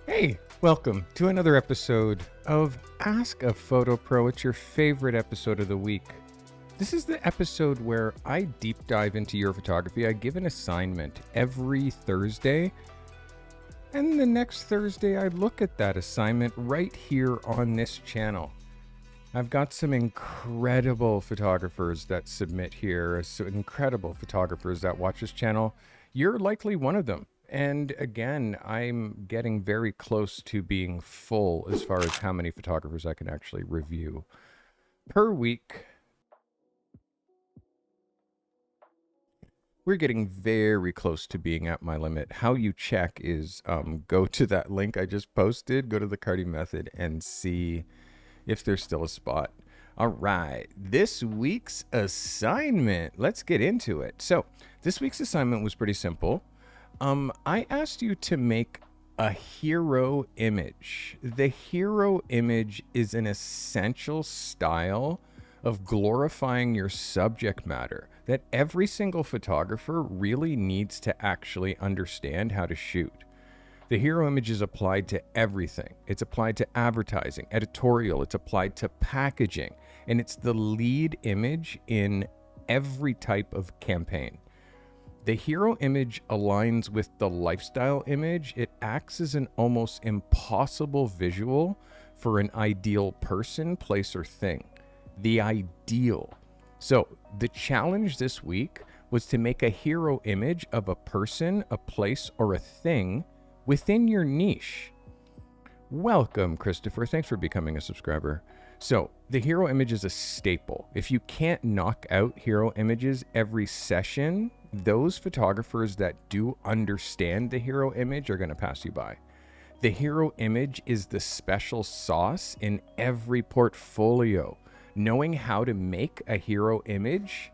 Hey, welcome to another episode of Ask a Photo Pro. It's your favorite episode of the week. This is the episode where I deep dive into your photography. I give an assignment every Thursday, and the next Thursday I look at that assignment right here on this channel. I've got some incredible photographers that submit here, some incredible photographers that watch this channel. You're likely one of them. And again, I'm getting very close to being full as far as how many photographers I can actually review per week. We're getting very close to being at my limit. How you check is go to that link I just posted, go to the Carty method and see if there's still a spot. All right, this week's assignment, let's get into it. So this week's assignment was pretty simple. I asked you to make a hero image. The hero image is an essential style of glorifying your subject matter that every single photographer really needs to actually understand how to shoot. The hero image is applied to everything. It's applied to advertising, editorial, it's applied to packaging, and it's the lead image in every type of campaign. The hero image aligns with the lifestyle image. It acts as an almost impossible visual for an ideal person, place, or thing. The ideal. So the challenge this week was to make a hero image of a person, a place, or a thing within your niche. Welcome, Christopher. Thanks for becoming a subscriber. So the hero image is a staple. If you can't knock out hero images every session, those photographers that do understand the hero image are going to pass you by. The hero image is the special sauce in every portfolio. Knowing how to make a hero image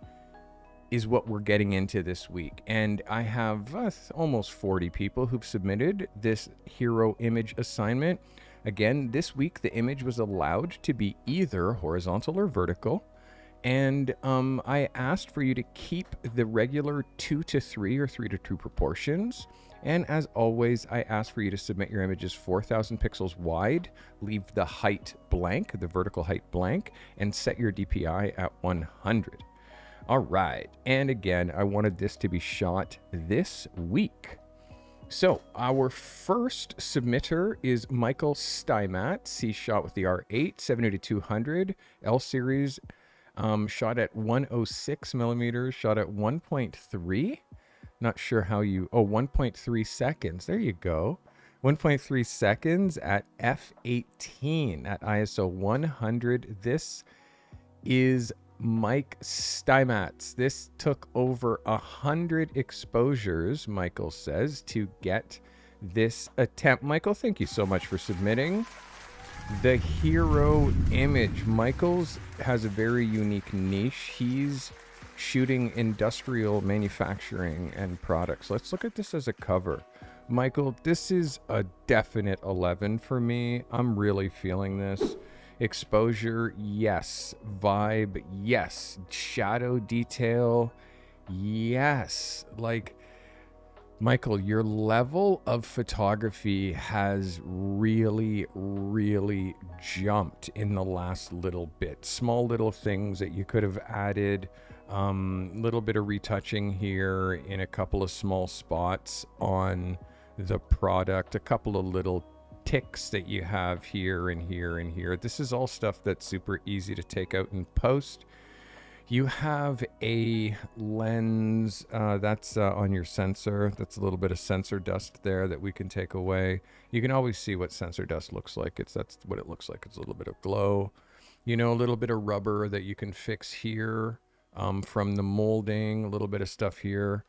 is what we're getting into this week. And I have almost 40 people who've submitted this hero image assignment. Again, this week, the image was allowed to be either horizontal or vertical. And I asked for you to keep the regular 2:3 or 3:2 proportions. And as always, I asked for you to submit your images 4,000 pixels wide, leave the height blank, the vertical height blank, and set your DPI at 100. All right. And again, I wanted this to be shot this week. So our first submitter is Michael Steinmetz. He shot with the R8, 70-200, L series, shot at 106 millimeters, shot at 1.3. Not sure how you, 1.3 seconds. There you go. 1.3 seconds at f/18 at ISO 100. This is Mike Steinmetz. This took over 100 exposures, Michael says, to get this attempt. Michael, thank you so much for submitting the hero image. Michael's has a very unique niche. He's shooting industrial manufacturing and products. Let's look at this as a cover. Michael, this is a definite 11 for me. I'm really feeling this. Exposure, yes. Vibe, yes. Shadow detail, yes. Like, Michael, your level of photography has really, really jumped in the last little bit. Small little things that you could have added, little bit of retouching here in a couple of small spots on the product, a couple of little ticks that you have here and here and here. This is all stuff that's super easy to take out in post. You have a lens that's on your sensor. That's a little bit of sensor dust there that we can take away. You can always see what sensor dust looks like. That's what it looks like. It's a little bit of glow. You know, a little bit of rubber that you can fix here from the molding, a little bit of stuff here.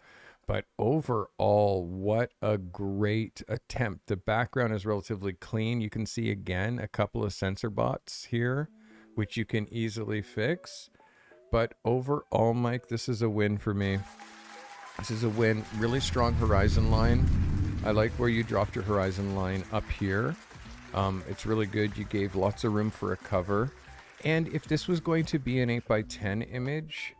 But overall, what a great attempt. The background is relatively clean. You can see, again, a couple of sensor bots here, which you can easily fix. But overall, Mike, this is a win for me. This is a win. Really strong horizon line. I like where you dropped your horizon line up here. It's really good. You gave lots of room for a cover. And if this was going to be an 8x10 image,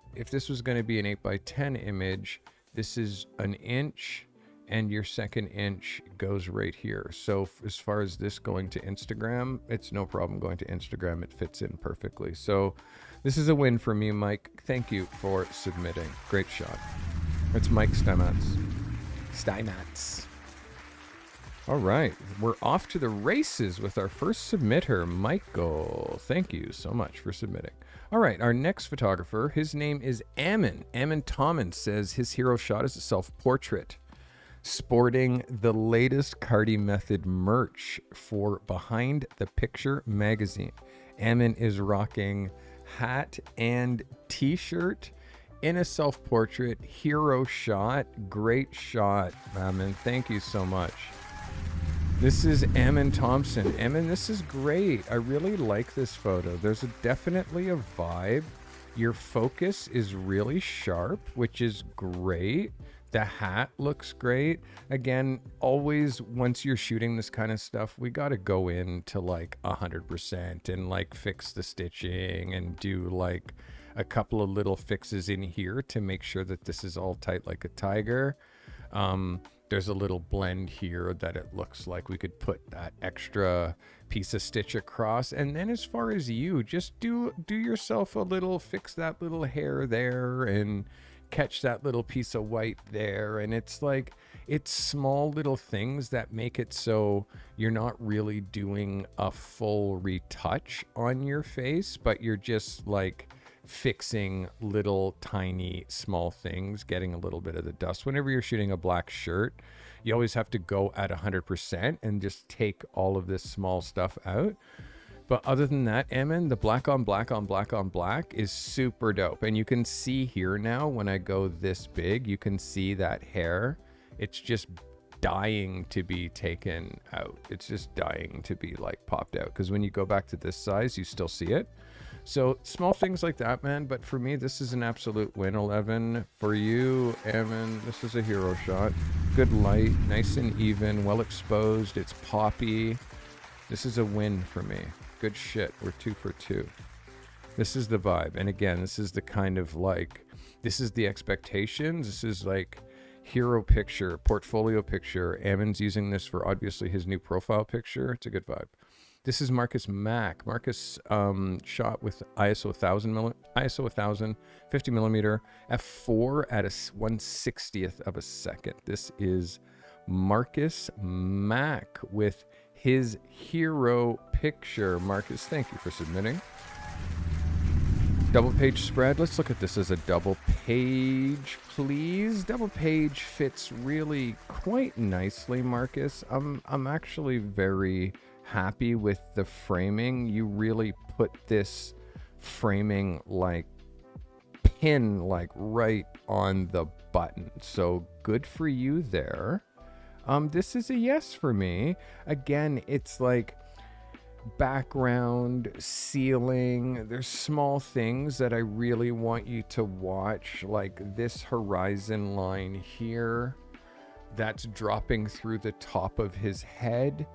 this is an inch. and your second inch goes right here. So as far as this going to Instagram, it's no problem going to Instagram. It fits in perfectly. So this is a win for me, Mike. Thank you for submitting. Great shot. It's Mike Steinmetz. All right, we're off to the races with our first submitter, Michael. Thank you so much for submitting. All right, our next photographer, his name is Ammon. Ammon Tommen says his hero shot is a self-portrait, sporting the latest Carty Method merch for Behind the Picture magazine. Ammon is rocking hat and t-shirt in a self-portrait hero shot. Great shot, Ammon. Thank you so much. This is Ammon Thompson. Ammon, this is great. I really like this photo. There's definitely a vibe. Your focus is really sharp, which is great. The hat looks great. Again, always once you're shooting this kind of stuff, we got to go into like 100% and like fix the stitching and do like a couple of little fixes in here to make sure that this is all tight like a tiger. There's a little blend here that it looks like we could put that extra piece of stitch across. And then as far as you, just do yourself a little, fix that little hair there and catch that little piece of white there. And it's like, it's small little things that make it so you're not really doing a full retouch on your face, but you're just like fixing little tiny small things, getting a little bit of the dust. Whenever you're shooting a black shirt, you always have to go at 100% and just take all of this small stuff out. But other than that, Emin, the black on black on black on black is super dope. And you can see here now, when I go this big, you can see that hair. It's just dying to be taken out. It's just dying to be like popped out. Because when you go back to this size, you still see it. So small things like that, man. But for me, this is an absolute win. 11 for you, Emin. This is a hero shot. Good light, nice and even, well exposed. It's poppy. This is a win for me. Good shit. We're 2 for 2. This is the vibe. And again, this is the kind of like, this is the expectations. This is like hero picture, portfolio picture. Ammon's using this for obviously his new profile picture. It's a good vibe. This is Marcus Mack. Marcus shot with ISO 1000, 50 millimeter, f4 at a 1/60th of a second. This is Marcus Mack with his hero picture. Marcus, thank you for submitting. Double page spread. Let's look at this as a double page, please. Double page fits really quite nicely, Marcus. I'm actually very happy with the framing. You really put this framing like pin like right on the button. So good for you there. This is a yes for me. Again, it's like background, ceiling. There's small things that I really want you to watch, like this horizon line here that's dropping through the top of his head.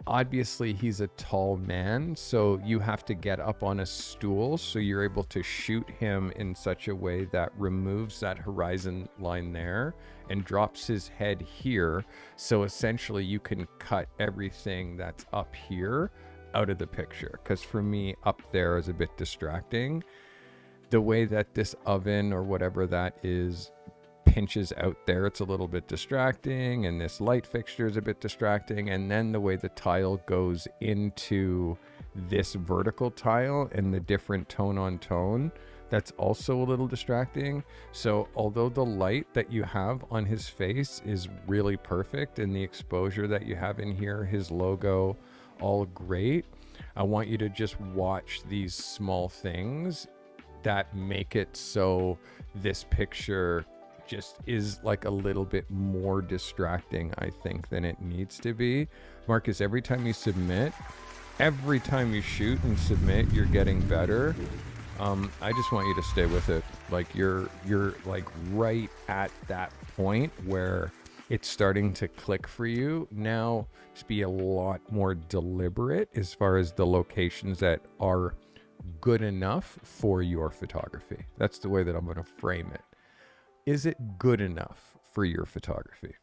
Obviously, he's a tall man, so you have to get up on a stool so you're able to shoot him in such a way that removes that horizon line there and drops his head here. So essentially, you can cut everything that's up here out of the picture, because for me, up there is a bit distracting. The way that this oven or whatever that is pinches out there, it's a little bit distracting, and this light fixture is a bit distracting, and then the way the tile goes into this vertical tile and the different tone on tone, that's also a little distracting. So although the light that you have on his face is really perfect and the exposure that you have in here, his logo, all great, I want you to just watch these small things that make it so this picture just is like a little bit more distracting, I think, than it needs to be. Marcus, every time you submit, every time you shoot and submit, you're getting better. I just want you to stay with it. Like you're like right at that point where it's starting to click for you. Now just be a lot more deliberate as far as the locations that are good enough for your photography. That's the way that I'm going to frame it. Is it good enough for your photography?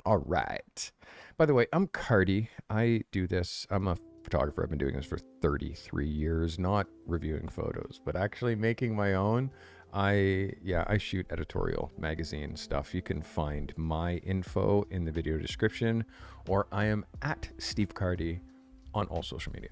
All right. By the way, I'm Carty. I do this. I'm a photographer. I've been doing this for 33 years, not reviewing photos, but actually making my own. I shoot editorial magazine stuff. You can find my info in the video description, or I am at Steve Carty on all social media.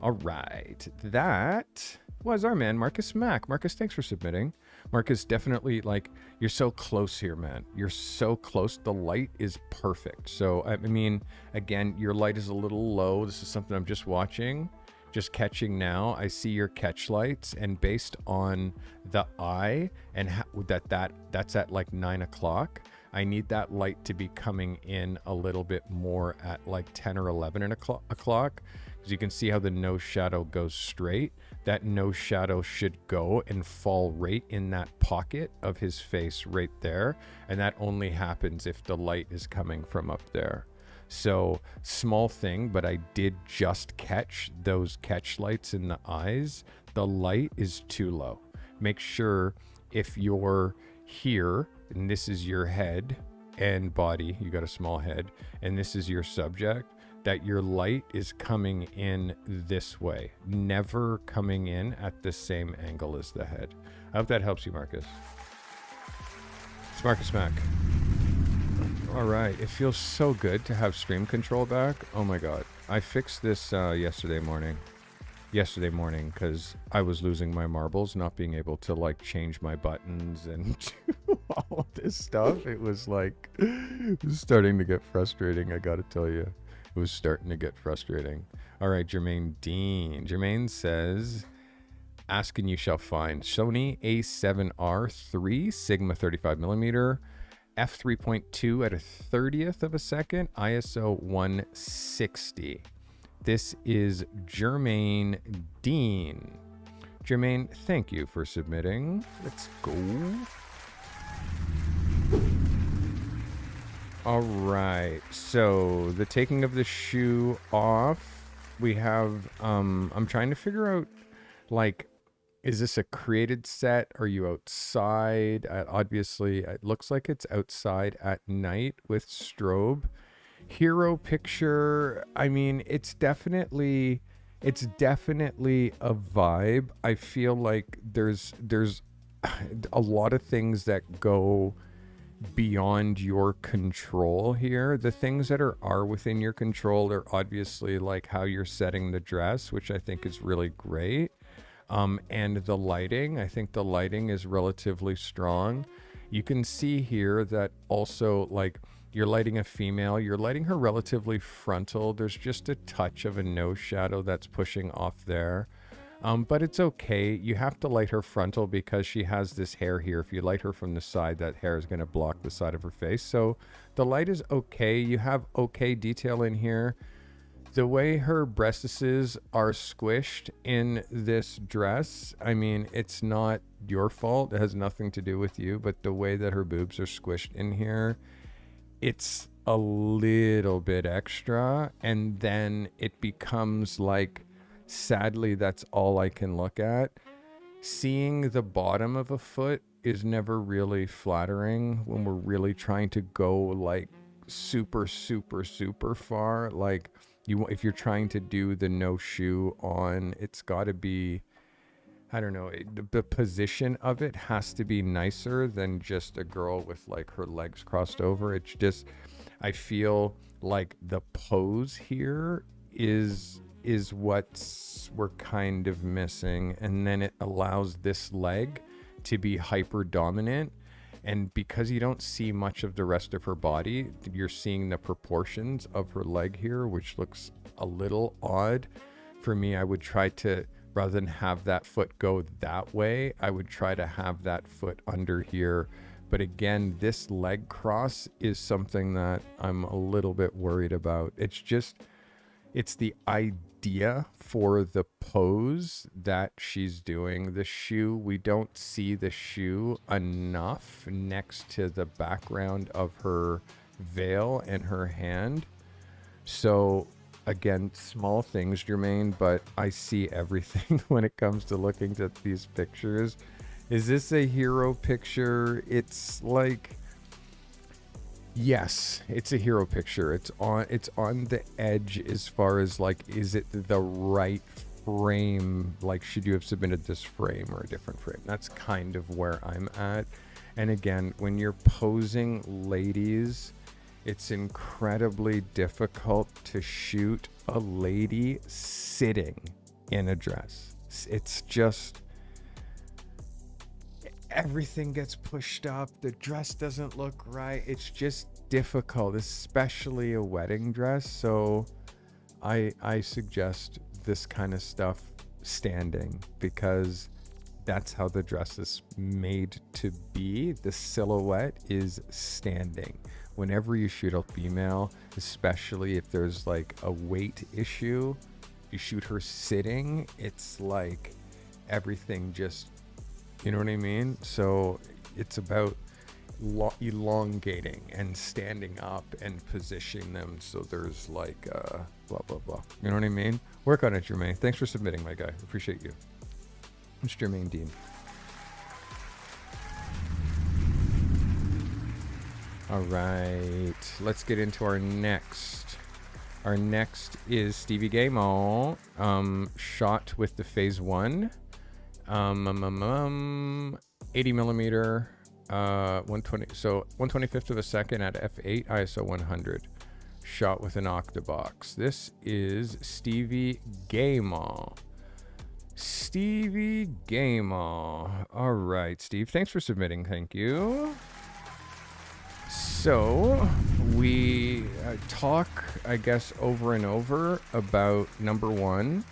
All right. That was our man, Marcus Mack. Marcus, thanks for submitting. Marcus, definitely, like, you're so close here, man. You're so close. The light is perfect. So, I mean, again, your light is a little low. This is something I'm just watching, just catching now. I see your catch lights, and based on the eye and that's at like 9 o'clock, I need that light to be coming in a little bit more at like 10 or 11 o'clock. Because you can see how the nose shadow goes straight. That nose shadow should go and fall right in that pocket of his face right there. And that only happens if the light is coming from up there. So, small thing, but I did just catch those catch lights in the eyes. The light is too low. Make sure if you're here, and this is your head and body, you got a small head, and this is your subject, that your light is coming in this way, never coming in at the same angle as the head. I hope that helps you, Marcus. It's Marcus Mack. All right, it feels so good to have stream control back. Oh my God. I fixed this yesterday morning because I was losing my marbles, not being able to like change my buttons and do all of this stuff. It was starting to get frustrating, I gotta tell you. It was starting to get frustrating. All right, Jermaine Dean. Jermaine says, ask and you shall find. Sony A7R 3 Sigma 35mm, f3.2 at a 30th of a second, ISO 160. This is Jermaine Dean. Jermaine, thank you for submitting. Let's go. All right, so the taking of the shoe off, we have, I'm trying to figure out, like, is this a created set? Are you outside? Obviously, it looks like it's outside at night with strobe. Hero picture, I mean, it's definitely a vibe. I feel like there's a lot of things that go beyond your control here. The things that are within your control are obviously like how you're setting the dress, which I think is really great. And the lighting, I think the lighting is relatively strong. You can see here that also, like, you're lighting a female, you're lighting her relatively frontal. There's just a touch of a nose shadow that's pushing off there. But it's okay. You have to light her frontal because she has this hair here. If you light her from the side, that hair is going to block the side of her face. So the light is okay. You have okay detail in here. The way her breastises are squished in this dress, I mean, it's not your fault. It has nothing to do with you. But the way that her boobs are squished in here, it's a little bit extra. And then it becomes like, sadly, that's all I can look at. Seeing the bottom of a foot is never really flattering when we're really trying to go like super, super, super far. Like, if you're trying to do the no shoe on, it's got to be, I don't know, the position of it has to be nicer than just a girl with like her legs crossed over. It's just, I feel like the pose here is what we're kind of missing, and then it allows this leg to be hyper dominant. And because you don't see much of the rest of her body, you're seeing the proportions of her leg here, which looks a little odd. For me, I would try to, rather than have that foot go that way, I would try to have that foot under here. But again, this leg cross is something that I'm a little bit worried about. It's the idea for the pose that she's doing. The shoe, we don't see the shoe enough next to the background of her veil and her hand. So again, small things, Jermaine, but I see everything when it comes to looking at these pictures. Is this a hero picture? It's like, Yes, it's a hero picture. It's on the edge as far as like, is it the right frame? Like, should you have submitted this frame or a different frame? That's kind of where I'm at. And again, when you're posing ladies, it's incredibly difficult to shoot a lady sitting in a dress. It's just, everything gets pushed up. The dress doesn't look right. It's just difficult, especially a wedding dress. So I suggest this kind of stuff standing, because that's how the dress is made to be. The silhouette is standing. Whenever you shoot a female, especially if there's like a weight issue, you shoot her sitting, it's like everything just, you know what I mean? So it's about elongating and standing up and positioning them so there's like blah, blah, blah. You know what I mean? Work on it, Jermaine. Thanks for submitting, my guy. Appreciate you. It's Jermaine Dean. All right, let's get into our next. Our next is Stevie Gamo, shot with the phase 1, 80 millimeter, 120, so 1/25 of a second at f8, ISO 100, shot with an octabox. This is Stevie Gamo. Stevie Gamo. All right, Steve, thanks for submitting. Thank you. So we talk, I guess, over and over about number 1,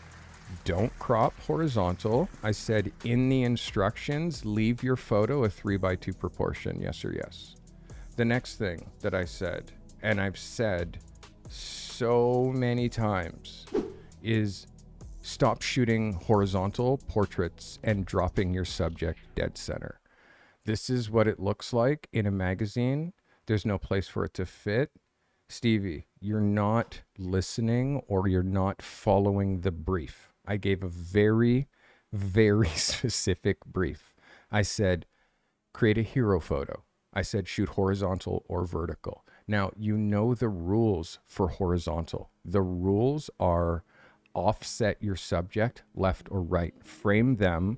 don't crop horizontal. I said in the instructions, leave your photo a 3:2 proportion. Yes or yes. The next thing that I said, and I've said so many times, is stop shooting horizontal portraits and dropping your subject dead center. This is what it looks like in a magazine. There's no place for it to fit. Stevie, you're not listening, or you're not following the brief. I gave a very, very specific brief. I said, create a hero photo. I said, shoot horizontal or vertical. Now, you know the rules for horizontal. The rules are offset your subject left or right. Frame them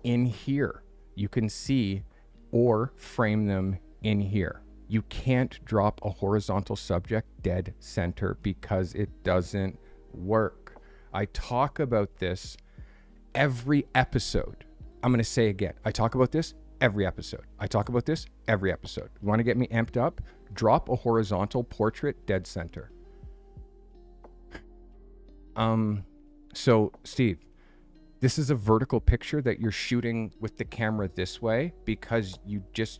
in here. You can see, or frame them in here. You can't drop a horizontal subject dead center because it doesn't work. I talk about this every episode. I'm going to say again, I talk about this every episode. I talk about this every episode. You want to get me amped up? Drop a horizontal portrait dead center. So Steve, this is a vertical picture that you're shooting with the camera this way because you just,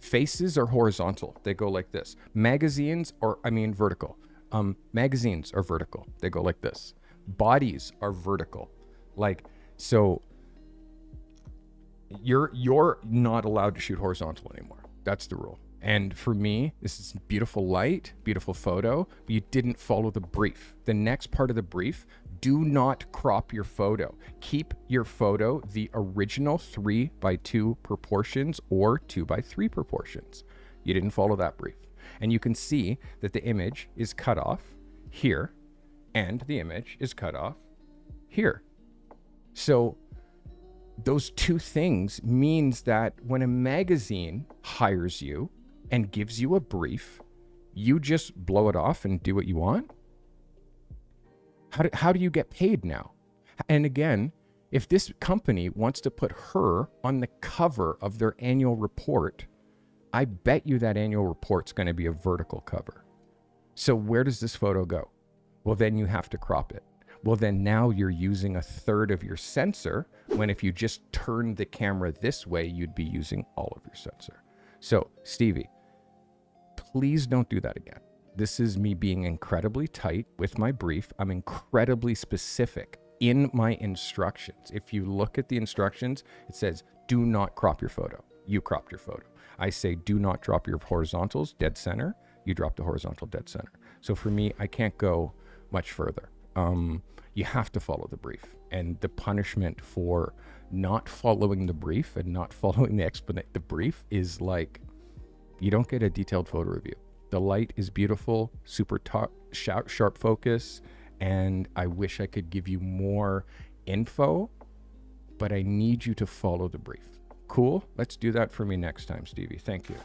faces are horizontal. They go like this. Magazines are, vertical. Magazines are vertical. They go like this. Bodies are vertical. Like, so you're not allowed to shoot horizontal anymore. That's the rule. And for me, this is beautiful light, beautiful photo, but you didn't follow the brief. The next part of the brief, do not crop your photo. Keep your photo the original 3:2 proportions or 2:3 proportions. You didn't follow that brief. And you can see that the image is cut off here and the image is cut off here. So those two things means that when a magazine hires you and gives you a brief, you just blow it off and do what you want? How do you get paid now? And again, if this company wants to put her on the cover of their annual report, I bet you that annual report's going to be a vertical cover. So where does this photo go? Well, then you have to crop it. Well, then now you're using a third of your sensor, when if you just turn the camera this way, you'd be using all of your sensor. So Stevie, please don't do that again. This is me being incredibly tight with my brief. I'm incredibly specific in my instructions. If you look at the instructions, it says, do not crop your photo. You cropped your photo. I say, do not drop your horizontals dead center. You drop the horizontal dead center. So for me, I can't go much further. You have to follow the brief. And the punishment for not following the brief and not following the brief is like You don't get a detailed photo review. The light is beautiful, super sharp focus, and I wish I could give you more info, but I need you to follow the brief. Cool? Let's do that for me next time, Stevie. Thank you.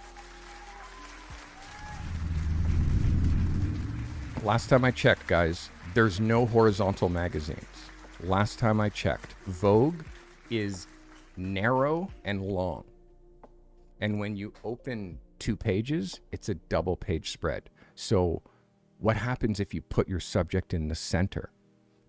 Last time I checked, guys, there's no horizontal magazines. Last time I checked, Vogue is narrow and long. And when you open 2 pages, it's a double page spread. So what happens if you put your subject in the center?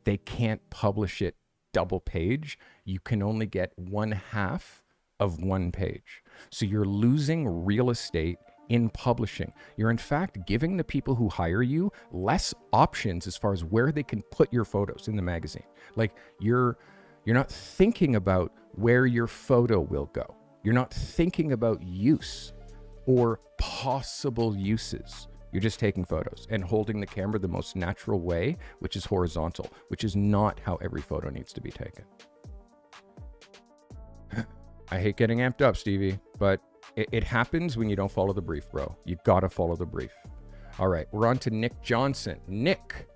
They can't publish it double page. You can only get 1/2 of 1 page. So you're losing real estate in publishing. You're in fact giving the people who hire you less options as far as where they can put your photos in the magazine. Like you're not thinking about where your photo will go. You're not thinking about use or possible uses. You're just taking photos and holding the camera the most natural way, which is horizontal, which is not how every photo needs to be taken. I hate getting amped up, Stevie, but it happens when you don't follow the brief, bro. You gotta follow the brief. All right, we're on to Nick Johnson. Nick,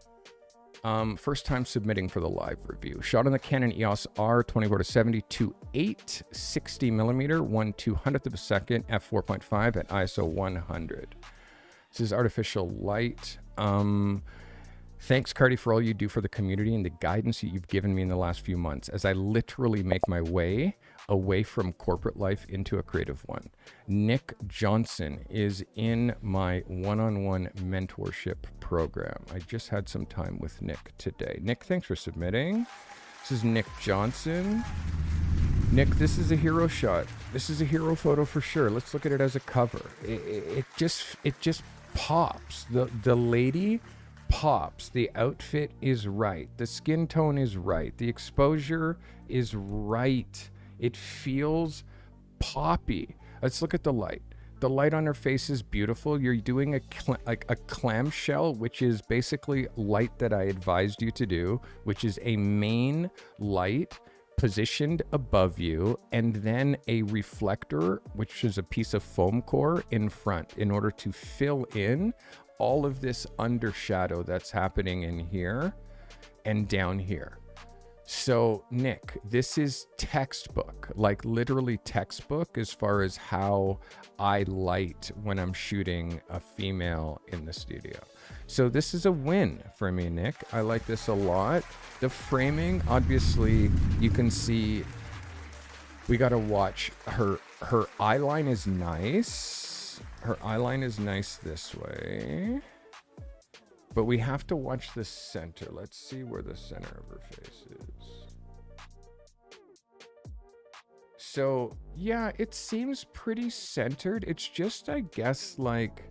first time submitting for the live review. Shot on the Canon EOS R 24-70 2.8 60mm, 1/200th of a second, f4.5 at ISO 100. This is artificial light. Thanks, Carty, for all you do for the community and the guidance that you've given me in the last few months as I literally make my way away from corporate life into a creative one. Nick Johnson is in my one-on-one mentorship program. I just had some time with Nick today. Nick, thanks for submitting. This is Nick Johnson. Nick, this is a hero shot. This is a hero photo for sure. Let's look at it as a cover. It just pops. The lady pops. The outfit is right. The skin tone is right. The exposure is right. It feels poppy. Let's look at the light. The light on her face is beautiful. You're doing a clamshell, which is basically light that I advised you to do, which is a main light positioned above you, and then a reflector, which is a piece of foam core in front in order to fill in all of this undershadow that's happening in here and down here. So Nick, this is textbook, like literally textbook as far as how I light when I'm shooting a female in the studio. So this is a win for me, Nick. I like this a lot. The framing, obviously you can see we got to watch her eye line is nice. Her eye line is nice this way. But we have to watch the center. Let's see where the center of her face is. So, yeah, it seems pretty centered. It's just, I guess, like,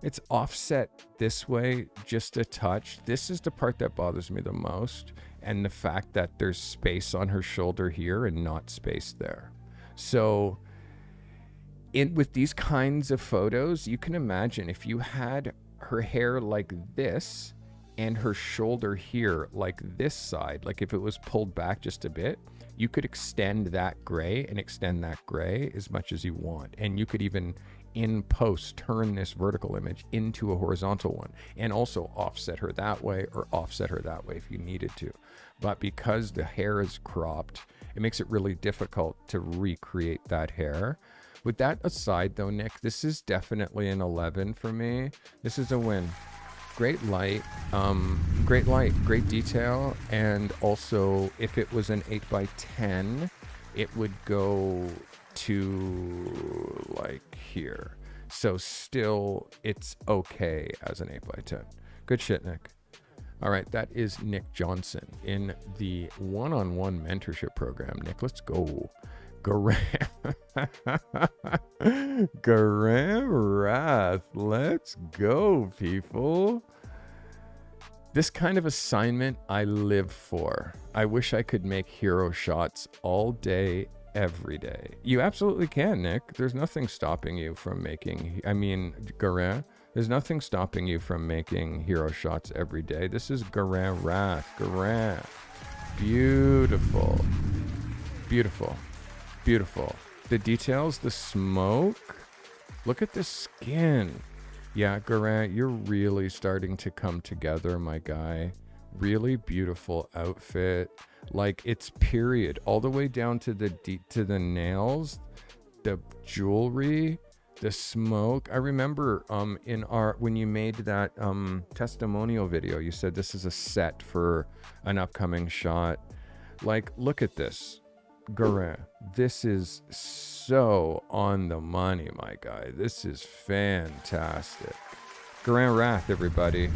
it's offset this way just a touch. This is the part that bothers me the most. And the fact that there's space on her shoulder here and not space there. So, with these kinds of photos, you can imagine if you had her hair like this and her shoulder here like this side, like if it was pulled back just a bit, you could extend that gray and extend that gray as much as you want. And you could even in post turn this vertical image into a horizontal one and also offset her that way or offset her that way if you needed to. But because the hair is cropped, it makes it really difficult to recreate that hair. With that aside though, Nick, this is definitely an 11 for me. This is a win. Great light, great detail. And also if it was an 8x10, it would go to like here. So still it's okay as an 8x10. Good shit, Nick. All right, that is Nick Johnson in the one-on-one mentorship program. Nick, let's go. Garam Wrath. Let's go, people. This kind of assignment I live for. I wish I could make hero shots all day, every day. You absolutely can, Nick. There's nothing stopping you from making, Garam, there's nothing stopping you from making hero shots every day. This is Garam Wrath. Garam. Beautiful. Beautiful. Beautiful. The details, the smoke, Look at the skin. Yeah, Garant, you're really starting to come together, my guy. Really beautiful outfit. Like, it's period all the way down to the nails, the jewelry, the smoke. I remember when you made that testimonial video, you said this is a set for an upcoming shot. Like, look at this. Garin, this is so on the money, my guy. This is fantastic. Garin Wrath, everybody.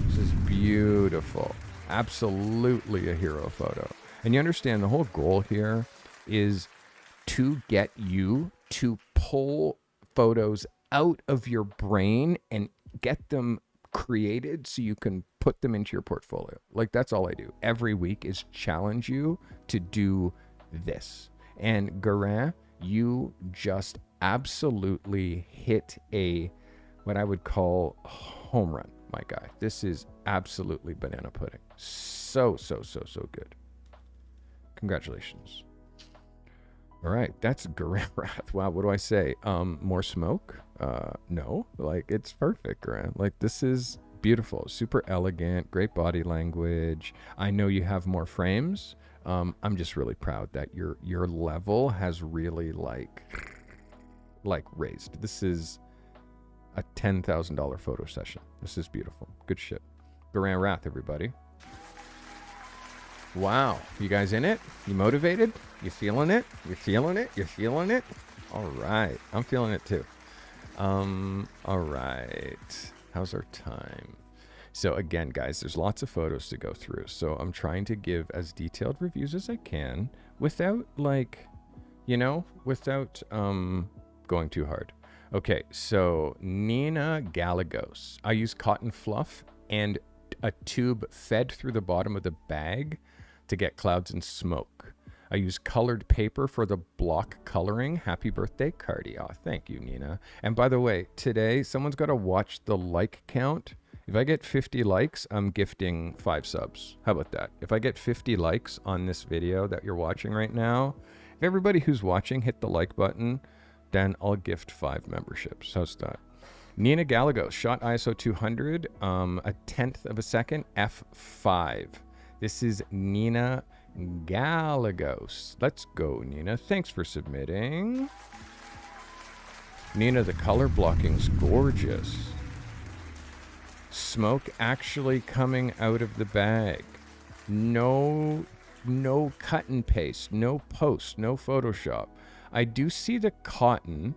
This is beautiful. Absolutely a hero photo. And you understand the whole goal here is to get you to pull photos out of your brain and get them created so you can put them into your portfolio. Like, that's all I do every week, is challenge you to do this. And Garin, you just absolutely hit what I would call home run, my guy. This is absolutely banana pudding. So good. Congratulations. All right, that's Garin Wrath. Wow, what do I say? More smoke? No, like, it's perfect, Garin. Like, this is beautiful, super elegant, great body language. I know you have more frames. I'm just really proud that your level has really like raised. This is a $10,000 photo session. This is beautiful. Good shit. Garin Wrath, everybody. Wow. You guys in it? You motivated? You feeling it? You're feeling it? You're feeling it? All right. I'm feeling it too. All right. How's our time? So again, guys, there's lots of photos to go through. So I'm trying to give as detailed reviews as I can without without going too hard. Okay, so Nina Galagos. I use cotton fluff and a tube fed through the bottom of the bag to get clouds and smoke. I use colored paper for the block coloring. Happy birthday, Carty. Oh, thank you, Nina. And by the way, today, someone's got to watch the like count. If I get 50 likes, I'm gifting 5 subs. How about that? If I get 50 likes on this video that you're watching right now, if everybody who's watching hit the like button, then I'll gift 5 memberships. How's that? Nina Galagos, shot ISO 200, a tenth of a second, f5. This is Nina Galagos. Let's go, Nina. Thanks for submitting. Nina, the color blocking's gorgeous. Smoke actually coming out of the bag. No cut and paste, no post, no Photoshop. I do see the cotton,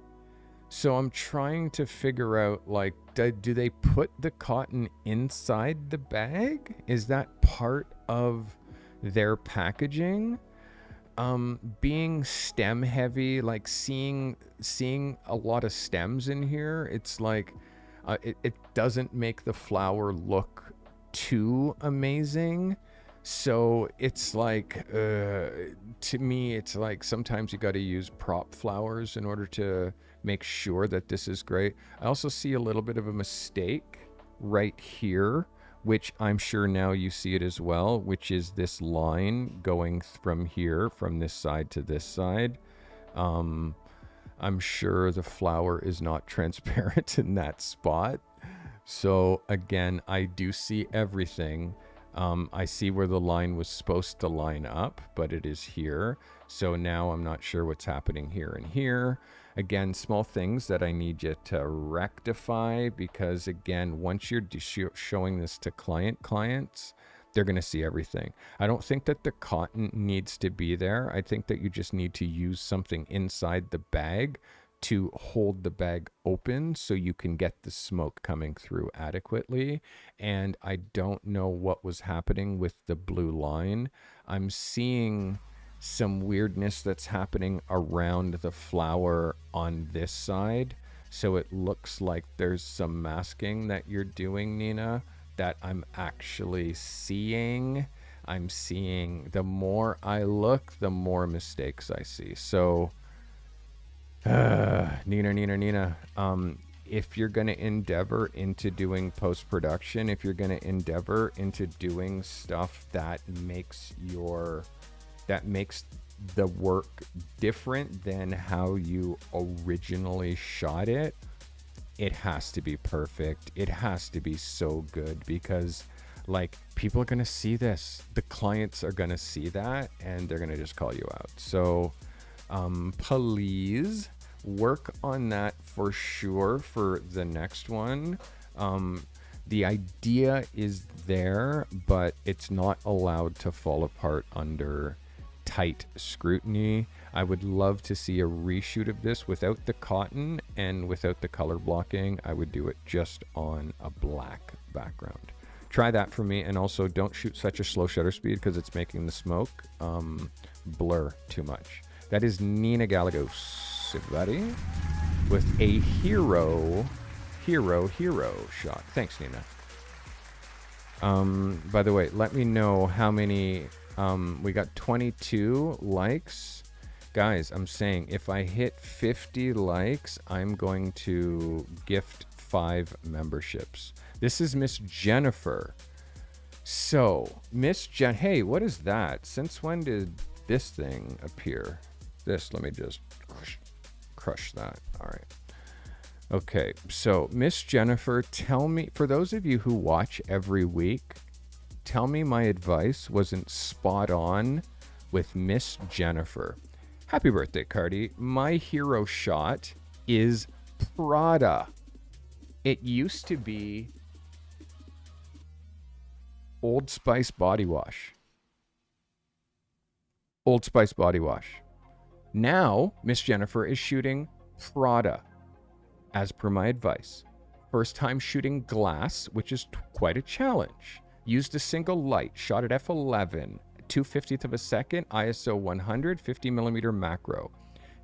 so I'm trying to figure out, like, do they put the cotton inside the bag? Is that part of their packaging? Being stem heavy, like seeing a lot of stems in here, it's like it doesn't make the flower look too amazing. So it's like, to me, it's like sometimes you got to use prop flowers in order to make sure that this is great. I also see a little bit of a mistake right here, which I'm sure now you see it as well, which is this line going from here, from this side to this side. I'm sure the flower is not transparent in that spot. So again, I do see everything. I see where the line was supposed to line up, but it is here. So now I'm not sure what's happening here and here. Again, small things that I need you to rectify, because again, once you're showing this to clients, they're going to see everything. I don't think that the cotton needs to be there. I think that you just need to use something inside the bag to hold the bag open so you can get the smoke coming through adequately. And I don't know what was happening with the blue line. I'm seeing some weirdness that's happening around the flower on this side. So it looks like there's some masking that you're doing, Nina, that I'm actually seeing. I'm seeing, the more I look, the more mistakes I see. So Nina, if you're going to endeavor into doing post-production, if you're going to endeavor into doing stuff that makes the work different than how you originally shot it, it has to be perfect. It has to be so good because like people are going to see this. The clients are going to see that and they're going to just call you out. So please work on that for sure for the next one. The idea is there, but it's not allowed to fall apart under tight scrutiny. I would love to see a reshoot of this without the cotton and without the color blocking. I would do it just on a black background. Try that for me, and also don't shoot such a slow shutter speed because it's making the smoke blur too much. That is Nina Gallegos, everybody, with a hero shot. Thanks, Nina. By the way, let me know how many, we got 22 likes. Guys, I'm saying if I hit 50 likes, I'm going to gift 5 memberships. This is Miss Jennifer. So, Miss Jen, hey, what is that? Since when did this thing appear? This, let me just crush that. All right. Okay, so Miss Jennifer, tell me, for those of you who watch every week, tell me my advice wasn't spot on with Miss Jennifer. Happy birthday, Carty. My hero shot is Prada. It used to be Old Spice body wash. Old Spice body wash. Now, Miss Jennifer is shooting Prada, as per my advice. First time shooting glass, which is quite a challenge. Used a single light, shot at f11, 2/50th of a second, ISO 100, 50mm macro.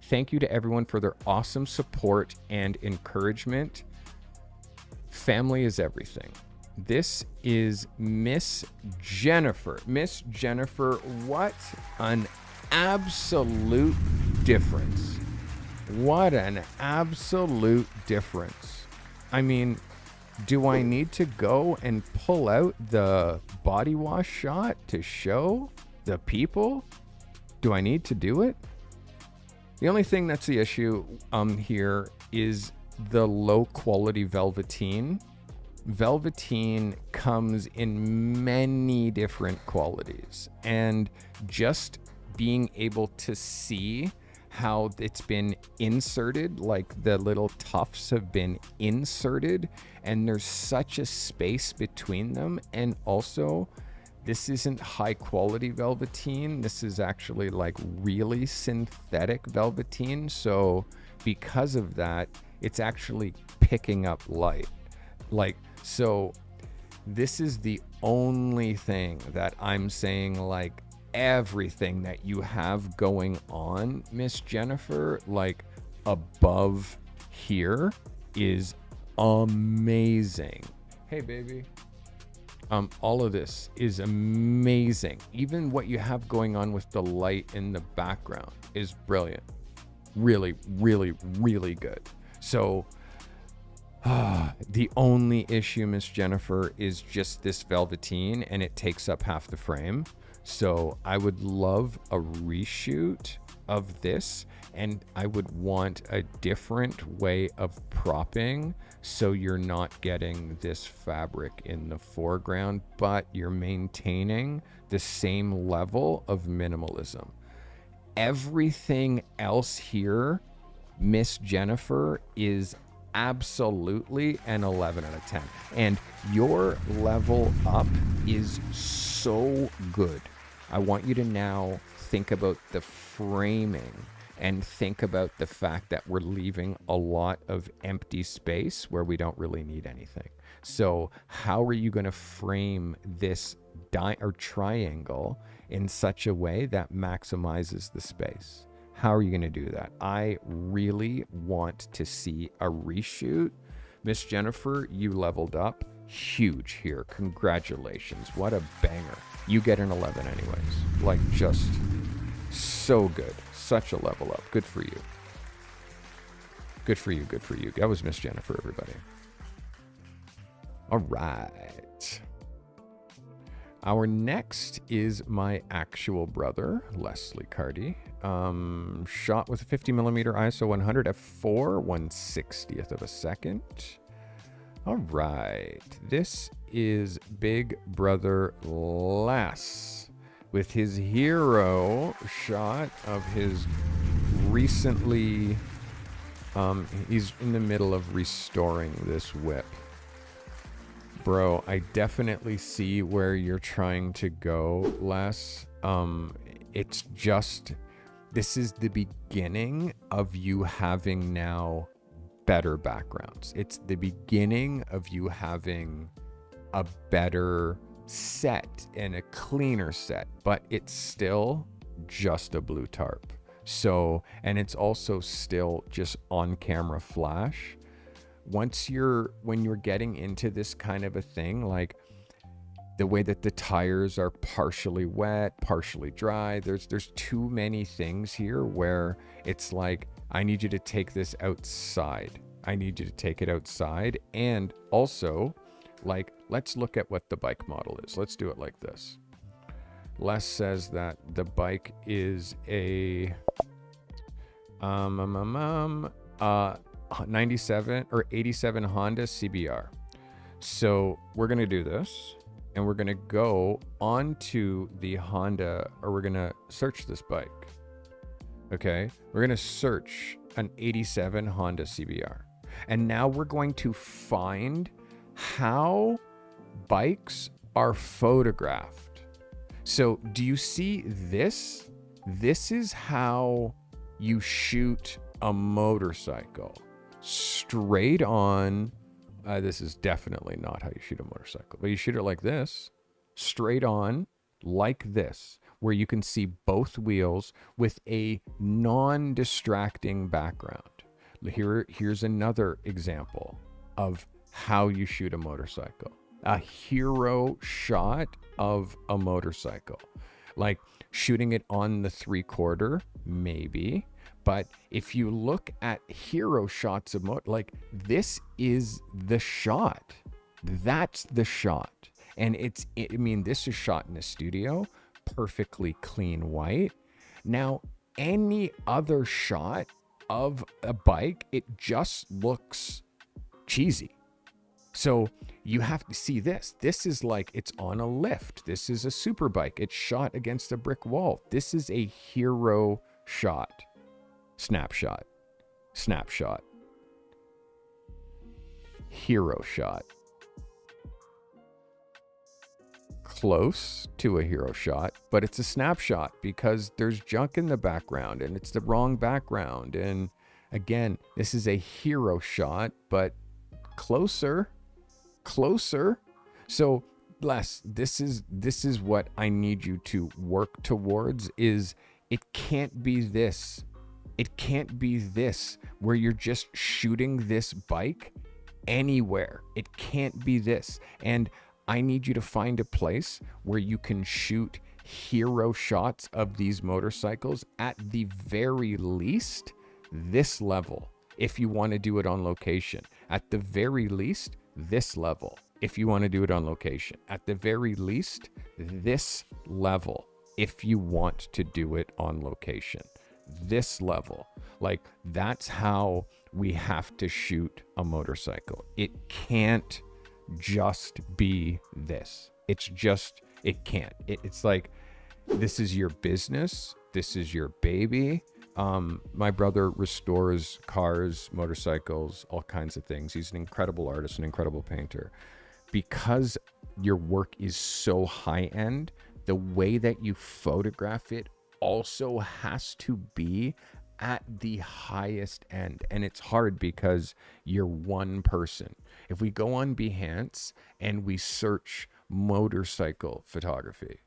Thank you to everyone for their awesome support and encouragement. Family is everything. This is Miss Jennifer. Miss Jennifer, what an absolute difference. What an absolute difference. I mean, do I need to go and pull out the body wash shot to show the people? Do I need to do it? The only thing that's the issue here is the low quality velveteen. Velveteen comes in many different qualities, and just being able to see how it's been inserted, like the little tufts have been inserted and there's such a space between them. And also, this isn't high quality velveteen. This is actually like really synthetic velveteen. So because of that, it's actually picking up light. So this is the only thing that I'm saying, like, everything that you have going on, Miss Jennifer, like above here is amazing. Hey, baby. All of this is amazing. Even what you have going on with the light in the background is brilliant. Really, really, really good. So the only issue, Miss Jennifer, is just this velveteen, and it takes up half the frame. So I would love a reshoot of this, and I would want a different way of propping so you're not getting this fabric in the foreground, but you're maintaining the same level of minimalism. Everything else here, Miss Jennifer, is absolutely an 11 out of 10. And your level up is so good. I want you to now think about the framing and think about the fact that we're leaving a lot of empty space where we don't really need anything. So how are you going to frame this triangle in such a way that maximizes the space? How are you going to do that? I really want to see a reshoot. Miss Jennifer, you leveled up huge here. Congratulations. What a banger. You get an 11 anyways. Like, just so good. Such a level up. Good for you. Good for you. Good for you. That was Miss Jennifer, everybody. All right. Our next is my actual brother, Leslie Carty. Shot with a 50mm ISO 100 f4, 1/60th of a second. All right, this is Big Brother Les with his hero shot of his recently, he's in the middle of restoring this whip. Bro, I definitely see where you're trying to go, Les. It's just, this is the beginning of you having now better backgrounds. It's the beginning of you having a better set and a cleaner set, but it's still just a blue tarp. So, and it's also still just on camera flash. When you're getting into this kind of a thing, like the way that the tires are partially wet, partially dry, there's too many things here where it's like, I need you to take this outside. I need you to take it outside. And also, like, let's look at what the bike model is. Let's do it like this. Les says that the bike is a 97 or 87 Honda CBR. So we're going to do this and we're going to go onto the Honda, or we're going to search this bike. Okay. We're going to search an 87 Honda CBR. And now we're going to find how bikes are photographed. So do you see this? This is how you shoot a motorcycle. Straight on. This is definitely not how you shoot a motorcycle, but you shoot it like this, straight on, like this, where you can see both wheels with a non-distracting background. Here's another example of how you shoot a motorcycle. A hero shot of a motorcycle. Like shooting it on the 3/4, maybe. But if you look at hero shots of like, this is the shot. That's the shot. And I mean, this is shot in a studio, perfectly clean white. Now, any other shot of a bike, it just looks cheesy. So you have to see this. This is like, it's on a lift. This is a super bike. It's shot against a brick wall. This is a hero shot. Snapshot. Snapshot. Hero shot. Close to a hero shot, but it's a snapshot because there's junk in the background and it's the wrong background. And again, this is a hero shot, but closer. So Les, this is what I need you to work towards. Is it can't be this. It can't be this where you're just shooting this bike anywhere. It can't be this. And I need you to find a place where you can shoot hero shots of these motorcycles at the very least this level. If you want to do it on location, at the very least this level. If you want to do it on location, at the very least this level. If you want to do it on location, this level. Like, that's how we have to shoot a motorcycle. It can't just be this. It can't. It's like, this is your business. This is your baby. My brother restores cars, motorcycles, all kinds of things. He's an incredible artist, an incredible painter. Because your work is so high end, the way that you photograph it also has to be at the highest end. And it's hard because you're one person. If we go on Behance and we search motorcycle photography,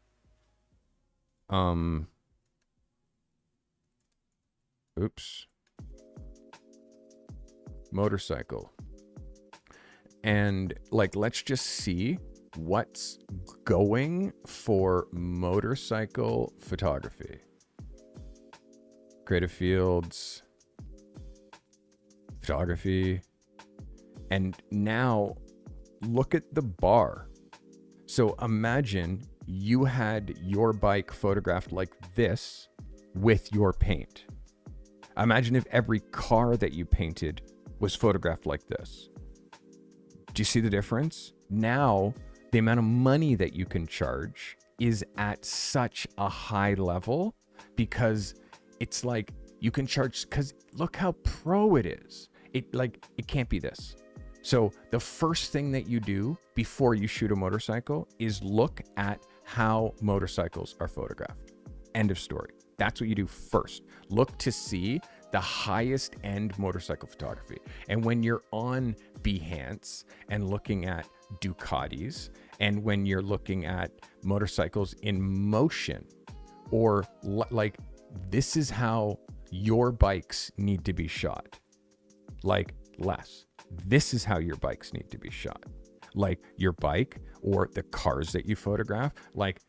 motorcycle, and like, let's just see what's going for motorcycle photography. Creative fields, photography, and now look at the bar. So imagine you had your bike photographed like this with your paint. Imagine if every car that you painted was photographed like this. Do you see the difference? Now, the amount of money that you can charge is at such a high level because it's like you can charge, because look how pro it is. It can't be this. So the first thing that you do before you shoot a motorcycle is look at how motorcycles are photographed. End of story. That's what you do first. Look to see the highest end motorcycle photography. And when you're on Behance and looking at Ducatis, and when you're looking at motorcycles in motion, or like, this is how your bikes need to be shot. Like, less. This is how your bikes need to be shot. Like your bike or the cars that you photograph, like,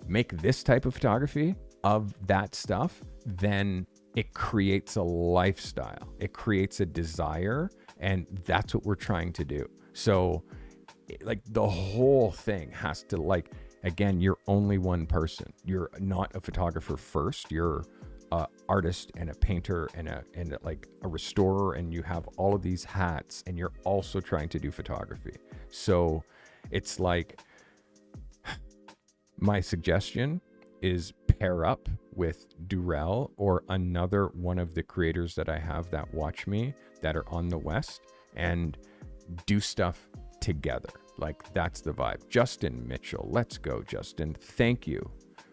make this type of photography of that stuff, then it creates a lifestyle. It creates a desire, and that's what we're trying to do. So like the whole thing has to, like, again, you're only one person. You're not a photographer first. You're a artist and a painter and like a restorer, and you have all of these hats, and you're also trying to do photography. So it's like, my suggestion is pair up with Durrell or another one of the creators that I have that watch me that are on the West, and do stuff together. Like, that's the vibe. Justin Mitchell, let's go, Justin. Thank you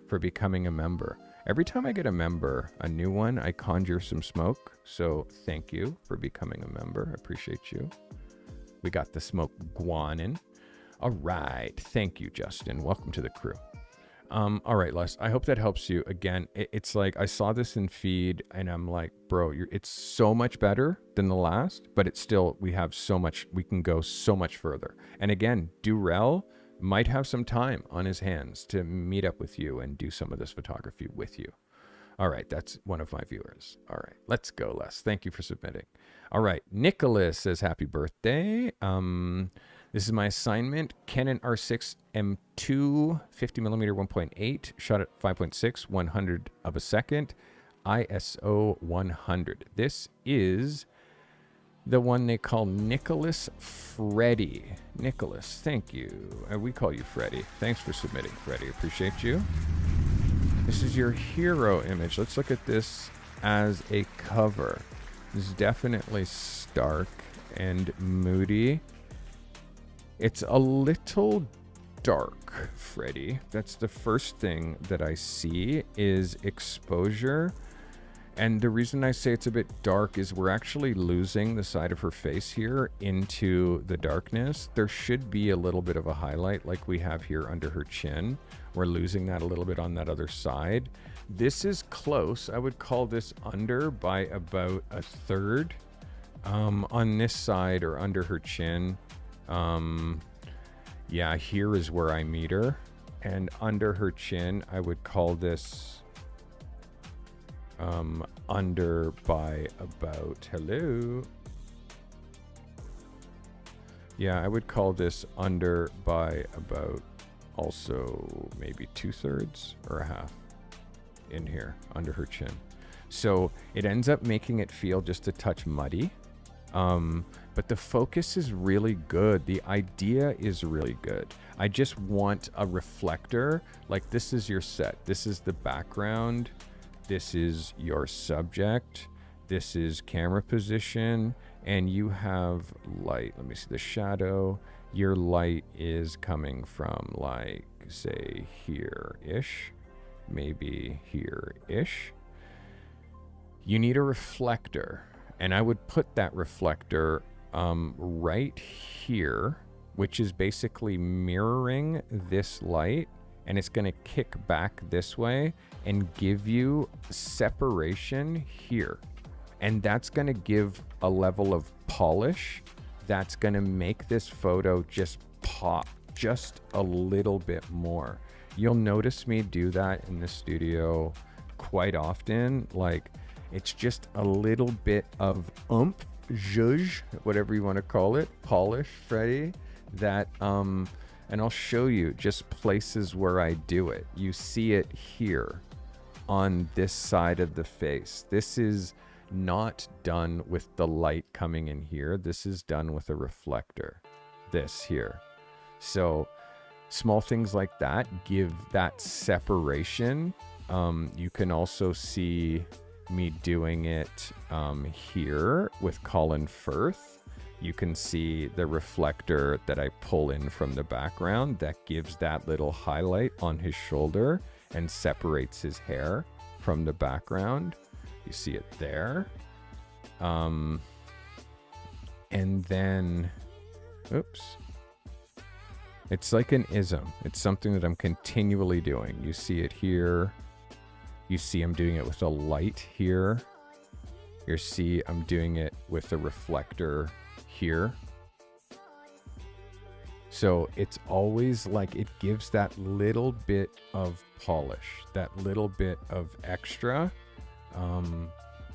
for becoming a member. Every time I get a member, a new one, I conjure some smoke. So thank you for becoming a member. I appreciate you. We got the smoke guanin. All right. Thank you, Justin. Welcome to the crew. All right, Les, I hope that helps you. Again, it's like, I saw this in feed and I'm like, bro, it's so much better than the last, but it's still, we have so much, we can go so much further. And again, Durrell might have some time on his hands to meet up with you and do some of this photography with you. All right, that's one of my viewers. All right, let's go, Les. Thank you for submitting. All right, Nicholas says happy birthday. This is my assignment. Canon R6 M2 50mm 1.8, shot at 5.6, 100 of a second, ISO 100. This is the one they call Nicholas Freddy. Nicholas, thank you. We call you Freddy. Thanks for submitting, Freddy. Appreciate you. This is your hero image. Let's look at this as a cover. This is definitely stark and moody. It's a little dark, Freddy. That's the first thing that I see is exposure. And the reason I say it's a bit dark is we're actually losing the side of her face here into the darkness. There should be a little bit of a highlight like we have here under her chin. We're losing that a little bit on that other side. This is close. I would call this under by about a third on this side or under her chin. Yeah, here is where I meet her, and under her chin, I would call this under by about, hello. Yeah, I would call this under by about also maybe 2/3 or a half in here under her chin. So it ends up making it feel just a touch muddy. But the focus is really good. The idea is really good. I just want a reflector. Like, this is your set. This is the background. This is your subject. This is camera position. And you have light. Let me see the shadow. Your light is coming from, like, say here-ish. Maybe here-ish. You need a reflector. And I would put that reflector right here, which is basically mirroring this light, and it's going to kick back this way and give you separation here. And that's going to give a level of polish that's going to make this photo just pop just a little bit more. You'll notice me do that in the studio quite often. Like, it's just a little bit of zhuzh, whatever you want to call it, polish, Freddy, that And I'll show you just places where I do it. You see it here on this side of the face. This is not done with the light coming in here. This is done with a reflector, this here. So small things like that give that separation. You can also see me doing it here with Colin Firth. You can see the reflector that I pull in from the background that gives that little highlight on his shoulder and separates his hair from the background. You see it there. And then, oops. It's like an ism. It's something that I'm continually doing. You see it here. You see I'm doing it with a light here. You see I'm doing it with a reflector here. So it's always like it gives that little bit of polish, that little bit of extra.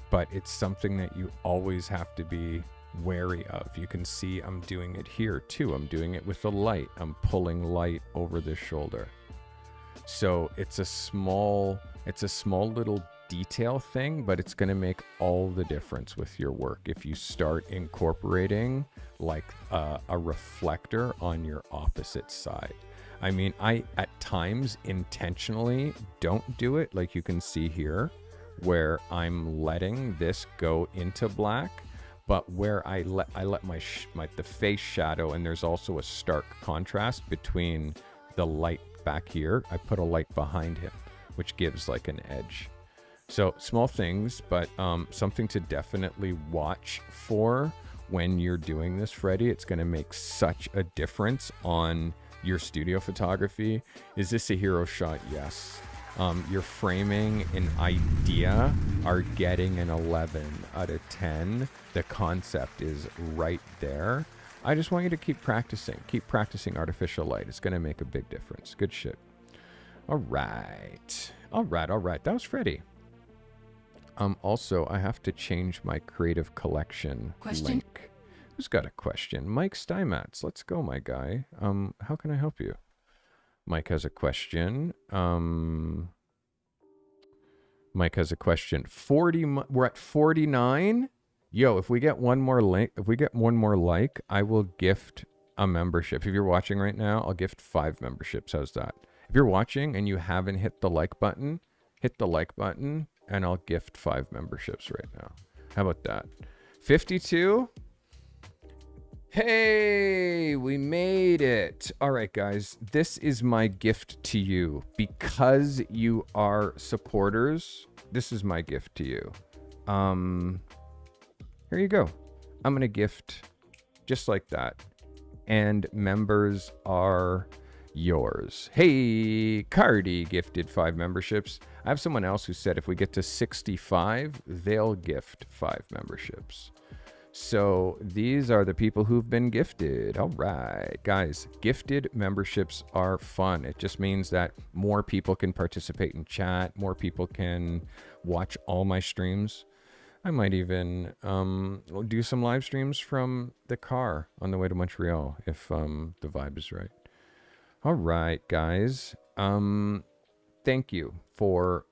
But it's something that you always have to be wary of. You can see I'm doing it here too. I'm doing it with the light. I'm pulling light over the shoulder. So it's a small little detail thing, but it's going to make all the difference with your work if you start incorporating like a reflector on your opposite side. I mean, I at times intentionally don't do it, like you can see here, where I'm letting this go into black, but where I let the face shadow, and there's also a stark contrast between the light back here. I put a light behind him, which gives like an edge. So small things, but something to definitely watch for when you're doing this, Freddie. It's going to make such a difference on your studio photography. Is this a hero shot? Yes. Your framing and idea are getting an 11 out of 10. The concept is right there. I just want you to keep practicing. Keep practicing artificial light. It's going to make a big difference. Good shit. All right. All right. All right. That was Freddie. Also, I have to change my creative collection link. Who's got a question? Mike Steinmetz. Let's go, my guy. How can I help you? Mike has a question. Mike has a question. 40. We're at 49. Yo, if we get one more link, if we get one more like, I will gift a membership. If you're watching right now, I'll gift 5 memberships. How's that? If you're watching and you haven't hit the like button, hit the like button, and I'll gift 5 memberships right now. How about that? 52. Hey, we made it. All right, guys, this is my gift to you. Because you are supporters, this is my gift to you. Here you go. I'm going to gift just like that. And members are yours. Hey, Carty gifted 5 memberships. I have someone else who said if we get to 65, they'll gift 5 memberships. So these are the people who've been gifted. All right, guys, gifted memberships are fun. It just means that more people can participate in chat. More people can watch all my streams. I might even do some live streams from the car on the way to Montreal if the vibe is right. All right, guys. Thank you for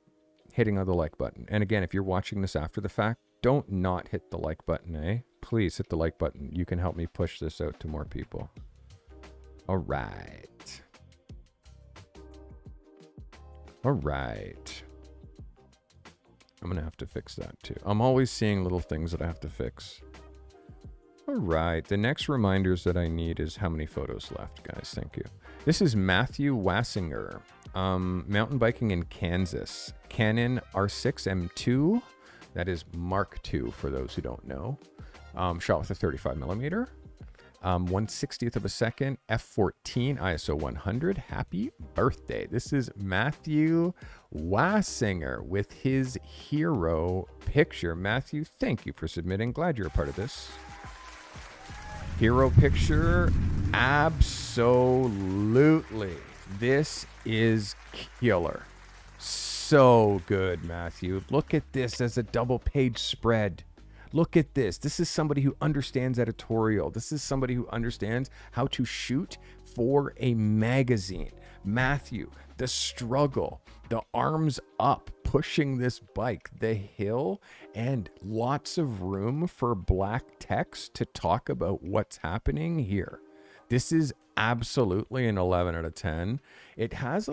hitting on the like button. And again, if you're watching this after the fact, don't not hit the like button, eh? Please hit the like button. You can help me push this out to more people. All right. All right. I'm going to have to fix that too. I'm always seeing little things that I have to fix. All right. The next reminders that I need is how many photos left, guys. Thank you. This is Matthew Wassinger. Mountain biking in Kansas. Canon R6 M2. That is Mark II for those who don't know. Shot with a 35 millimeter. 1/60th of a second. F14 ISO 100. Happy birthday. This is Matthew Wassinger with his hero picture. Matthew, thank you for submitting. Glad you're a part of this. Hero picture. Absolutely. This is killer. So good, Matthew. Look at this as a double page spread. Look at this. This is somebody who understands editorial. This is somebody who understands how to shoot for a magazine. Matthew, the struggle, the arms up, pushing this bike, the hill, and lots of room for black text to talk about what's happening here. This is absolutely an 11 out of 10. It has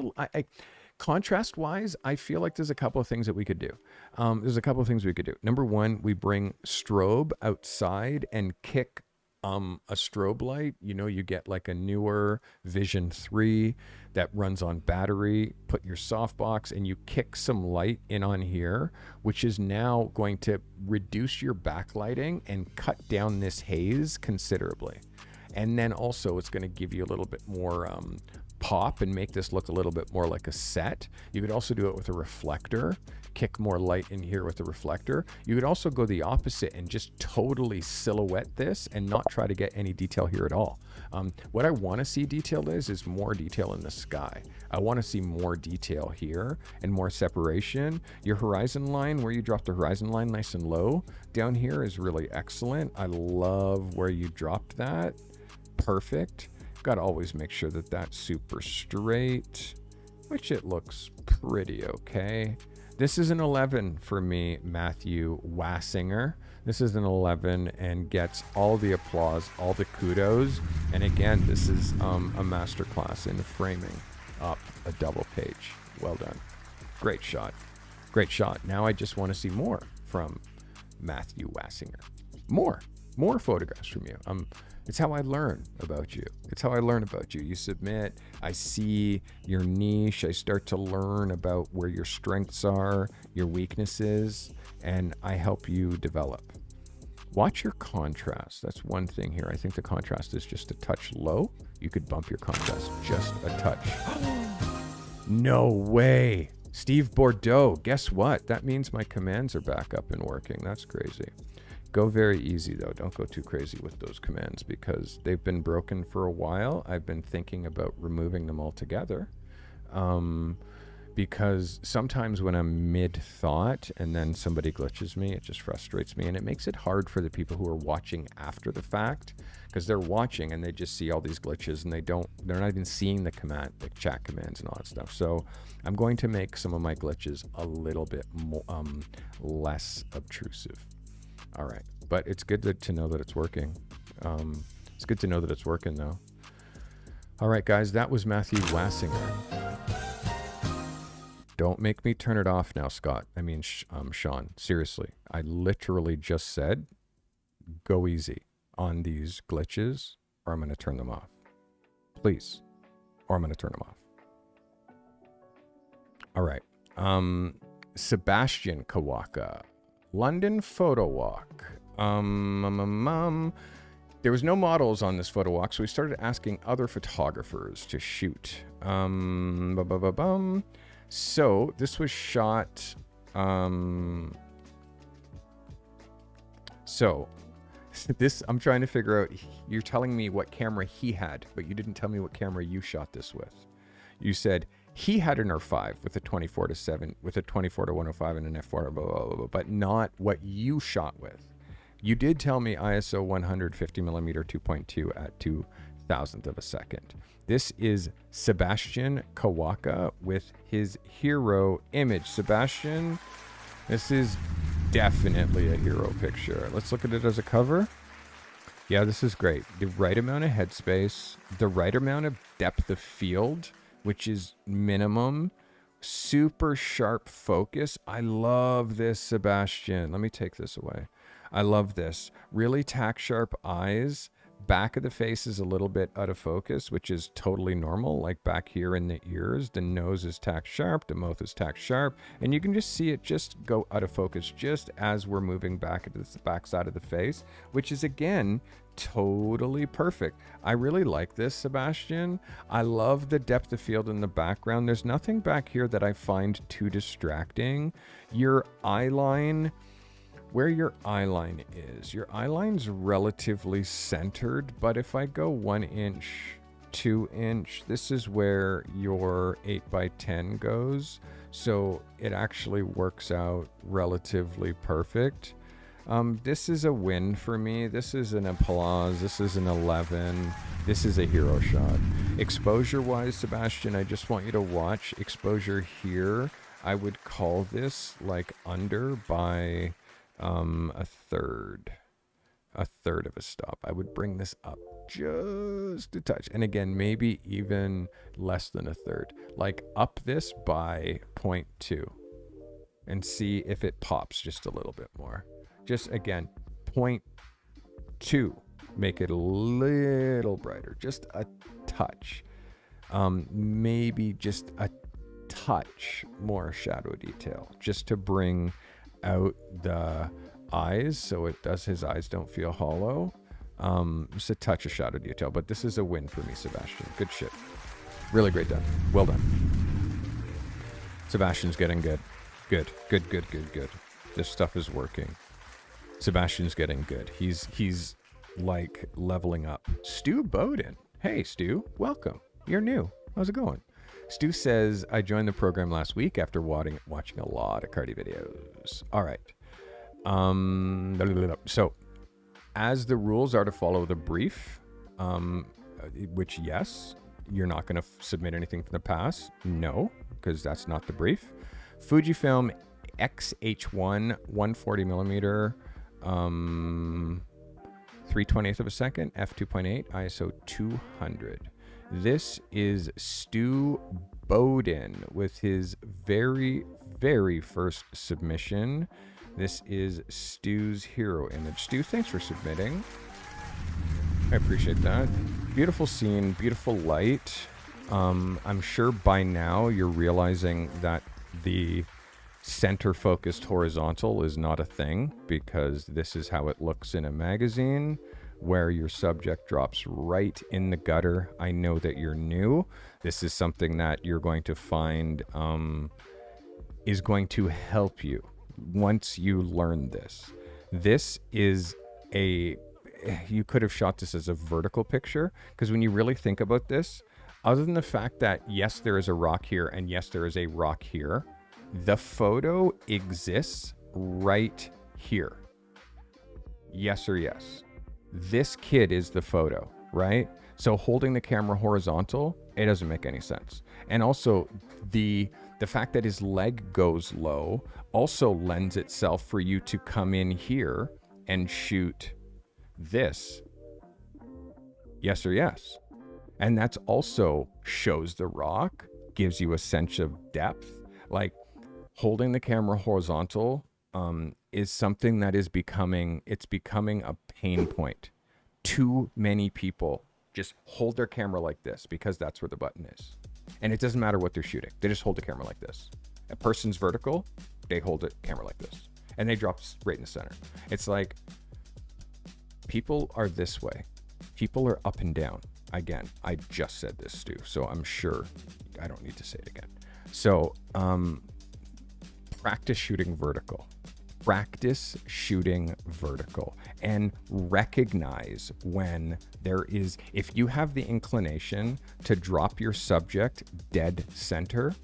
contrast wise, I feel like there's a couple of things that we could do. Number one, we bring strobe outside and kick a strobe light. You know, you get like a newer Vision 3 that runs on battery, put your softbox and you kick some light in on here, which is now going to reduce your backlighting and cut down this haze considerably. And then also it's going to give you a little bit more pop and make this look a little bit more like a set. You could also do it with a reflector, kick more light in here with the reflector. You could also go the opposite and just totally silhouette this and not try to get any detail here at all. What I want to see detailed is more detail in the sky. I want to see more detail here and more separation. Your horizon line, where you drop the horizon line nice and low down here, is really excellent. I love where you dropped that. Perfect. Got to always make sure that that's super straight, which it looks pretty okay. This is an 11 for me, Matthew Wassinger. This is an 11 and gets all the applause, all the kudos. And again, this is a masterclass in framing up a double page. Well done. Great shot. Great shot. Now I just want to see more from Matthew Wassinger. More photographs from you. It's how I learn about you. It's how I learn about you. You submit, I see your niche, I start to learn about where your strengths are, your weaknesses, and I help you develop. Watch your contrast. That's one thing here. I think the contrast is just a touch low. You could bump your contrast just a touch. No way. Steve Bordeaux, guess what? That means my commands are back up and working. That's crazy. Go very easy though. Don't go too crazy with those commands because they've been broken for a while. I've been thinking about removing them altogether because sometimes when I'm mid-thought and then somebody glitches me, it just frustrates me and it makes it hard for the people who are watching after the fact because they're watching and they just see all these glitches and they're not even seeing the chat commands and all that stuff. So I'm going to make some of my glitches a little bit more, less obtrusive. All right, but it's good to know that it's working. It's good to know that it's working, though. All right, guys, that was Matthew Wassinger. Don't make me turn it off now, Scott. I mean, Sean, seriously. I literally just said, go easy on these glitches, or I'm going to turn them off. Please, or I'm going to turn them off. All right. Sebastian Kawaka. London Photo Walk. There was no models on this photo walk, so we started asking other photographers to shoot. So this was shot. So this, I'm trying to figure out. You're telling me what camera he had, but you didn't tell me what camera you shot this with. You said he had an R5 with a 24-7, with a 24-105 and an f4, blah, blah, blah, blah, but not what you shot with. You did tell me ISO 150 millimeter 2.2 at 2,000th of a second. This is Sebastian Kawaka with his hero image. Sebastian, this is definitely a hero picture. Let's look at it as a cover. Yeah, this is great. The right amount of headspace, the right amount of depth of field, which is minimum, super sharp focus. I love this, Sebastian. Let me take this away. I love this. Really tack sharp eyes. Back of the face is a little bit out of focus, which is totally normal. Like back here in the ears, the nose is tack sharp, the mouth is tack sharp, and you can just see it just go out of focus just as we're moving back into the back side of the face, which is again, totally perfect. I really like this, Sebastian. I love the depth of field in the background. There's nothing back here that I find too distracting. Your eye line, where your eye line is. Your eye line's relatively centered, but if I go 1 inch, 2 inch, this is where your 8x10 goes. So it actually works out relatively perfect. This is a win for me. This is an applause. This is an 11. This is a hero shot. Exposure-wise, Sebastian, I just want you to watch. Exposure here, I would call this like under by a third of a stop. I would bring this up just a touch. And again, maybe even less than a third. Like up this by 0.2 and see if it pops just a little bit more. Just again, 0.2. Make it a little brighter, just a touch. Maybe just a touch more shadow detail, just to bring out the eyes so his eyes don't feel hollow. Just a touch of shadow detail, but this is a win for me, Sebastian. Good shit. Really great done. Well done. Sebastian's getting good. Good. This stuff is working. Sebastian's getting good. He's like leveling up. Stu Bowden. Hey, Stu. Welcome. You're new. How's it going? Stu says, I joined the program last week after watching a lot of Carty videos. All right. So, as the rules are to follow the brief, which, yes, you're not going to submit anything from the past. No, because that's not the brief. Fujifilm XH1 140 millimeter, 3/20th of a second, f2.8, ISO 200. This is Stu Bowden with his very, very first submission. This is Stu's hero image. Stu, thanks for submitting. I appreciate that. Beautiful scene, beautiful light. I'm sure by now you're realizing that the center-focused horizontal is not a thing, because this is how it looks in a magazine, where your subject drops right in the gutter. I know that you're new. This is something that you're going to find is going to help you once you learn this. This is you could have shot this as a vertical picture, because when you really think about this, other than the fact that yes, there is a rock here and yes, there is a rock here, the photo exists right here. Yes or yes. This kid is the photo, right? So holding the camera horizontal, it doesn't make any sense. And also the fact that his leg goes low also lends itself for you to come in here and shoot this. Yes or yes. And that's also shows the rock, gives you a sense of depth. Like holding the camera horizontal is something that is becoming a pain point. Too many people just hold their camera like this because that's where the button is. And it doesn't matter what they're shooting. They just hold the camera like this. A person's vertical, they hold the camera like this. And they drop right in the center. It's like people are this way. People are up and down. Again, I just said this, Stu, so I'm sure I don't need to say it again. So practice shooting vertical. Practice shooting vertical and recognize when there is, if you have the inclination to drop your subject dead center,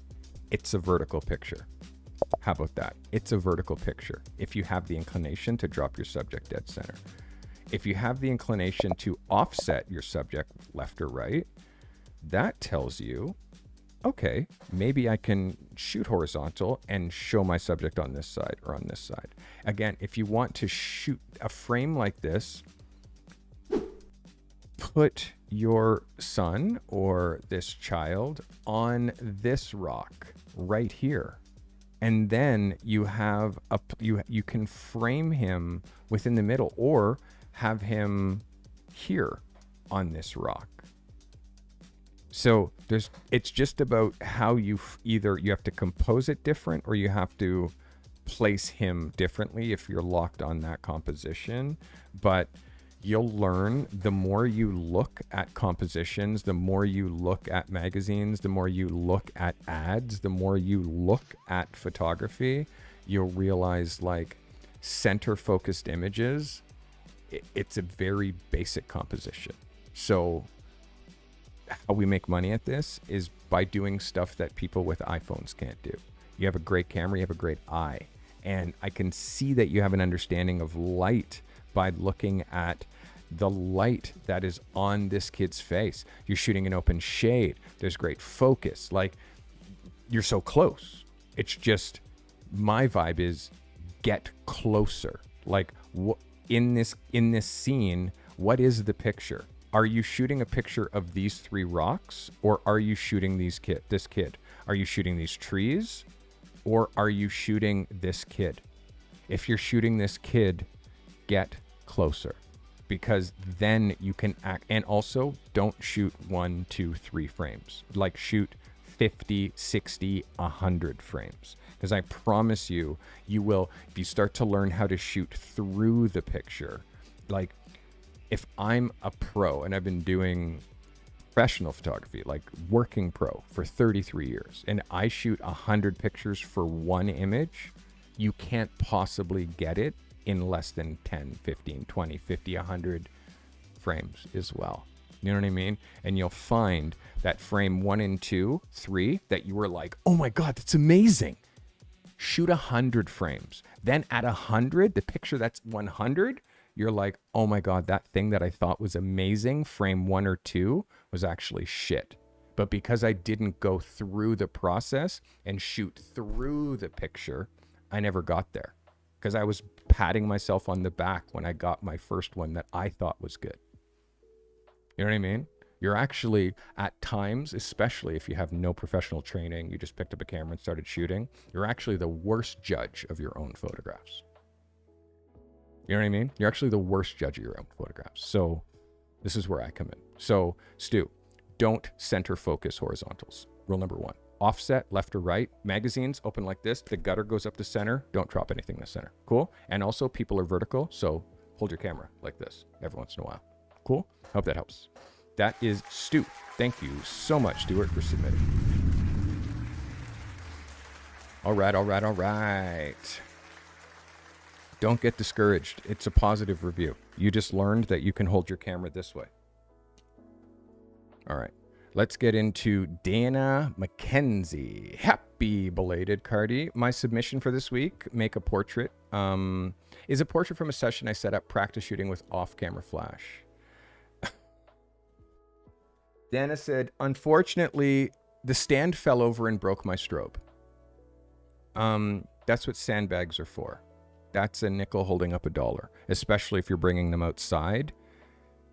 it's a vertical picture. How about that? It's a vertical picture. If you have the inclination to drop your subject dead center. If you have the inclination to offset your subject left or right, that tells you, okay, maybe I can shoot horizontal and show my subject on this side or on this side. Again, if you want to shoot a frame like this, put your son or this child on this rock right here. And then you have you can frame him within the middle or have him here on this rock. So it's just about how either you have to compose it different or you have to place him differently if you're locked on that composition. But you'll learn the more you look at compositions, the more you look at magazines, the more you look at ads, the more you look at photography, you'll realize like center focused images, it's a very basic composition. So how we make money at this is by doing stuff that people with iPhones can't do. You have a great camera, you have a great eye, And I can see that you have an understanding of light by looking at the light that is on this kid's face. You're shooting an open shade. There's great focus. Like, you're so close. It's just, my vibe is get closer. Like, in this scene, what is the picture? Are you shooting a picture of these 3 rocks, or are you shooting this kid? Are you shooting these trees, or are you shooting this kid? If you're shooting this kid, get closer, because then you can act. And also, don't shoot 1, 2, 3 frames. Like, shoot 50, 60, 100 frames. Because I promise you, you will, if you start to learn how to shoot through the picture. Like, if I'm a pro and I've been doing professional photography, like working pro for 33 years, and I shoot 100 pictures for one image, you can't possibly get it in less than 10, 15, 20, 50, 100 frames as well. You know what I mean? And you'll find that frame 1 and 2, 3, that you were like, oh my God, that's amazing. Shoot 100 frames. Then at 100, the picture that's 100, you're like, oh my God, that thing that I thought was amazing, frame 1 or 2, was actually shit. But because I didn't go through the process and shoot through the picture, I never got there. Because I was patting myself on the back when I got my first one that I thought was good. You know what I mean? You're actually, at times, especially if you have no professional training, you just picked up a camera and started shooting, you're actually the worst judge of your own photographs. You know what I mean? You're actually the worst judge of your own photographs. So this is where I come in. So Stu, don't center focus horizontals. Rule number 1. Offset, left or right. Magazines open like this. The gutter goes up to center. Don't drop anything in the center. Cool? And also, people are vertical, so hold your camera like this every once in a while. Cool? Hope that helps. That is Stu. Thank you so much, Stuart, for submitting. All right. Don't get discouraged. It's a positive review. You just learned that you can hold your camera this way. All right. Let's get into Dana McKenzie. Happy belated, Carty. My submission for this week, make a portrait, is a portrait from a session I set up practice shooting with off-camera flash. Dana said, unfortunately, the stand fell over and broke my strobe. That's what sandbags are for. That's a nickel holding up $1, especially if you're bringing them outside.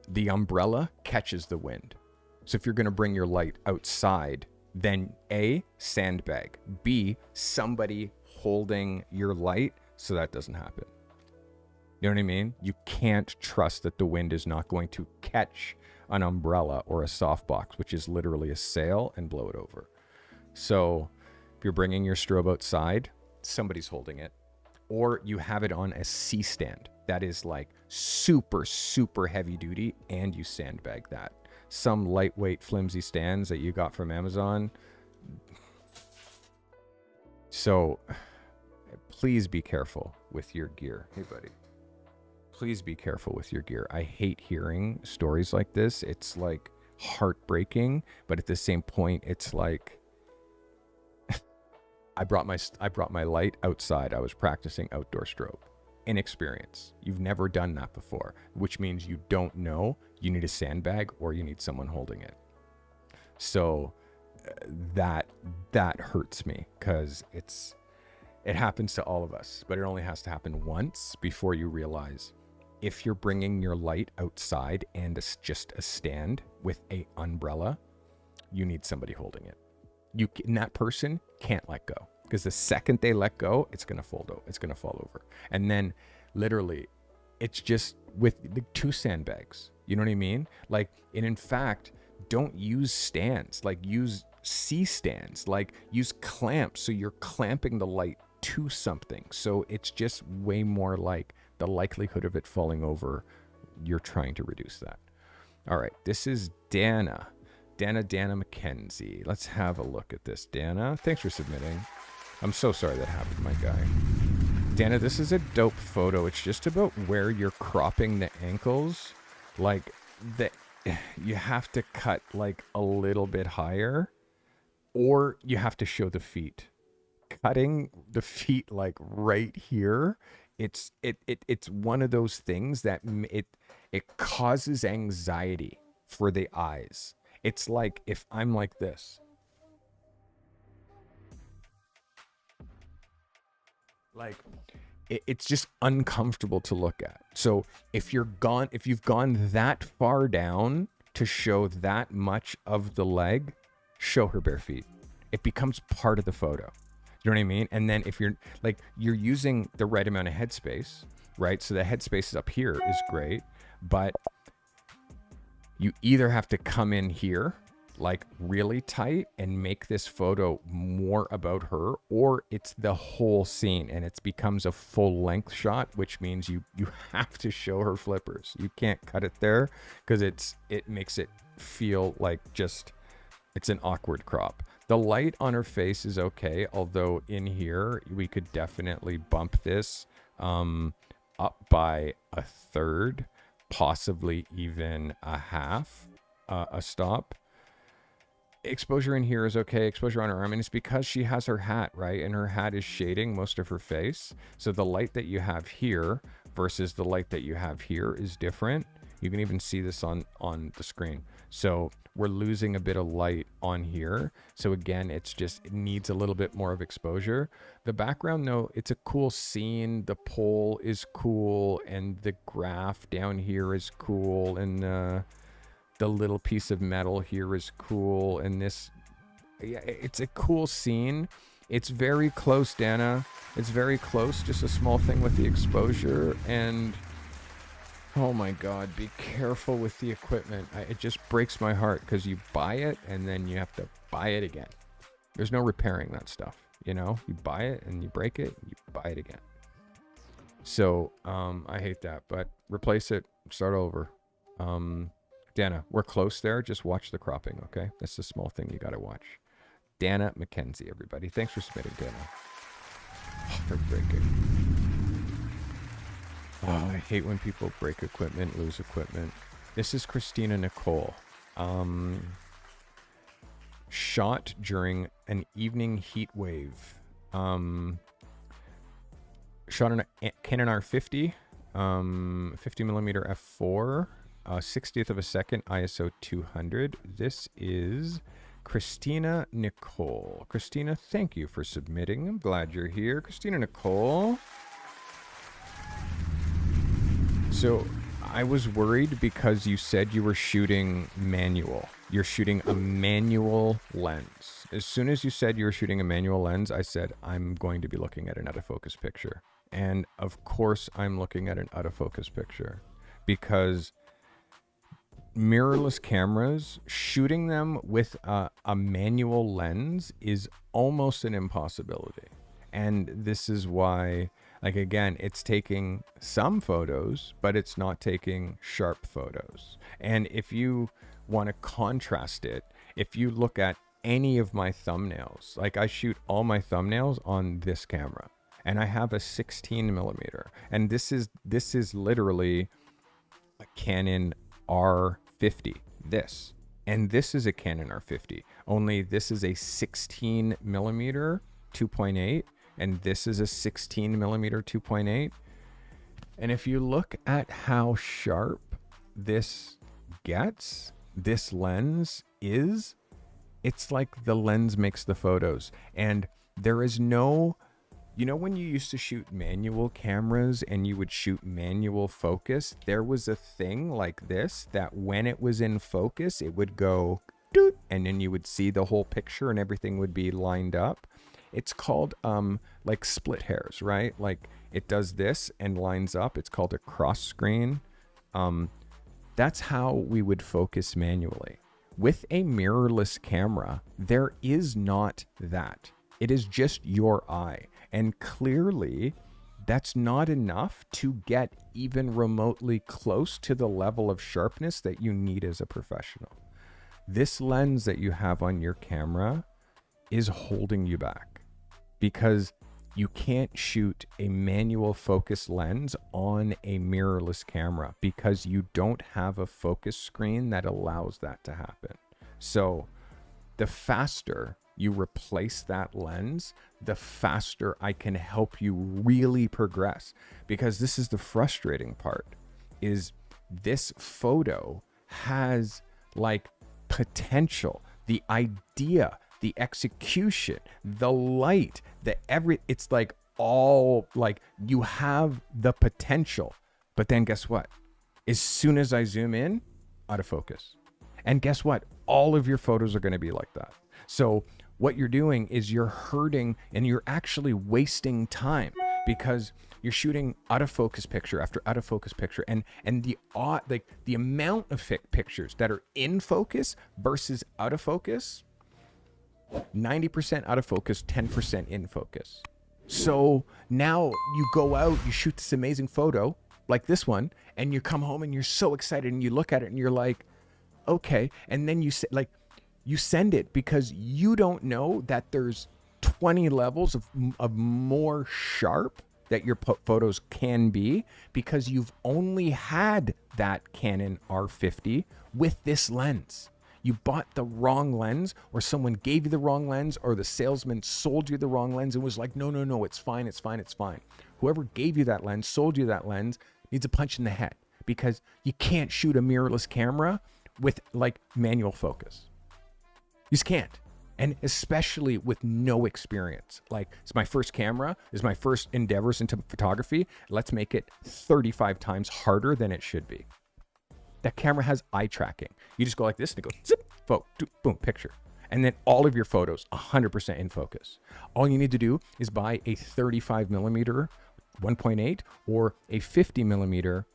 The umbrella catches the wind. So if you're going to bring your light outside, then A, sandbag. B, somebody holding your light so that doesn't happen. You know what I mean? You can't trust that the wind is not going to catch an umbrella or a softbox, which is literally a sail, and blow it over. So if you're bringing your strobe outside, somebody's holding it. Or you have it on a C-stand that is like super, super heavy duty, and you sandbag that. Some lightweight, flimsy stands that you got from Amazon. So please be careful with your gear. Hey, buddy. Please be careful with your gear. I hate hearing stories like this. It's like heartbreaking, but at the same point, it's like I brought my light outside. I was practicing outdoor strobe. Inexperience. You've never done that before, which means you don't know. You need a sandbag or you need someone holding it. So that hurts me because it happens to all of us, but it only has to happen once before you realize if you're bringing your light outside and it's just a stand with a umbrella, you need somebody holding it. And that person can't let go, because the second they let go, it's going to fold over. It's going to fall over. And then literally it's just with the 2 sandbags. You know what I mean? Like, and in fact, don't use stands, like use C stands, like use clamps. So you're clamping the light to something. So it's just way more like the likelihood of it falling over. You're trying to reduce that. All right. This is Dana McKenzie. Let's have a look at this. Dana, thanks for submitting. I'm so sorry that happened, my guy. Dana, this is a dope photo. It's just about where you're cropping the ankles. Like, you have to cut like a little bit higher, or you have to show the feet. cutting the feet like right here, it's one of those things that it causes anxiety for the eyes. It's like if I'm like this, like it's just uncomfortable to look at. So if you've gone that far down to show that much of the leg, show her bare feet. It becomes part of the photo. You know what I mean? And then if you're using the right amount of headspace, right? So the headspace is up here is great, but you either have to come in here like really tight and make this photo more about her, or it's the whole scene and it becomes a full length shot, which means you have to show her flippers. You can't cut it there because it makes it feel like just it's an awkward crop. The light on her face is okay, although in here we could definitely bump this up by a third, possibly even a half, a stop. Exposure in here is okay. Exposure on her arm, and it's because she has her hat, right? And her hat is shading most of her face. So the light that you have here versus the light that you have here is different. You can even see this on the screen. So we're losing a bit of light on here. So again, it needs a little bit more of exposure. The background, though, it's a cool scene. The pole is cool, and the graph down here is cool, and the little piece of metal here is cool, and this, yeah, it's a cool scene. It's very close, Dana. It's very close. Just a small thing with the exposure, and oh my God, be careful with the equipment. It just breaks my heart because you buy it and then you have to buy it again. There's no repairing that stuff, you know? You buy it and you break it and you buy it again. So I hate that, but replace it, start over. Dana, we're close there. Just watch the cropping, okay? That's a small thing you got to watch. Dana McKenzie, everybody. Thanks for submitting, Dana. Heartbreaking. Oh, I hate when people break equipment, lose equipment. This is Christina Nicole. Shot during an evening heat wave. Shot on a Canon R50, 50mm f4. 60th of a second, ISO 200. This is Christina Nicole. Christina, thank you for submitting. I'm glad you're here. Christina Nicole. So I was worried because you said you were shooting manual. You're shooting a manual lens. As soon as you said you were shooting a manual lens, I said, I'm going to be looking at an out of focus picture. And of course I'm looking at an out of focus picture because mirrorless cameras, shooting them with a manual lens is almost an impossibility. And this is why, like, again, it's taking some photos, but it's not taking sharp photos. And if you want to contrast it, if you look at any of my thumbnails, like I shoot all my thumbnails on this camera and I have a 16mm, and this is literally a Canon R50, and this is a Canon R50, only this is a 16mm 2.8 and this is a 16mm 2.8. And if you look at how sharp this gets, this lens is, it's like the lens makes the photos. And there is no, you know, when you used to shoot manual cameras and you would shoot manual focus, there was a thing like this that when it was in focus, it would go doot, and then you would see the whole picture and everything would be lined up. It's called like split hairs, right? Like it does this and lines up. It's called a cross screen. That's how we would focus manually. With a mirrorless camera, there is not that. It is just your eye. And clearly, that's not enough to get even remotely close to the level of sharpness that you need as a professional. This lens that you have on your camera is holding you back because you can't shoot a manual focus lens on a mirrorless camera because you don't have a focus screen that allows that to happen. So the faster you replace that lens, the faster I can help you really progress. Because this is the frustrating part, is this photo has like potential, the idea, the execution, the light, it's like all like you have the potential. But then guess what? As soon as I zoom in, out of focus. And guess what? All of your photos are going to be like that. So what you're doing is you're hurting and you're actually wasting time, because you're shooting out of focus picture after out of focus picture, and the amount of pictures that are in focus versus out of focus, 90% out of focus, 10% in focus. So now you go out, you shoot this amazing photo like this one, and you come home and you're so excited and you look at it and you're like, okay. And then you send it, because you don't know that there's 20 levels of more sharp that your photos can be, because you've only had that Canon R50 with this lens. You bought the wrong lens, or someone gave you the wrong lens, or the salesman sold you the wrong lens and was like, no, it's fine, it's fine, it's fine. Whoever gave you that lens, sold you that lens, needs a punch in the head, because you can't shoot a mirrorless camera with like manual focus. You just can't. And especially with no experience. Like, it's my first camera, it's my first endeavors into photography. Let's make it 35 times harder than it should be. That camera has eye tracking. You just go like this and it goes zip, boom, picture. And then all of your photos 100% in focus. All you need to do is buy a 35 millimeter 1.8 or a 50 millimeter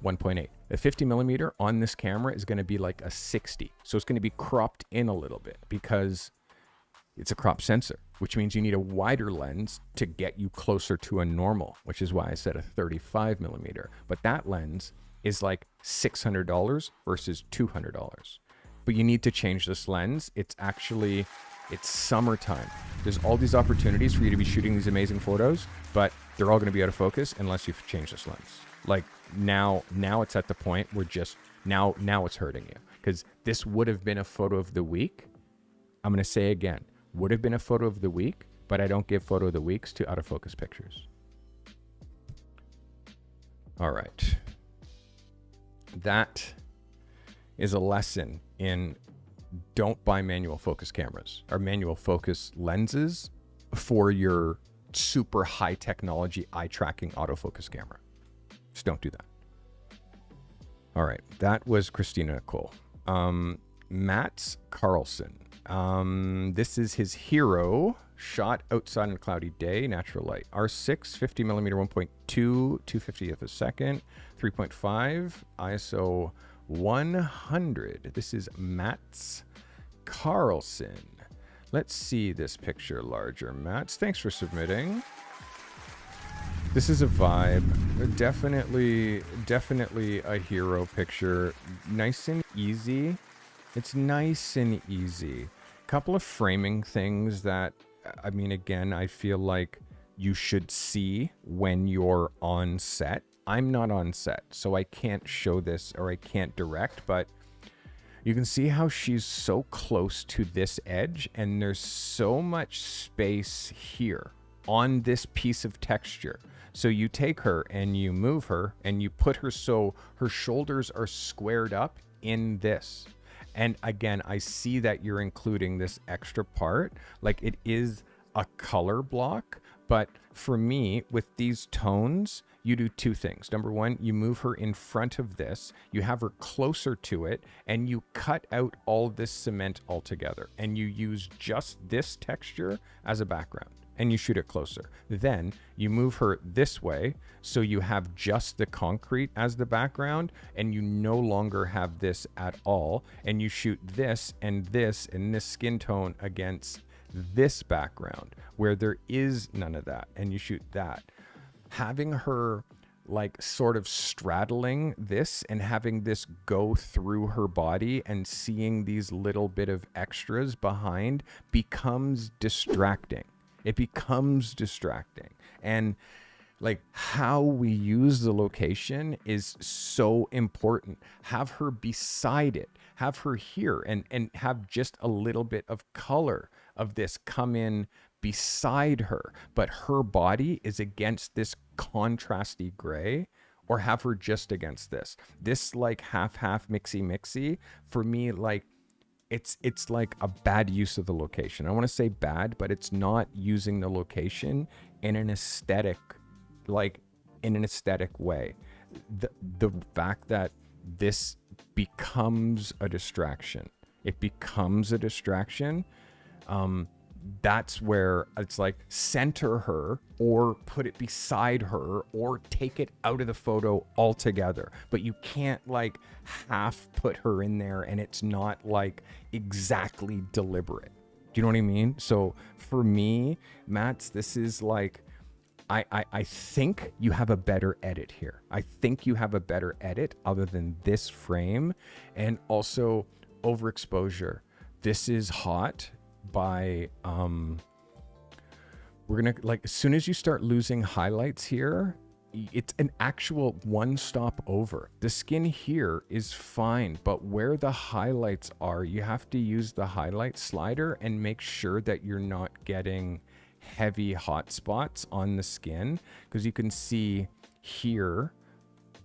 1.8. The 50 millimeter on this camera is going to be like a 60. So it's going to be cropped in a little bit, because it's a crop sensor, which means you need a wider lens to get you closer to a normal, which is why I said a 35 millimeter. But that lens is like $600 versus $200. But you need to change this lens. It's summertime. There's all these opportunities for you to be shooting these amazing photos, but they're all going to be out of focus unless you change this lens. Like now it's at the point where just now it's hurting you, because this would have been a photo of the week. I'm going to say again, would have been a photo of the week, but I don't give photo of the weeks to out of focus pictures. All right. That is a lesson in don't buy manual focus cameras or manual focus lenses for your super high technology eye tracking autofocus camera. Just don't do that. All right. That was Christina Nicole. Mats Carlson. This is his hero shot outside on a cloudy day, natural light. R6, 50 millimeter 1.2, 250th of a second, 3.5, ISO 100. This is Mats Carlson. Let's see this picture larger. Mats, thanks for submitting. This is a vibe. Definitely a hero picture. Nice and easy. It's nice and easy. Couple of framing things that, I mean, again, I feel like you should see when you're on set. I'm not on set, so I can't show this or I can't direct, but you can see how she's so close to this edge, and there's so much space here on this piece of texture. So you take her and you move her and you put her so her shoulders are squared up in this. And again, I see that you're including this extra part, like it is a color block. But for me, with these tones, you do two things. Number one, you move her in front of this, you have her closer to it, and you cut out all this cement altogether. And you use just this texture as a background, and you shoot it closer. Then you move her this way, so you have just the concrete as the background, and you no longer have this at all. And you shoot this and this skin tone against this background where there is none of that, and you shoot that. Having her like sort of straddling this and having this go through her body and seeing these little bit of extras behind becomes distracting. It becomes distracting. And like how we use the location is so important. Have her beside it, have her here, and have just a little bit of color of this come in beside her, but her body is against this contrasty gray, or have her just against this like half mixy for me. Like it's like a bad use of the location. I want to say bad, but it's not using the location in an aesthetic, like in an aesthetic way. The fact that this becomes a distraction, it becomes a distraction. That's where it's like, center her or put it beside her or take it out of the photo altogether. But you can't like half put her in there and it's not like exactly deliberate. Do you know what I mean? So for me, Mats, this is like, I think you have a better edit here. I think you have a better edit other than this frame, and also overexposure. This is hot by we're gonna, like, as soon as you start losing highlights here, it's an actual one stop over. The skin here is fine, but where the highlights are, you have to use the highlight slider and make sure that you're not getting heavy hot spots on the skin, because you can see here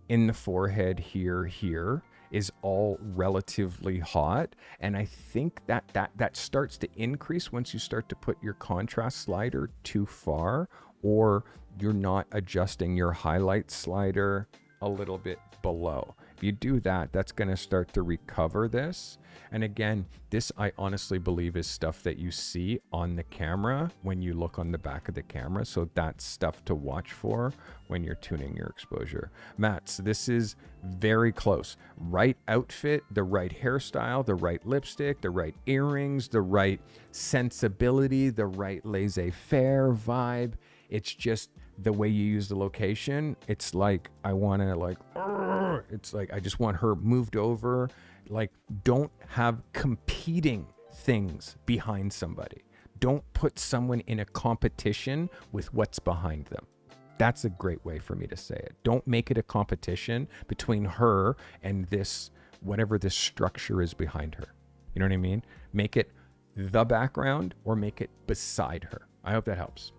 in the forehead, here is all relatively hot, and I think that starts to increase once you start to put your contrast slider too far, or you're not adjusting your highlight slider a little bit below. If you do that, that's going to start to recover this. And again, this I honestly believe is stuff that you see on the camera when you look on the back of the camera. So that's stuff to watch for when you're tuning your exposure. Mats, this is very close. Right outfit, the right hairstyle, the right lipstick, the right earrings, the right sensibility, the right laissez-faire vibe. It's just the way you use the location. It's like, I want to like, it's like, I just want her moved over. Like, don't have competing things behind somebody. Don't put someone in a competition with what's behind them. That's a great way for me to say it. Don't make it a competition between her and this, whatever this structure is behind her. You know what I mean? Make it the background or make it beside her. I hope that helps.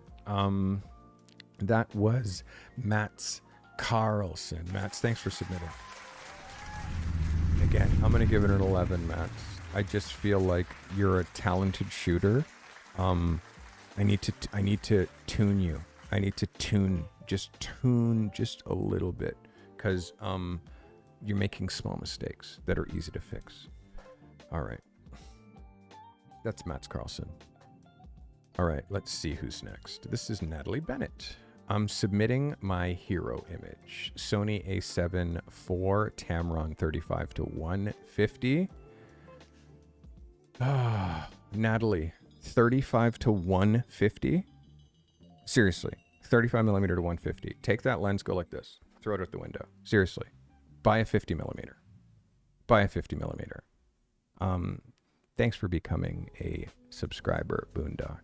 That was Mats Carlson. Mats, thanks for submitting. Again, I'm going to give it an 11, Mats. I just feel like you're a talented shooter. I need to tune you. I need to tune just a little bit, because you're making small mistakes that are easy to fix. All right. That's Mats Carlson. All right, let's see who's next. This is Natalie Bennett. I'm submitting my hero image. Sony A7 IV Tamron 35 to 150. Natalie, 35 to 150? Seriously, 35 millimeter to 150. Take that lens, go like this. Throw it out the window. Seriously, buy a 50 millimeter. Buy a 50 millimeter. Thanks for becoming a subscriber, Boondock.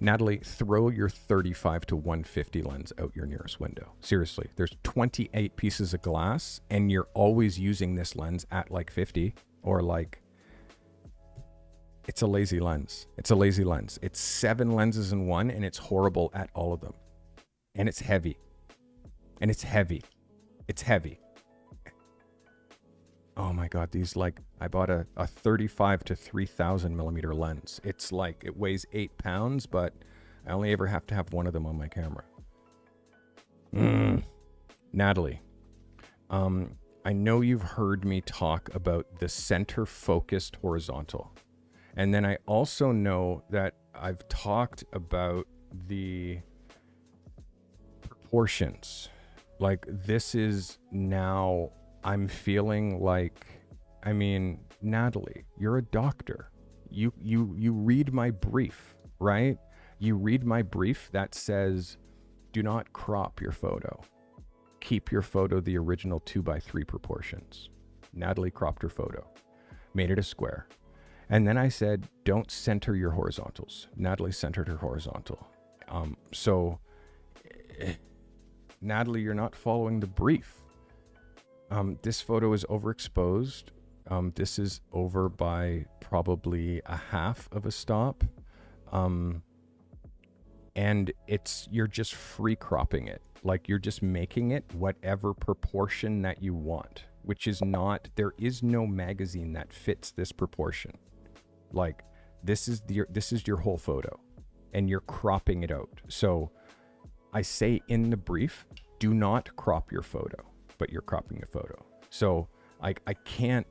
Natalie, throw your 35 to 150 lens out your nearest window. Seriously, there's 28 pieces of glass and you're always using this lens at like 50, or like, it's a lazy lens. It's a lazy lens. It's 7 lenses in one and it's horrible at all of them. And it's heavy. And it's heavy. It's heavy. Oh my God, these, like, I bought a 35 to 3000 millimeter lens. It's like, it weighs 8 pounds, but I only ever have to have one of them on my camera. Natalie, I know you've heard me talk about the center focused horizontal. And then I also know that I've talked about the proportions. Like, this is now, I'm feeling like, I mean, Natalie, you're a doctor. You read my brief, right? You read my brief that says, do not crop your photo. Keep your photo the original 2:3 proportions. Natalie cropped her photo, made it a square. And then I said, don't center your horizontals. Natalie centered her horizontal. So Natalie, you're not following the brief. This photo is overexposed. This is over by probably a half of a stop. And you're just free cropping it. Like you're just making it whatever proportion that you want, which is not, there is no magazine that fits this proportion. Like this is your whole photo and you're cropping it out. So I say in the brief, do not crop your photo, but you're cropping the photo. So I can't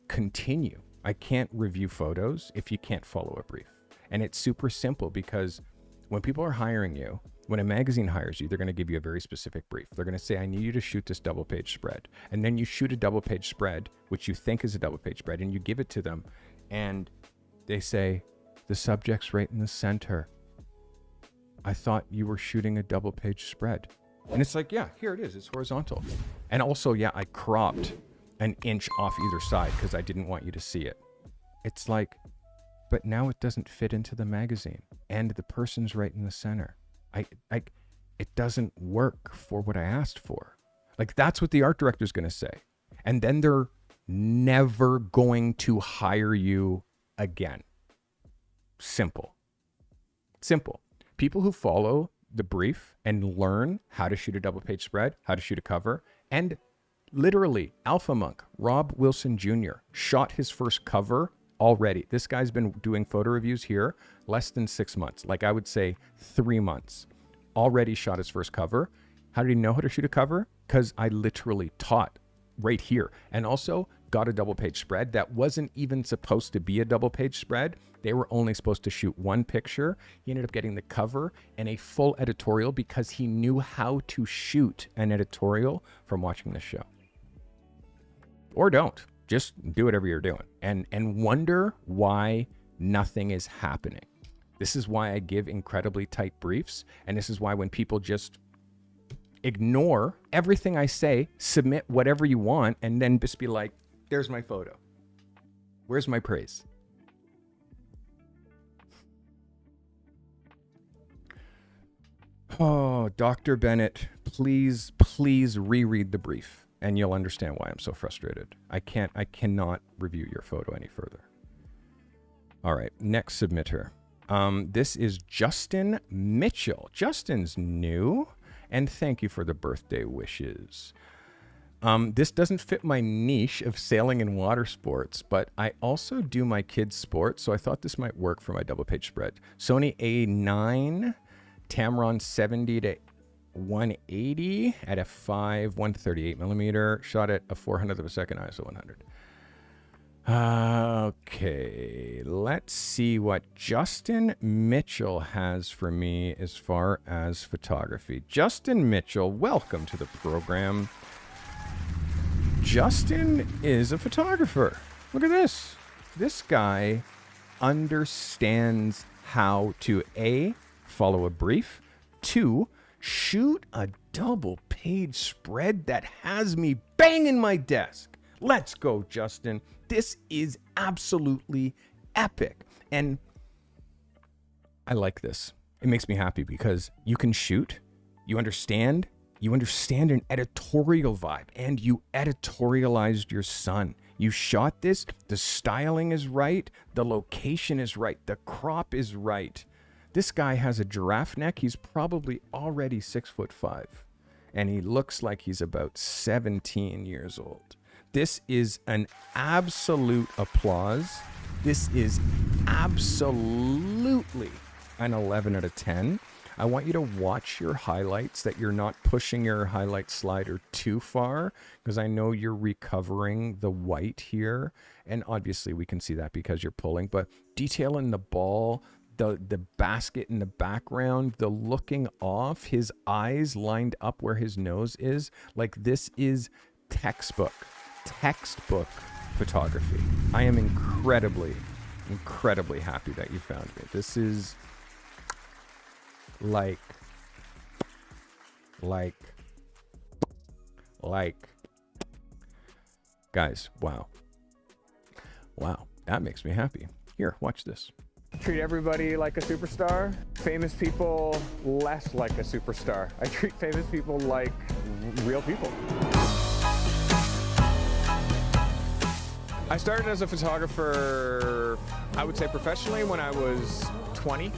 continue. I can't review photos if you can't follow a brief. And it's super simple because when people are hiring you, when a magazine hires you, they're going to give you a very specific brief. They're going to say, I need you to shoot this double page spread. And then you shoot a double page spread, which you think is a double page spread, and you give it to them. And they say, the subject's right in the center. I thought you were shooting a double page spread. And it's like, yeah, here it is. It's horizontal. And also, yeah, I cropped an inch off either side because I didn't want you to see it. It's like, but now it doesn't fit into the magazine and the person's right in the center. It doesn't work for what I asked for. Like that's what the art director's going to say. And then they're never going to hire you again. Simple. People who follow the brief and learn how to shoot a double page spread, how to shoot a cover, and literally Alpha Monk, Rob Wilson Jr. shot his first cover already. This guy's been doing photo reviews here less than 6 months. Like I would say 3 months. Already shot his first cover. How did he know how to shoot a cover? Because I literally taught right here. And also got a double page spread that wasn't even supposed to be a double page spread. They were only supposed to shoot one picture. He ended up getting the cover and a full editorial because he knew how to shoot an editorial from watching this show. Or don't. Just do whatever you're doing and wonder why nothing is happening. This is why I give incredibly tight briefs. And this is why when people just ignore everything I say, submit whatever you want, and then just be like, there's my photo. Where's my praise? Oh, Dr. Bennett, please reread the brief. And you'll understand why I'm so frustrated. I cannot review your photo any further. All right, next submitter. This is Justin Mitchell. Justin's new, and thank you for the birthday wishes. This doesn't fit my niche of sailing and water sports, but I also do my kids' sports, so I thought this might work for my double page spread. Sony A9, Tamron 70 to 180 at f5, 138 millimeter, shot at a 400th of a second ISO 100. Okay, let's see what Justin Mitchell has for me as far as photography. Justin Mitchell, welcome to the program. Justin is a photographer. Look at this. This guy understands how to A, follow a brief, 2, shoot a double page spread that has me banging my desk. Let's go, Justin. This is absolutely epic. And I like this. It makes me happy because you can shoot, you understand an editorial vibe, and you editorialized your son. You shot this, the styling is right, the location is right, the crop is right. This guy has a giraffe neck. He's probably already 6'5", and he looks like he's about 17 years old. This is an absolute applause. This is absolutely an 11 out of 10. I want you to watch your highlights, that you're not pushing your highlight slider too far, because I know you're recovering the white here. And obviously we can see that because you're pulling, but detail in the ball, the basket in the background, the looking off, his eyes lined up where his nose is. Like this is textbook photography. I am incredibly happy that you found me. This is like guys, wow, that makes me happy. Here, watch this. Treat everybody like a superstar. Famous people less like a superstar. I treat famous people like real people. I started as a photographer, I would say professionally, when I was 20.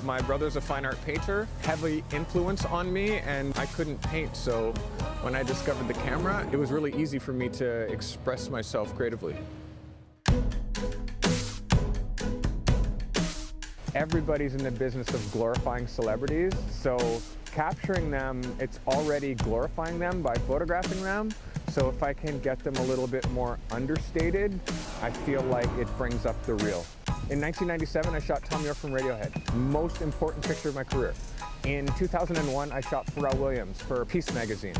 My brother's a fine art painter, heavy influence on me, and I couldn't paint, so when I discovered the camera, it was really easy for me to express myself creatively. Everybody's in the business of glorifying celebrities, so capturing them, it's already glorifying them by photographing them. So if I can get them a little bit more understated, I feel like it brings up the real. In 1997, I shot Tom York from Radiohead, most important picture of my career. In 2001, I shot Pharrell Williams for Peace magazine.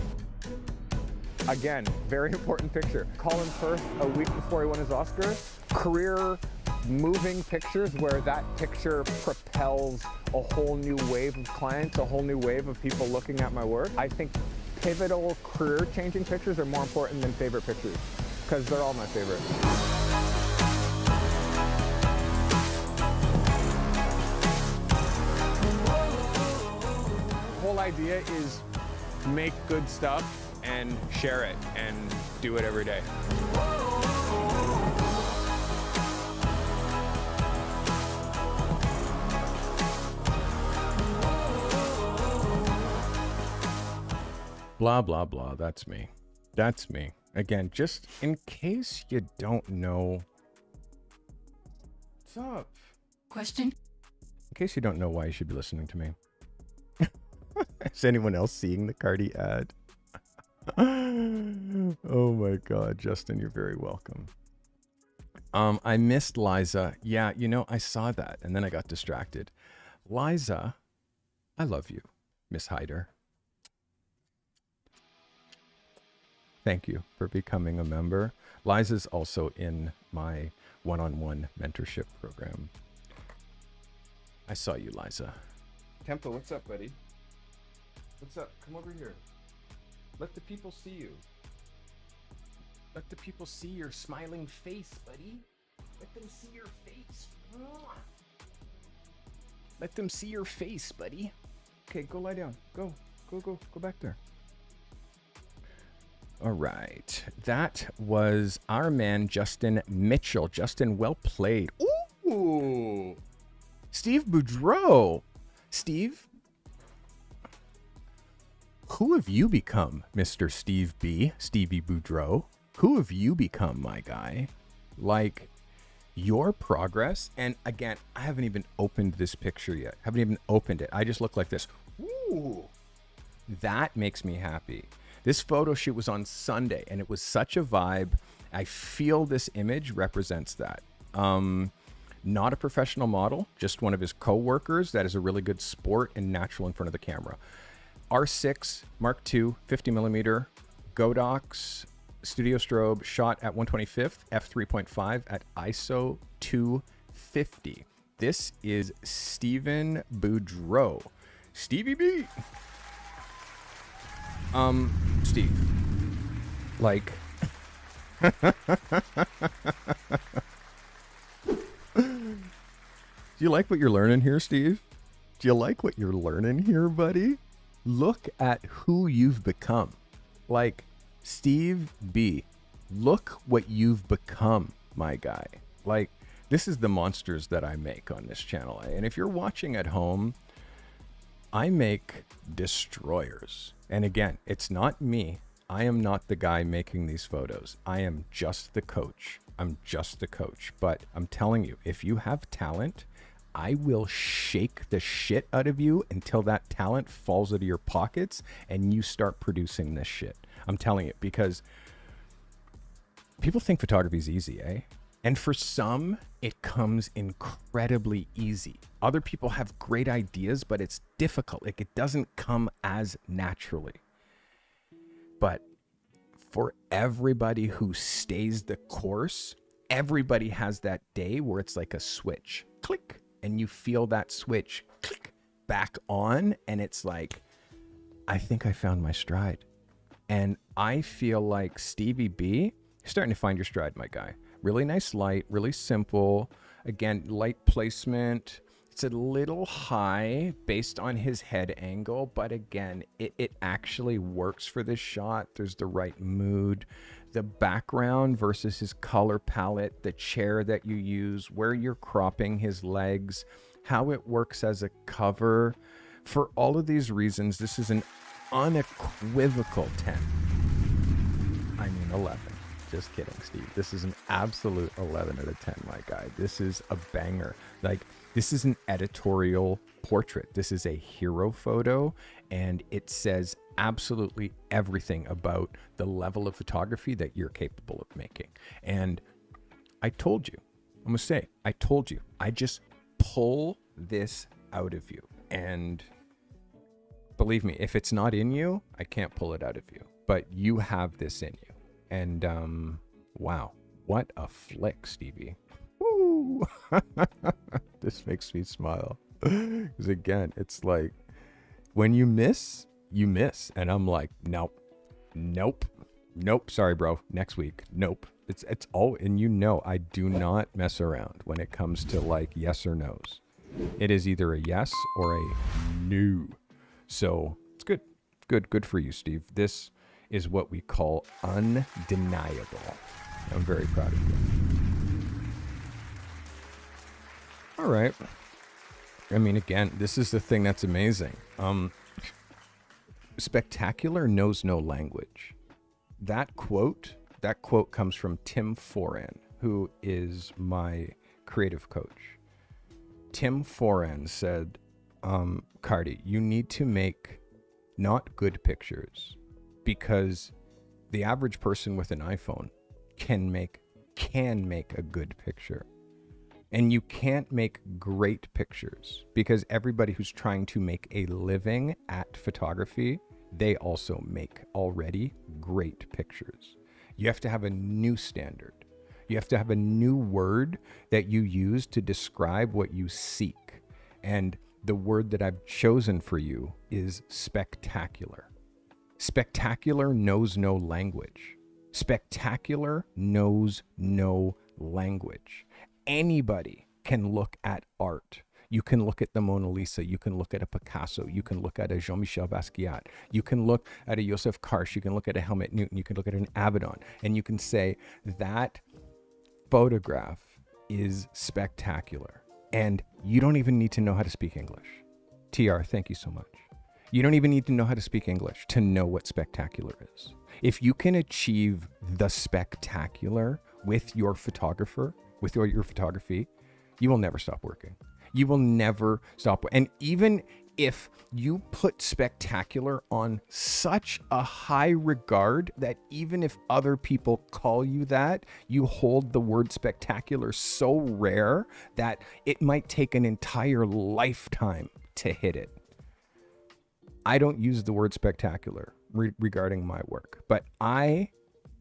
Again, very important picture. Colin Firth, a week before he won his Oscar, career moving pictures where that picture propels a whole new wave of clients, a whole new wave of people looking at my work. I think pivotal career-changing pictures are more important than favorite pictures, because they're all my favorite. The whole idea is make good stuff and share it and do it every day. Blah, blah, blah. That's me. That's me. Again, just in case you don't know. What's up? Question? In case you don't know why you should be listening to me. Is anyone else seeing the Carty ad? Oh my God, Justin, you're very welcome. I missed Liza. Yeah, you know, I saw that and then I got distracted. Liza, I love you, Miss Hyder. Thank you for becoming a member. Liza's also in my one-on-one mentorship program. I saw you, Liza. Tempo, what's up, buddy? What's up? Come over here. Let the people see you. Let the people see your smiling face, buddy. Let them see your face. Let them see your face, buddy. Okay, go lie down. Go back there. All right. That was our man, Justin Mitchell. Justin, well played. Ooh. Steve Boudreau. Steve, who have you become, Mr. Steve B? Stevie Boudreau? Who have you become, my guy? Like, your progress, and again, I haven't even opened this picture yet. Haven't even opened it. I just look like this. Ooh. That makes me happy. This photo shoot was on Sunday, and it was such a vibe. I feel this image represents that. Not a professional model, just one of his co-workers that is a really good sport and natural in front of the camera. R6 Mark II 50mm Godox studio strobe shot at 125th f3.5 at ISO 250. This is Steven Boudreau. Stevie B. Steve, like, do you like what you're learning here, Steve? Do you like what you're learning here, buddy? Look at who you've become. Like, Steve B, look what you've become, my guy. Like, this is the monsters that I make on this channel. And if you're watching at home, I make destroyers. And again, it's not me. I am not the guy making these photos. I am just the coach. I'm just the coach. But I'm telling you, if you have talent, I will shake the shit out of you until that talent falls out of your pockets and you start producing this shit. I'm telling you, because people think photography is easy, eh? And for some, it comes incredibly easy. Other people have great ideas, but it's difficult. Like, it doesn't come as naturally. But for everybody who stays the course, everybody has that day where it's like a switch. Click. And you feel that switch click back on. And it's like, I think I found my stride. And I feel like Stevie B, you're starting to find your stride, my guy. Really nice light, really simple. Again, light placement. It's a little high based on his head angle, but again, it actually works for this shot. There's the right mood. the background versus his color palette, the chair that you use, where you're cropping his legs, how it works as a cover. For all of these reasons, this is an unequivocal 10. I mean 11. Just kidding, Steve. This is an absolute 11 out of 10, my guy. This is a banger. Like, this is an editorial portrait. This is a hero photo, and it says absolutely everything about the level of photography that you're capable of making. And I told you, I'm gonna say, I told you, I just pull this out of you. And believe me, if it's not in you, I can't pull it out of you. But you have this in you. And wow, what a flick, Stevie. Woo! This makes me smile. Because again, it's like, when you miss, you miss. And I'm like, nope. Sorry, bro. Next week. Nope. It's all, and you know, I do not mess around when it comes to like yes or no's. It is either a yes or a no. So it's good. Good for you, Steve. This is what we call undeniable. I'm very proud of you. All right. I mean, again, this is the thing that's amazing. Spectacular knows no language. That quote comes from Tim Foran, who is my creative coach. Tim Foran said, Carty, you need to make not good pictures, because the average person with an iPhone can make a good picture. And you can't make great pictures, because everybody who's trying to make a living at photography, they also make already great pictures. You have to have a new standard. You have to have a new word that you use to describe what you seek. And the word that I've chosen for you is spectacular. Spectacular knows no language. Spectacular knows no language. Anybody can look at art. You can look at the Mona Lisa. You can look at a Picasso. You can look at a Jean-Michel Basquiat. You can look at a Joseph Karsh. You can look at a Helmut Newton. You can look at an Avedon. And you can say that photograph is spectacular. And you don't even need to know how to speak English. TR, thank you so much. You don't even need to know how to speak English to know what spectacular is. If you can achieve the spectacular with your photographer, with your photography, you will never stop working. You will never stop. And even if you put spectacular on such a high regard that even if other people call you that, you hold the word spectacular so rare that it might take an entire lifetime to hit it. I don't use the word spectacular regarding my work, but I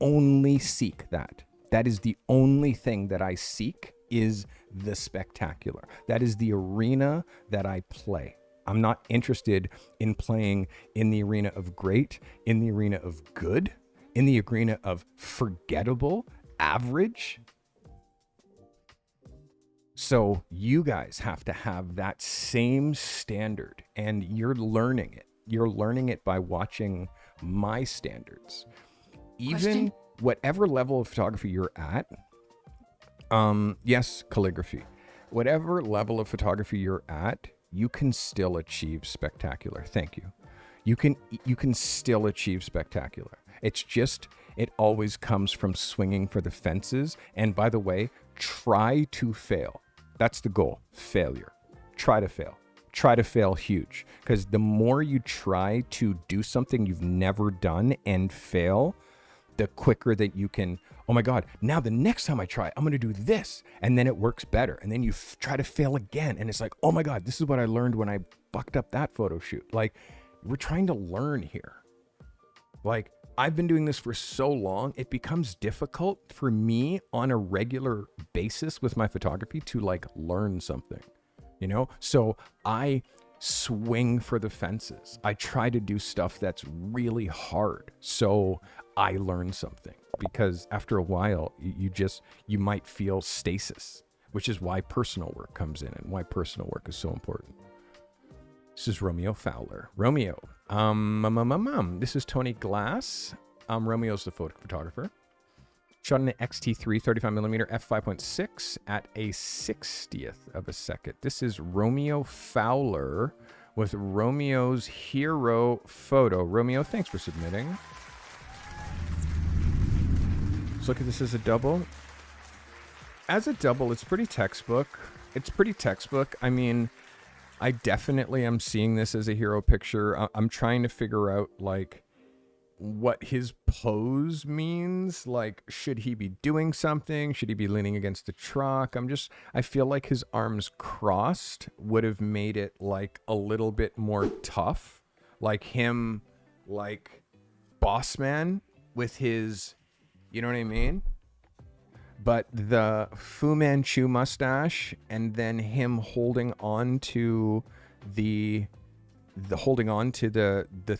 only seek that. That is the only thing that I seek, is the spectacular. That is the arena that I play. I'm not interested in playing in the arena of great, in the arena of good, in the arena of forgettable, average. So you guys have to have that same standard, and you're learning it. You're learning it by watching my standards. Even whatever level of photography you're at, yes, calligraphy. Whatever level of photography you're at, you can still achieve spectacular. Thank you. You can still achieve spectacular. It's just, it always comes from swinging for the fences. And by the way, try to fail. That's the goal. Failure. Try to fail. Try to fail huge. Because the more you try to do something you've never done and fail, the quicker that you can, oh my God, now the next time I try, I'm going to do this. And then it works better. And then you try to fail again. And it's like, oh my God, this is what I learned when I fucked up that photo shoot. Like, we're trying to learn here. Like, I've been doing this for so long, it becomes difficult for me on a regular basis with my photography to like learn something, you know? So I swing for the fences. I try to do stuff that's really hard, so I learn something, because after a while you might feel stasis, which is why personal work comes in and why personal work is so important. This is Romeo Fowler. Romeo, this is Tony Glass. Romeo's the photographer. Shot in an XT3 35mm f5.6 at a 60th of a second. This is Romeo Fowler with Romeo's Hero Photo. Romeo, thanks for submitting. Let's look at this as a double. As a double, it's pretty textbook. I mean, I definitely am seeing this as a hero picture. I'm trying to figure out, like, what his pose means. Like, should he be doing something? Should he be leaning against the truck? I feel like his arms crossed would have made it, like, a little bit more tough. Like him, like, boss man with his, you know what I mean? But the Fu Manchu mustache and then him holding on to the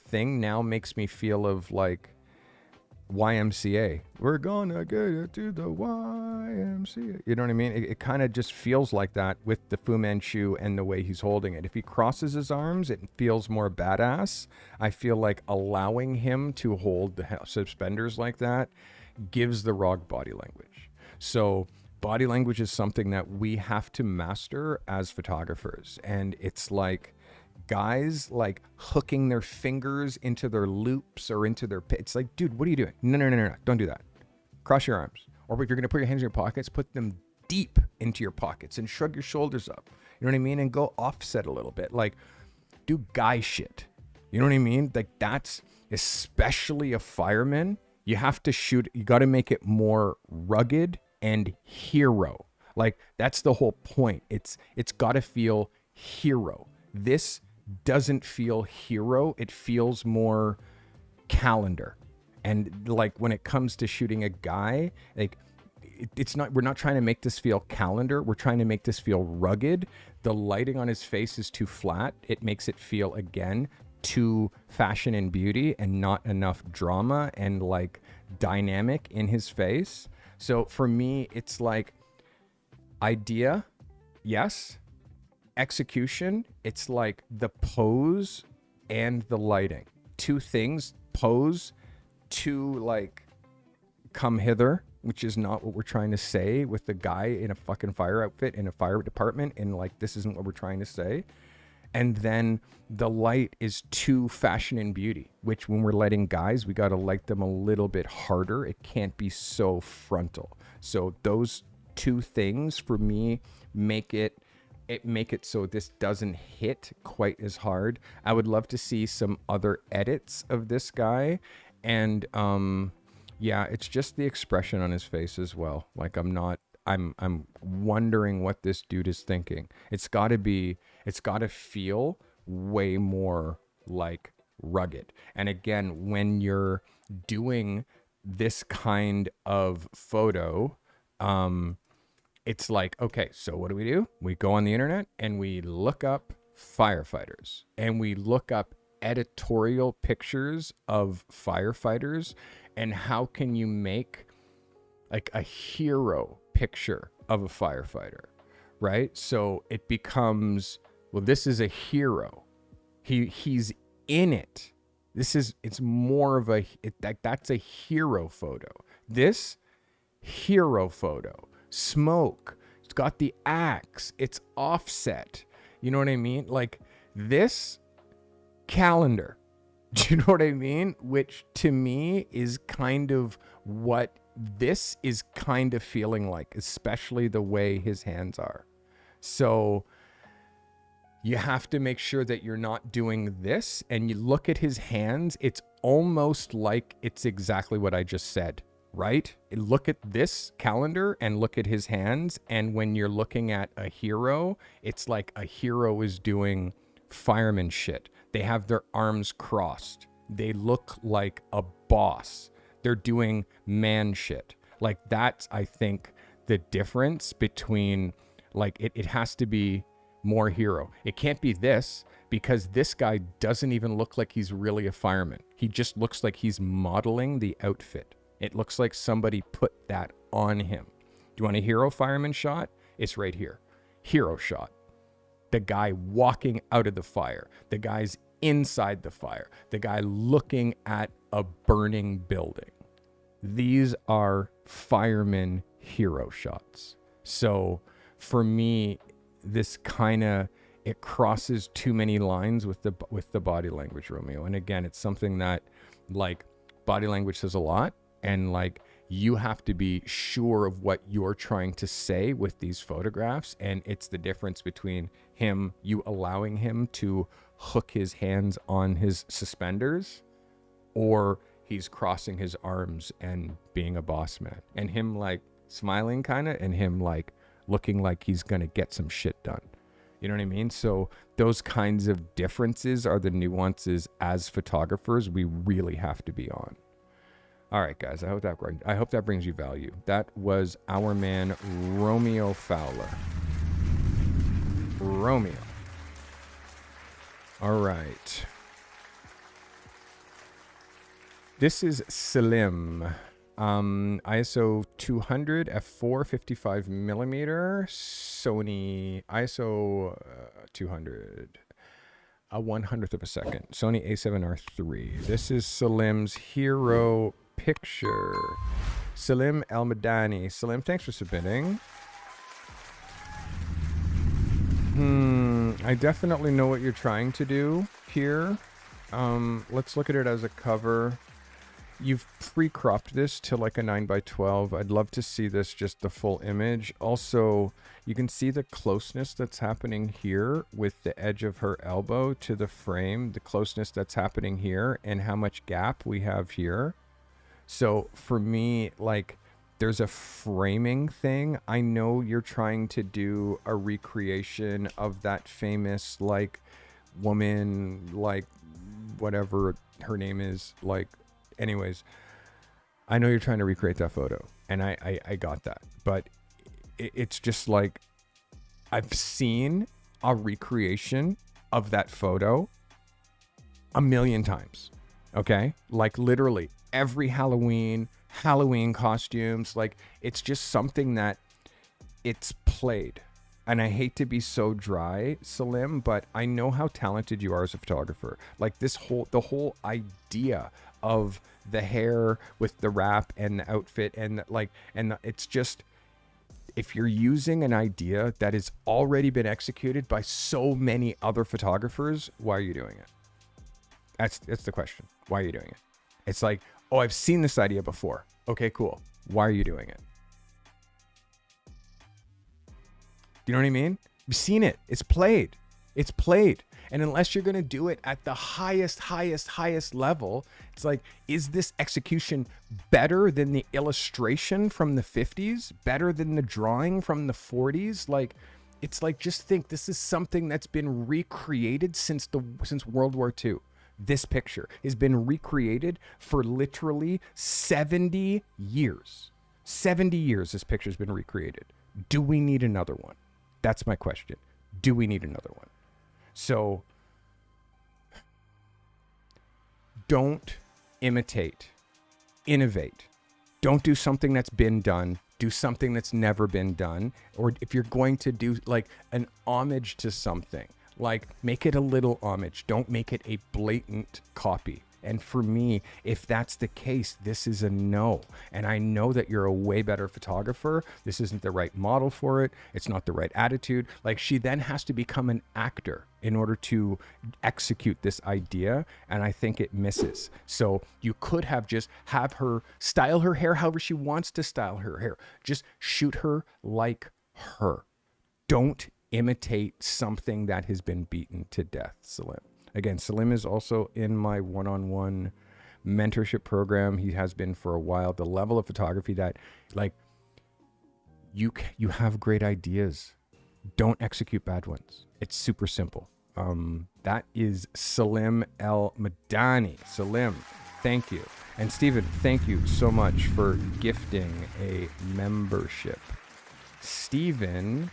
thing now makes me feel of like YMCA. We're gonna get it to the YMCA. You know what I mean? It kind of just feels like that with the Fu Manchu and the way he's holding it. If he crosses his arms, it feels more badass. I feel like allowing him to hold the suspenders like that gives the wrong body language. So body language is something that we have to master as photographers. And it's like guys like hooking their fingers into their loops or into their it's like, dude, what are you doing? No. Don't do that. Cross your arms. Or if you're going to put your hands in your pockets, put them deep into your pockets and shrug your shoulders up. You know what I mean? And go offset a little bit. Like, do guy shit. You know what I mean? Like, that's especially a fireman. You have to shoot. You got to make it more rugged and hero. Like, that's the whole point. It's got to feel hero. This doesn't feel hero. It feels more calendar. And like when it comes to shooting a guy, like it's not, we're not trying to make this feel calendar. We're trying to make this feel rugged. The lighting on his face is too flat. It makes it feel, again, too fashion and beauty and not enough drama and like dynamic in his face. So for me, it's like idea, yes. Execution, it's like the pose and the lighting. Two things, pose to like come hither, which is not what we're trying to say with the guy in a fucking fire outfit in a fire department. And like, this isn't what we're trying to say. And then the light is too fashion and beauty, which when we're lighting guys, we got to light them a little bit harder. It can't be so frontal. So those two things for me make it so this doesn't hit quite as hard. I would love to see some other edits of this guy. And yeah, it's just the expression on his face as well. Like I'm wondering what this dude is thinking. It's got to feel way more like rugged. And again, when you're doing this kind of photo, it's like, okay, so what do? We go on the internet and we look up firefighters and we look up editorial pictures of firefighters and how can you make like a hero picture of a firefighter, right? So it becomes, well, this is a hero. He's in it. It's more of that's a hero photo. This hero photo. Smoke, it's got the axe, it's offset, you know what I mean? Like this calendar, do you know what I mean? Which to me is kind of what this is kind of feeling like, especially the way his hands are. So you have to make sure that you're not doing this, and you look at his hands, it's almost like it's exactly what I just said. Right? Look at this calendar and look at his hands. And when you're looking at a hero, it's like a hero is doing fireman shit. They have their arms crossed. They look like a boss. They're doing man shit. Like that's, I think, the difference between like, it has to be more hero. It can't be this because this guy doesn't even look like he's really a fireman. He just looks like he's modeling the outfit. It looks like somebody put that on him. Do you want a hero fireman shot? It's right here. Hero shot. The guy walking out of the fire. The guy's inside the fire. The guy looking at a burning building. These are fireman hero shots. So for me, this kind of, it crosses too many lines with the body language, Romeo. And again, it's something that, like, body language says a lot, and like, you have to be sure of what you're trying to say with these photographs. And it's the difference between him, you allowing him to hook his hands on his suspenders, or he's crossing his arms and being a boss man, and him like smiling kind of, and him like looking like he's gonna get some shit done. You know what I mean? So those kinds of differences are the nuances as photographers we really have to be on. All right, guys, I hope that brings you value. That was our man Romeo Fowler. Romeo. All right. This is Slim. ISO 200 f4 55 millimeter Sony ISO 200 a 100th of a second Sony A7R3. This is Salim's hero picture. Salim El Madani. Salim, thanks for submitting. I definitely know what you're trying to do here. Let's look at it as a cover. You've pre-cropped this to like a 9x12. I'd love to see this, just the full image. Also, you can see the closeness that's happening here with the edge of her elbow to the frame, the closeness that's happening here, and how much gap we have here. So for me, like, there's a framing thing. I know you're trying to do a recreation of that famous, like, woman, like, whatever her name is, like, anyways, I know you're trying to recreate that photo, and I got that, but it's just like, I've seen a recreation of that photo a million times. Okay, like literally every Halloween costumes, like, it's just something that it's played. And I hate to be so dry, Salim, but I know how talented you are as a photographer. Like, the whole idea of the hair with the wrap and the outfit and it's just, if you're using an idea that has already been executed by so many other photographers, why are you doing it? That's the question. Why are you doing it? It's like, oh, I've seen this idea before. Okay, cool. Why are you doing it? Do you know what I mean? You've seen it. It's played. It's played. And unless you're going to do it at the highest level, it's like, is this execution better than the illustration from the 50s? Better than the drawing from the 40s? Like, it's like, just think, this is something that's been recreated since World War II. This picture has been recreated for literally 70 years. 70 years this picture's been recreated. Do we need another one? That's my question. Do we need another one? So don't imitate, innovate. Don't do something that's been done. Do something that's never been done. Or if you're going to do like an homage to something, like, make it a little homage. Don't make it a blatant copy. And for me, if that's the case, this is a no. And I know that you're a way better photographer. This isn't the right model for it. It's not the right attitude. Like, she then has to become an actor in order to execute this idea. And I think it misses. So you could have just have her style her hair however she wants to style her hair. Just shoot her like her. Don't imitate something that has been beaten to death, Salim. Again, Salim is also in my one-on-one mentorship program. He has been for a while. The level of photography that, like, you have great ideas. Don't execute bad ones. It's super simple. That is Salim El Madani. Salim, thank you. And Stephen, thank you so much for gifting a membership. Stephen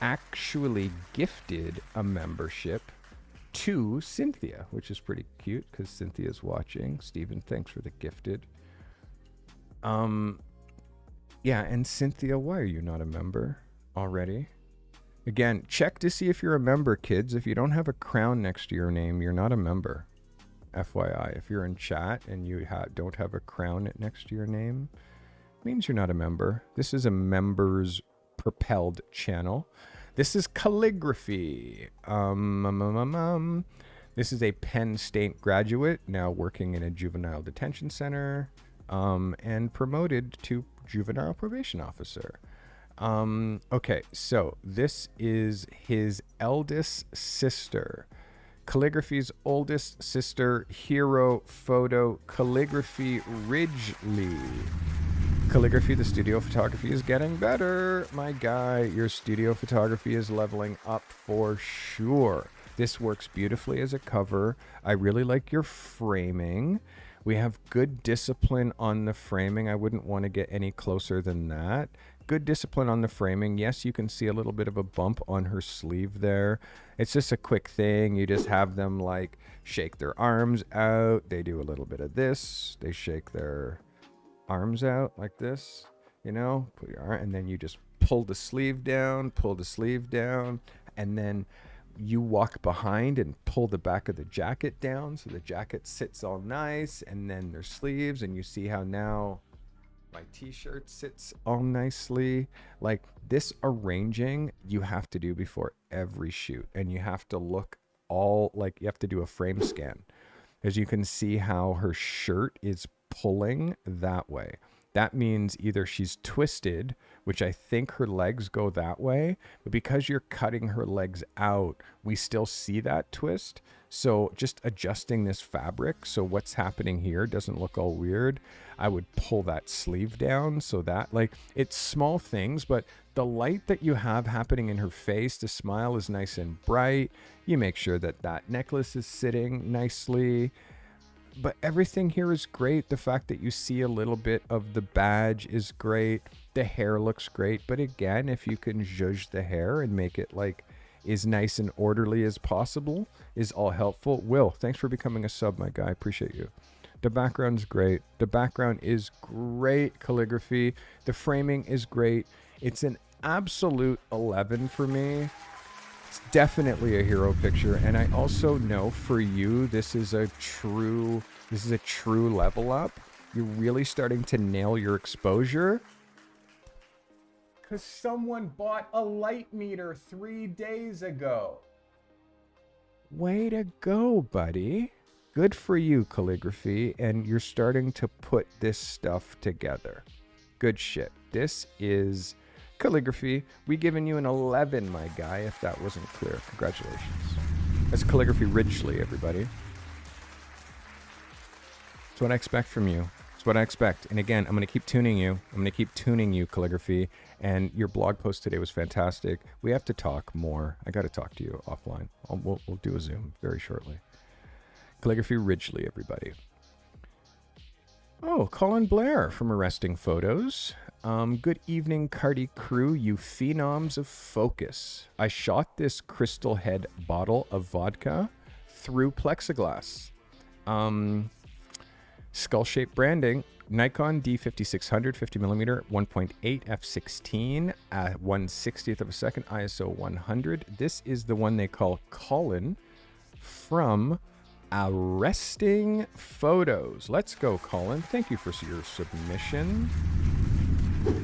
actually gifted a membership to Cynthia, which is pretty cute because Cynthia's watching. Stephen, thanks for the gifted. Yeah, and Cynthia, why are you not a member already? Again, check to see if you're a member, kids. If you don't have a crown next to your name, you're not a member. FYI. If you're in chat and you don't have a crown next to your name, it means you're not a member. This is a members propelled channel. This is calligraphy. This is a Penn State graduate, now working in a juvenile detention center, and promoted to juvenile probation officer. Okay, so this is his eldest sister. Calligraphy's oldest sister, hero photo, Calligraphy Ridgely. Calligraphy, the studio photography is getting better. My guy, your studio photography is leveling up for sure. This works beautifully as a cover. I really like your framing. We have good discipline on the framing. I wouldn't want to get any closer than that. Good discipline on the framing. Yes, you can see a little bit of a bump on her sleeve there. It's just a quick thing. You just have them like shake their arms out. They do a little bit of this. They shake their arms out like this, you know, put your arm, and then you just pull the sleeve down, and then you walk behind and pull the back of the jacket down so the jacket sits all nice, and then their sleeves, and you see how now my t-shirt sits all nicely. Like, this arranging you have to do before every shoot, and you have to look all like you have to do a frame scan, as you can see how her shirt is pulling that way. That means either she's twisted, which I think her legs go that way, but because you're cutting her legs out, we still see that twist. So just adjusting this fabric so what's happening here doesn't look all weird. I would pull that sleeve down so that, like, it's small things, but the light that you have happening in her face, the smile is nice and bright. You make sure that that necklace is sitting nicely. But everything here is great. The fact that you see a little bit of the badge is great. The hair looks great. But again, if you can zhuzh the hair and make it like as nice and orderly as possible is all helpful. Will, thanks for becoming a sub, my guy. Appreciate you. The background's great. The background is great. Calligraphy. The framing is great. It's an absolute 11 for me. It's definitely a hero picture, and I also know for you this is a true level up. You're really starting to nail your exposure. Cause someone bought a light meter 3 days ago. Way to go, buddy. Good for you, Calligraphy, and you're starting to put this stuff together. Good shit. This is Calligraphy. We giving you an 11, my guy, if that wasn't clear. Congratulations. That's Calligraphy Ridgely, everybody. That's what I expect from you. That's what I expect. And again, I'm going to keep tuning you. I'm going to keep tuning you, Calligraphy. And your blog post today was fantastic. We have to talk more. I got to talk to you offline. We'll do a Zoom very shortly. Calligraphy Ridgely, everybody. Oh, Colin Blair from Arresting Photos. Good evening, Carty crew, you phenoms of focus. I shot this crystal head bottle of vodka through plexiglass. Skull-shaped branding. Nikon D5600 50mm 1.8 f16 at 1/60th of a second ISO 100. This is the one they call Colin from Arresting Photos. Let's go, Colin. Thank you for your submission.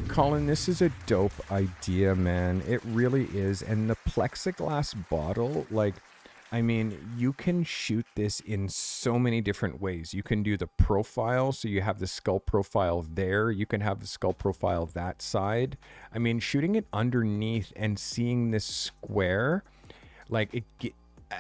Colin, this is a dope idea, man. It really is. And the plexiglass bottle, like, I mean, you can shoot this in so many different ways. You can do the profile, so you have the skull profile there. You can have the skull profile that side. I mean, shooting it underneath and seeing this square, like,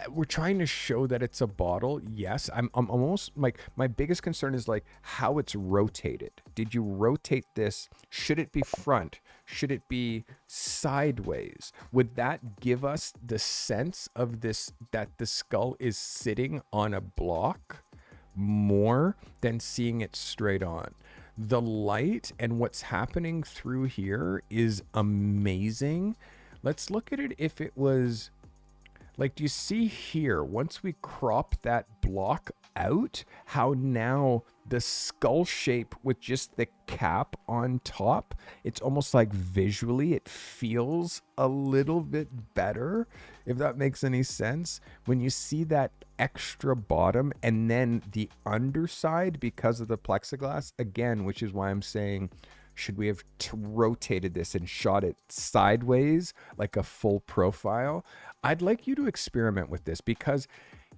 we're trying to show that it's a bottle. Yes, I'm almost like, my biggest concern is like how it's rotated. Did you rotate this? Should it be front? Should it be sideways? Would that give us the sense of this, that the skull is sitting on a block more than seeing it straight on? The light and what's happening through here is amazing. Let's look at it if it was... Like, do you see here, once we crop that block out, how now the skull shape with just the cap on top, it's almost like visually it feels a little bit better, if that makes any sense. When you see that extra bottom and then the underside because of the plexiglass, again, which is why I'm saying, should we have rotated this and shot it sideways like a full profile? I'd like you to experiment with this because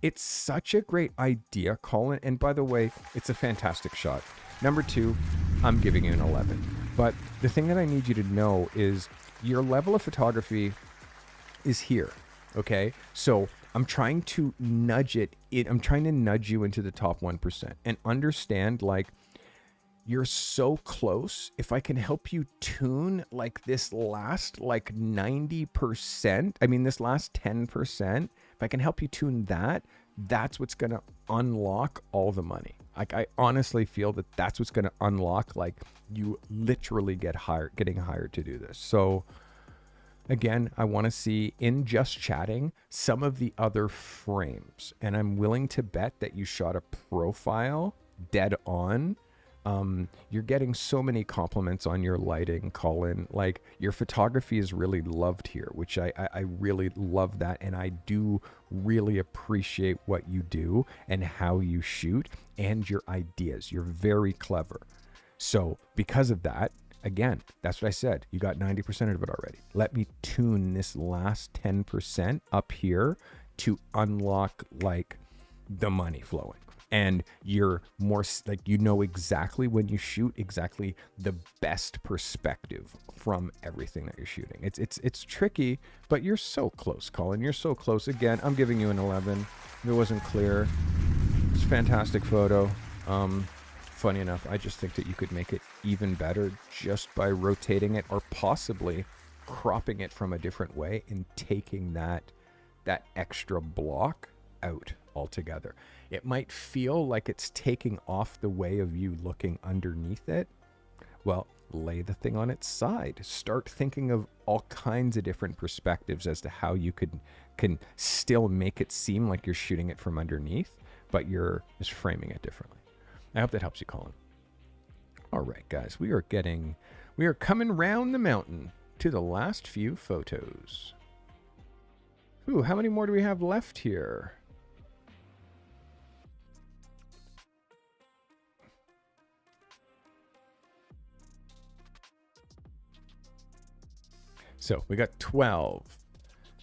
it's such a great idea, Colin. And by the way, it's a fantastic shot. Number 2, I'm giving you an 11. But the thing that I need you to know is your level of photography is here. Okay. So I'm trying to nudge I'm trying to nudge you into the top 1% and understand, like, you're so close. If I can help you tune like this last like 90%, I mean, this last 10%, if I can help you tune that, that's what's going to unlock all the money. Like, I honestly feel that that's what's going to unlock, like, you literally getting hired to do this. So again, I want to see, in just chatting, some of the other frames, and I'm willing to bet that you shot a profile dead on. You're getting so many compliments on your lighting, Colin. Like, your photography is really loved here, which I really love that. And I do really appreciate what you do and how you shoot and your ideas. You're very clever. So because of that, again, that's what I said. You got 90% of it already. Let me tune this last 10% up here to unlock, like, the money flowing. And you're more like, you know exactly when you shoot exactly the best perspective from everything that you're shooting. It's tricky, but you're so close, Colin. You're so close. Again, I'm giving you an 11. If it wasn't clear, it's a fantastic photo. Funny enough, I just think that you could make it even better just by rotating it, or possibly cropping it from a different way and taking that extra block out altogether. It might feel like it's taking off the way of you looking underneath it. Well, lay the thing on its side. Start thinking of all kinds of different perspectives as to how you can still make it seem like you're shooting it from underneath, but you're just framing it differently. I hope that helps you, Colin. All right, guys, we are coming round the mountain to the last few photos. Ooh, how many more do we have left here? So we got 12.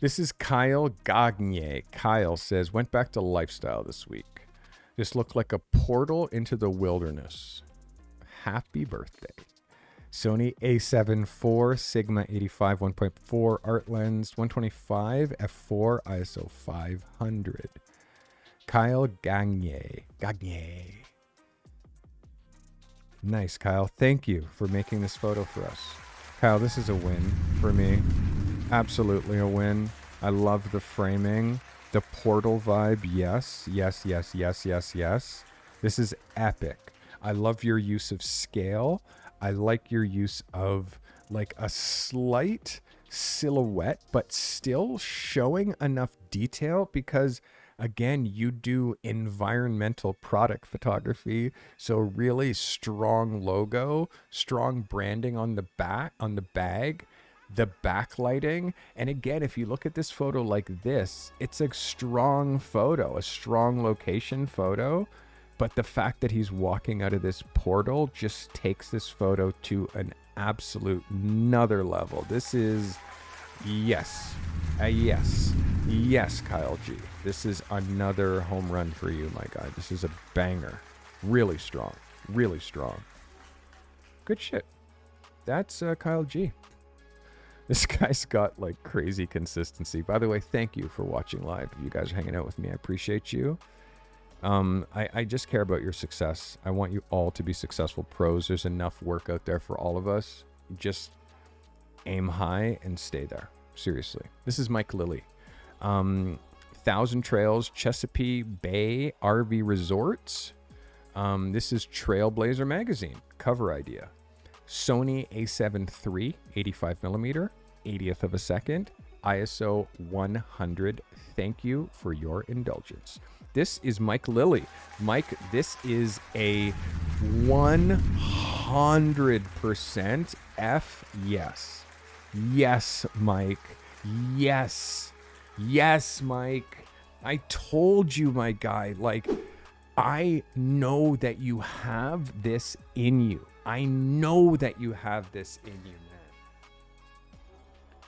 This is Kyle Gagne. Kyle says, went back to lifestyle this week. This looked like a portal into the wilderness. Happy birthday. Sony A7 IV, Sigma 85 1.4 art lens, 125 f4 ISO 500. Kyle Gagne. Nice, Kyle. Thank you for making this photo for us. Kyle, this is a win for me. Absolutely a win. I love the framing. The portal vibe, yes. This is epic. I love your use of scale. I like your use of, like, a slight silhouette, but still showing enough detail because, again, you do environmental product photography. So really strong logo, strong branding on the back, on the bag, the backlighting. And again, if you look at this photo like this, it's a strong photo, a strong location photo. But the fact that he's walking out of this portal just takes this photo to an absolute another level. This is, yes, Kyle G. This is another home run for you, my guy. This is a banger. Really strong. Good shit. That's Kyle G. This guy's got, like, crazy consistency. By the way, thank you for watching live. You guys are hanging out with me. I appreciate you. I just care about your success. I want you all to be successful pros. There's enough work out there for all of us. Just aim high and stay there. Seriously. This is Mike Lilly. Thousand Trails, Chesapeake Bay RV Resorts. This is Trailblazer Magazine. Cover idea. Sony A7 III, 85mm, 80th of a second, ISO 100. Thank you for your indulgence. This is Mike Lilly. Mike, this is a 100% F yes. Yes, Mike. Yes. Yes, Mike. I told you, my guy, like, I know that you have this in you. I know that you have this in you, man.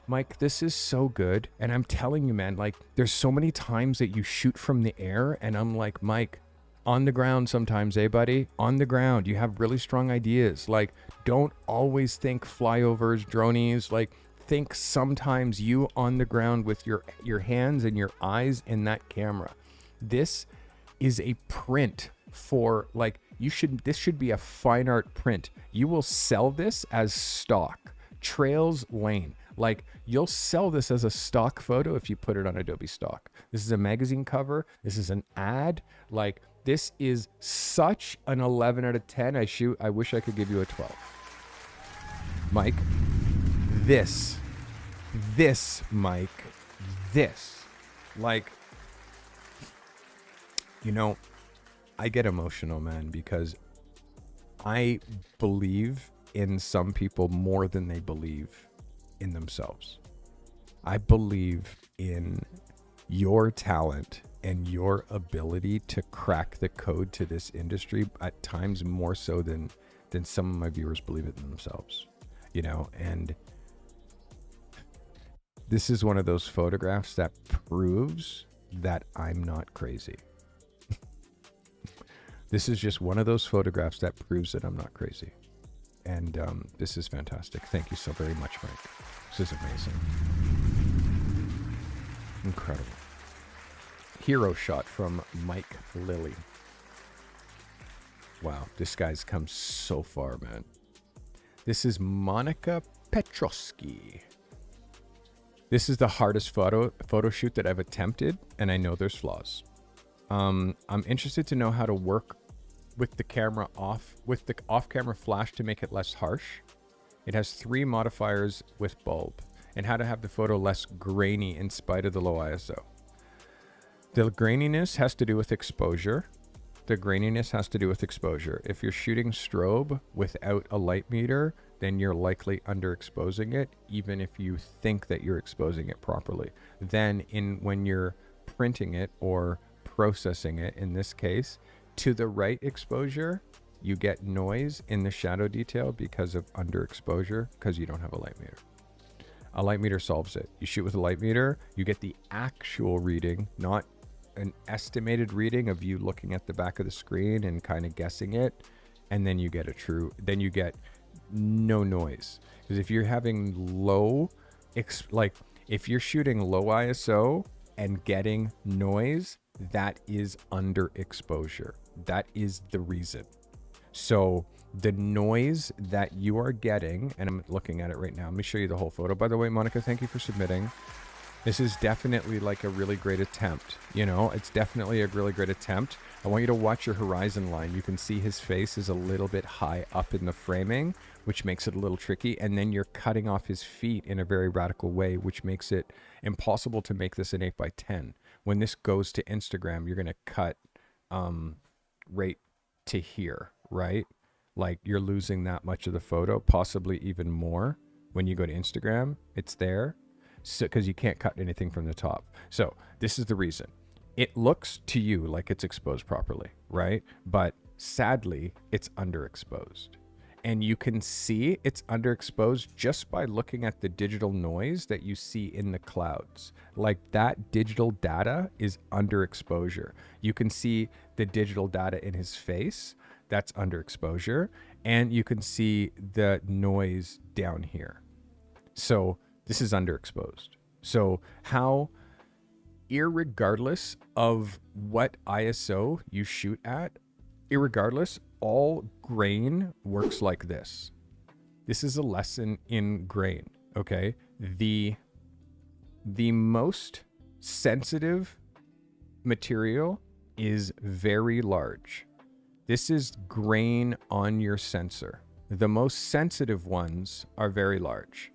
Mike, this is so good. And I'm telling you, man, like, there's so many times that you shoot from the air and I'm like, Mike, on the ground sometimes, eh, buddy? On the ground. You have really strong ideas. Like, don't always think flyovers, dronies. Like, think sometimes you on the ground with your hands and your eyes in that camera. This is a print for, like, this should be a fine art print. You will sell this as stock. Trails Lane. Like, you'll sell this as a stock photo if you put it on Adobe Stock. This is a magazine cover. This is an ad. Like, this is such an 11 out of 10. I wish I could give you a 12. Mike, this, Mike, this. Like, you know, I get emotional, man, because I believe in some people more than they believe in themselves. I believe in your talent and your ability to crack the code to this industry at times more so than some of my viewers believe it in themselves, you know. And this is one of those photographs that proves that I'm not crazy. This is just one of those photographs that proves that I'm not crazy. And this is fantastic. Thank you so very much, Mike. This is amazing. Incredible. Hero shot from Mike Lilly. Wow, this guy's come so far, man. This is Monica Petrosky. This is the hardest photo shoot that I've attempted, and I know there's flaws. I'm interested to know how to work with the camera with the off-camera flash to make it less harsh. It has 3 modifiers with bulb, and how to have the photo less grainy in spite of the low ISO. The graininess has to do with exposure. If you're shooting strobe without a light meter, then you're likely underexposing it, even if you think that you're exposing it properly. Then when you're printing it or processing it, in this case, to the right exposure, you get noise in the shadow detail because of underexposure, because you don't have a light meter. A light meter solves it. You shoot with a light meter, you get the actual reading, not an estimated reading of you looking at the back of the screen and kind of guessing it, and then you get then you get no noise. Because if you're having if you're shooting low ISO and getting noise, that is underexposure. That is the reason. So the noise that you are getting, and I'm looking at it right now. Let me show you the whole photo. By the way, Monica, thank you for submitting. This is definitely like a really great attempt. You know, it's definitely a really great attempt. I want you to watch your horizon line. You can see his face is a little bit high up in the framing, which makes it a little tricky. And then you're cutting off his feet in a very radical way, which makes it impossible to make this an 8x10. When this goes to Instagram, you're going to cut right to here, right? Like, you're losing that much of the photo, possibly even more. When you go to Instagram, it's there. So, because you can't cut anything from the top. So this is the reason. It looks to you like it's exposed properly, right? But sadly, it's underexposed. And you can see it's underexposed just by looking at the digital noise that you see in the clouds. Like, that digital data is underexposure. You can see the digital data in his face. That's underexposure. And you can see the noise down here. So this is underexposed. So how, irregardless of what ISO you shoot at, irregardless, all grain works like this. This is a lesson in grain, okay? The most sensitive material is very large. This is grain on your sensor. The most sensitive ones are very large.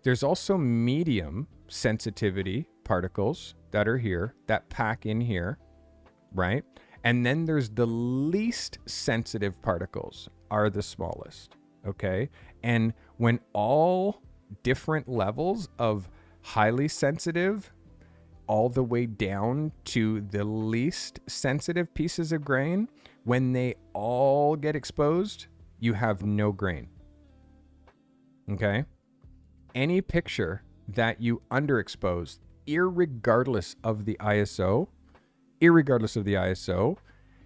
There's also medium sensitivity particles that are here, that pack in here, right? And then there's the least sensitive particles are the smallest, okay? And when all different levels of highly sensitive all the way down to the least sensitive pieces of grain, when they all get exposed, you have no grain. Okay? Any picture that you underexpose, irregardless of the ISO,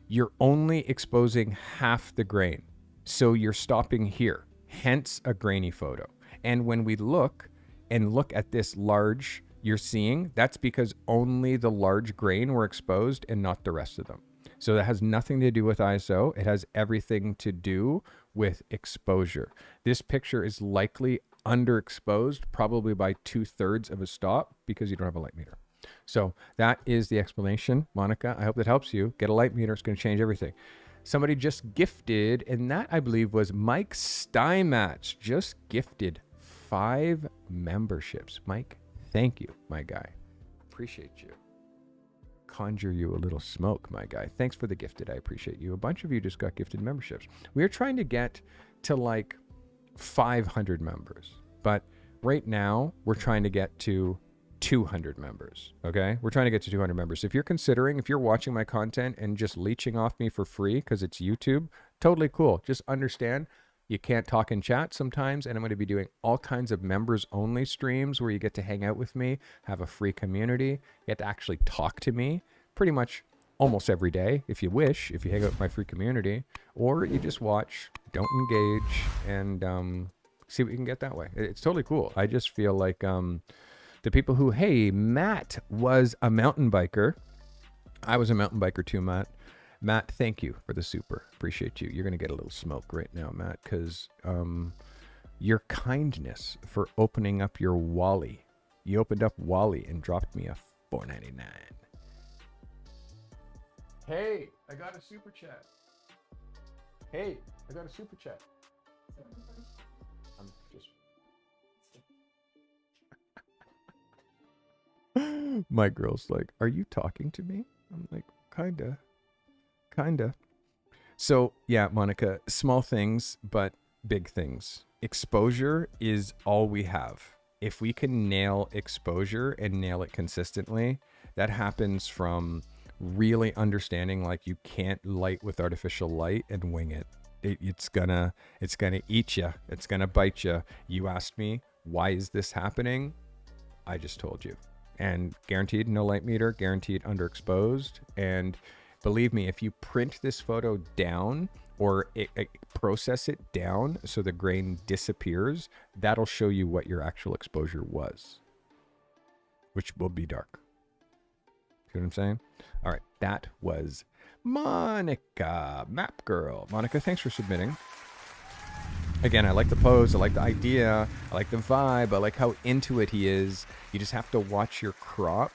you're only exposing half the grain. So you're stopping here, hence a grainy photo. And when we look at this large you're seeing, that's because only the large grain were exposed and not the rest of them. So that has nothing to do with ISO. It has everything to do with exposure. This picture is likely underexposed, probably by 2/3 of a stop, because you don't have a light meter. So that is the explanation, Monica. I hope that helps you. Get a light meter. It's going to change everything. Somebody just gifted, and that I believe was Mike Steinmatch, just gifted 5 memberships. Mike, thank you, my guy. Appreciate you. Conjure you a little smoke, my guy. Thanks for the gifted. I appreciate you. A bunch of you just got gifted memberships. We are trying to get to like 500 members, but right now we're trying to get to 200 members. Okay, we're trying to get to 200 members. If you're watching my content and just leeching off me for free because it's YouTube, totally cool. Just understand you can't talk in chat sometimes, and I'm going to be doing all kinds of members only streams where you get to hang out with me, have a free community, you get to actually talk to me pretty much almost every day if you wish, if you hang out with my free community, or you just watch, don't engage, and see what you can get that way. It's totally cool. I just feel like the people who, hey, Matt was a mountain biker. I was a mountain biker too, Matt. Matt, thank you for the super. Appreciate you. You're going to get a little smoke right now, Matt, because your kindness for opening up your Wally. You opened up Wally and dropped me a $4.99. Hey, I got a super chat. Hey, I got a super chat. I'm just... My girl's like, are you talking to me? I'm like, kinda. So yeah, Monica, small things, but big things. Exposure is all we have. If we can nail exposure and nail it consistently, that happens from really understanding like you can't light with artificial light and wing it. It's gonna eat you. It's gonna bite you. You asked me, why is this happening? I just told you. And guaranteed no light meter, guaranteed underexposed. And believe me, if you print this photo down or process it down so the grain disappears, that'll show you what your actual exposure was, which will be dark. See what I'm saying? All right, that was Monica, Map Girl. Monica, thanks for submitting. Again, I like the pose, I like the idea, I like the vibe, I like how into it he is. You just have to watch your crop,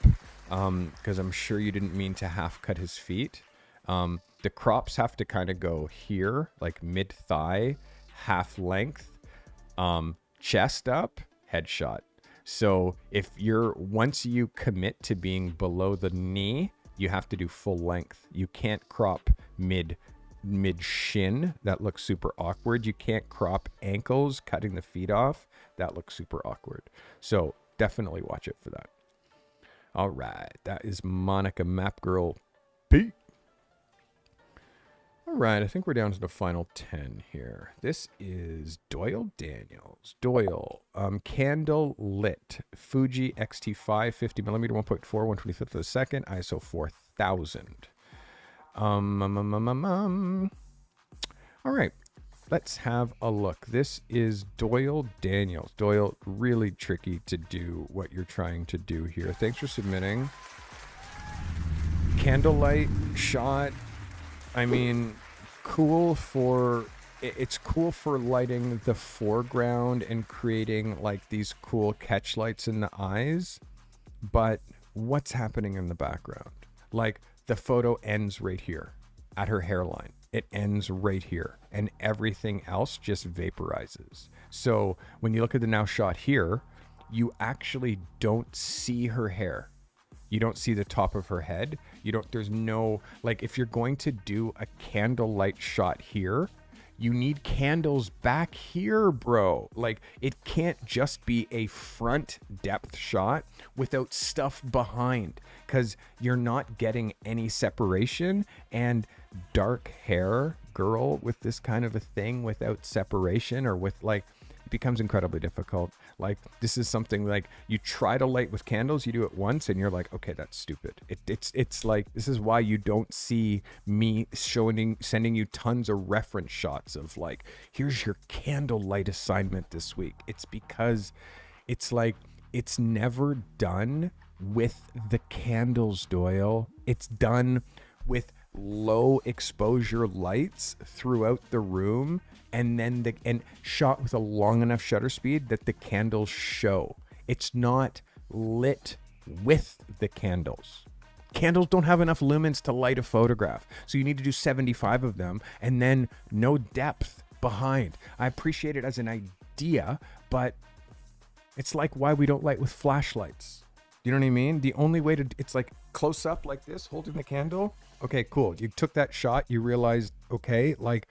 because I'm sure you didn't mean to half cut his feet. The crops have to kind of go here, like mid-thigh, half length, chest up, headshot. So if once you commit to being below the knee, you have to do full length. You can't crop mid shin. That looks super awkward. You can't crop ankles, cutting the feet off. That looks super awkward. So definitely watch it for that. All right. That is Monica Map Girl P. All right. I think we're down to the final 10 here. This is Doyle Daniels. Doyle, candle lit, Fuji X-T5, 50mm, 1.4, 125th of a second, ISO 4000. All right, let's have a look. This is Doyle Daniels. Doyle, really tricky to do what you're trying to do here. Thanks for submitting. Candlelight shot. I mean, it's cool for lighting the foreground and creating like these cool catch lights in the eyes. But what's happening in the background? Like, the photo ends right here at her hairline. It ends right here, and everything else just vaporizes. So when you look at the now shot here, you actually don't see her hair. You don't see the top of her head. There's no, like, if you're going to do a candlelight shot here, you need candles back here, bro. Like, it can't just be a front depth shot without stuff behind, because you're not getting any separation. And dark hair girl with this kind of a thing without separation, or with, like, it becomes incredibly difficult. Like, this is something, like, you try to light with candles, you do it once and you're like, okay, that's stupid. It's like, this is why you don't see me sending you tons of reference shots of, like, here's your candlelight assignment this week. It's because it's like, it's never done with the candles, Doyle. It's done with low exposure lights throughout the room, and then and shot with a long enough shutter speed that the candles show. It's not lit with the candles. Candles don't have enough lumens to light a photograph, so you need to do 75 of them, and then no depth behind. I appreciate it as an idea, but it's like why we don't light with flashlights. You know what I mean? The only way to, it's like close up like this, holding the candle. Okay, cool. You took that shot. You realized, okay, like,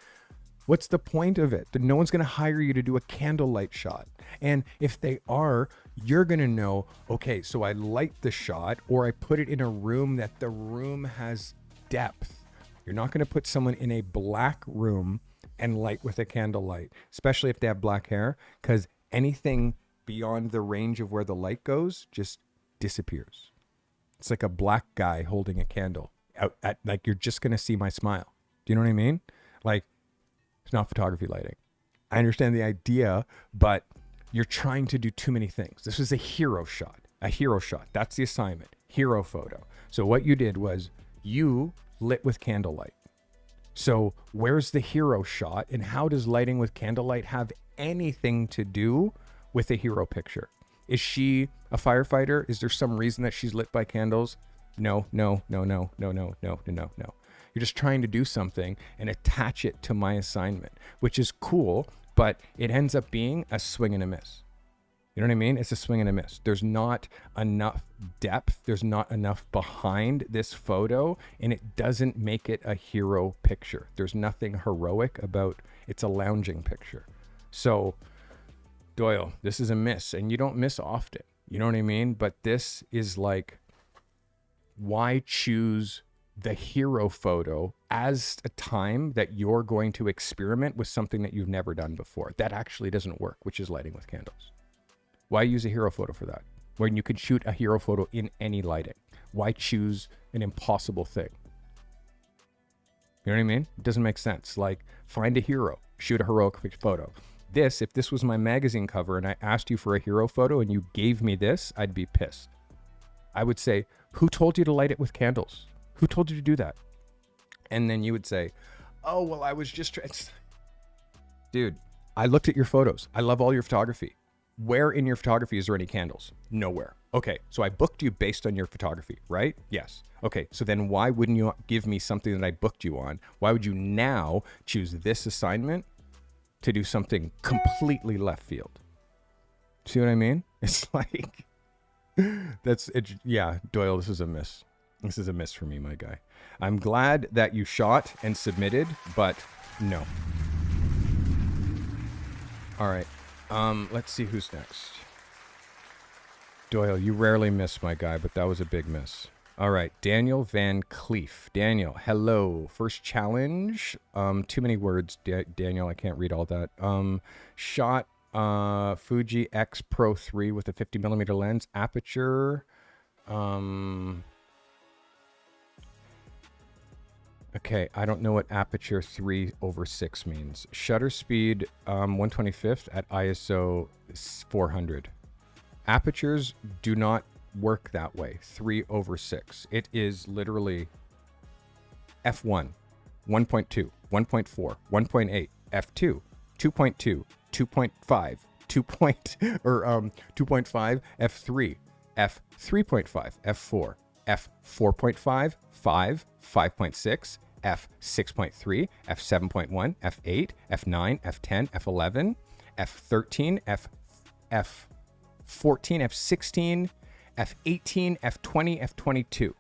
what's the point of it? No one's going to hire you to do a candlelight shot. And if they are, you're going to know, okay, so I light the shot, or I put it in a room that the room has depth. You're not going to put someone in a black room and light with a candlelight, especially if they have black hair, because anything beyond the range of where the light goes just disappears. It's like a black guy holding a candle out at, like, you're just going to see my smile. Do you know what I mean? Like, it's not photography lighting. I understand the idea, but you're trying to do too many things. This was a hero shot. A hero shot. That's the assignment. Hero photo. So what you did was you lit with candlelight. So where's the hero shot, and how does lighting with candlelight have anything to do with a hero picture? Is she a firefighter? Is there some reason that she's lit by candles? No. You're just trying to do something and attach it to my assignment, which is cool, but it ends up being a swing and a miss. You know what I mean? It's a swing and a miss. There's not enough depth. There's not enough behind this photo, and it doesn't make it a hero picture. There's nothing heroic about, it's a lounging picture. So, Doyle, this is a miss, and you don't miss often. You know what I mean? But this is like, why choose the hero photo as a time that you're going to experiment with something that you've never done before? That actually doesn't work, which is lighting with candles. Why use a hero photo for that, when you could shoot a hero photo in any lighting? Why choose an impossible thing? You know what I mean? It doesn't make sense. Like, find a hero, shoot a heroic photo. If this was my magazine cover and I asked you for a hero photo and you gave me this, I'd be pissed. I would say, who told you to light it with candles? Who told you to do that? And then you would say, oh, well, I was just trying. Dude, I looked at your photos. I love all your photography. Where in your photography is there any candles? Nowhere. Okay, so I booked you based on your photography, right? Yes. Okay, so then why wouldn't you give me something that I booked you on? Why would you now choose this assignment to do something completely left field? See what I mean? It's like, that's it. Yeah, Doyle, this is a miss. This is a miss for me, my guy. I'm glad that you shot and submitted, but no. All right. Let's see who's next. Doyle, you rarely miss, my guy, but that was a big miss. All right, Daniel Van Cleef. Daniel, hello. First challenge. Too many words, Daniel. I can't read all that. Shot Fuji X Pro 3 with a 50mm lens. Aperture. Okay, I don't know what aperture 3/6 means. Shutter speed 1/25 at ISO 400. Apertures do not work that way. 3/6. It is literally f1, 1.2, 1.4, 1.8, f2, 2.2, 2.5, 2.5, f3, f3.5, f4, f4.5, 5, 5.6, f6.3, f7.1, f8, f9, f10, f11, f13, f14, f16, f18, f20, f22.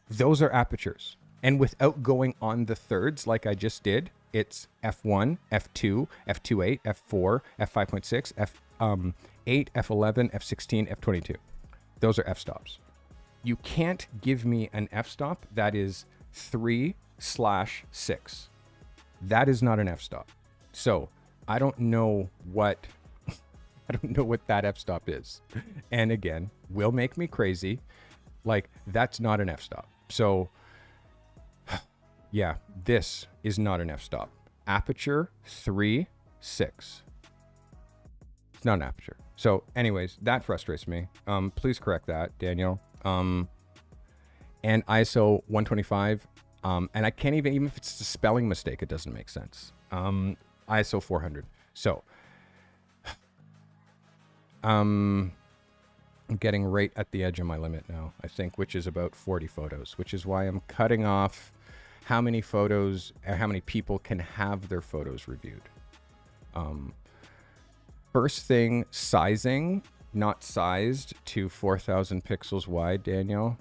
Those are apertures. And without going on the thirds like I just did, it's f1, f2, f2.8, f4, f5.6, f8, f11, f16, f22. Those are f-stops. You can't give me an f-stop that is 3/6. That is not an f-stop. So I don't know what that f-stop is. And again, will make me crazy. Like, that's not an f-stop. So yeah, this is not an f-stop. Aperture 3/6. It's not an aperture. So anyways, that frustrates me. Please correct that, Daniel. And ISO 125. And I can't even if it's a spelling mistake, it doesn't make sense. ISO 400. So I'm getting right at the edge of my limit now, I think, which is about 40 photos, which is why I'm cutting off how many photos, how many people can have their photos reviewed. First thing, sizing, not sized to 4,000 pixels wide, Daniel.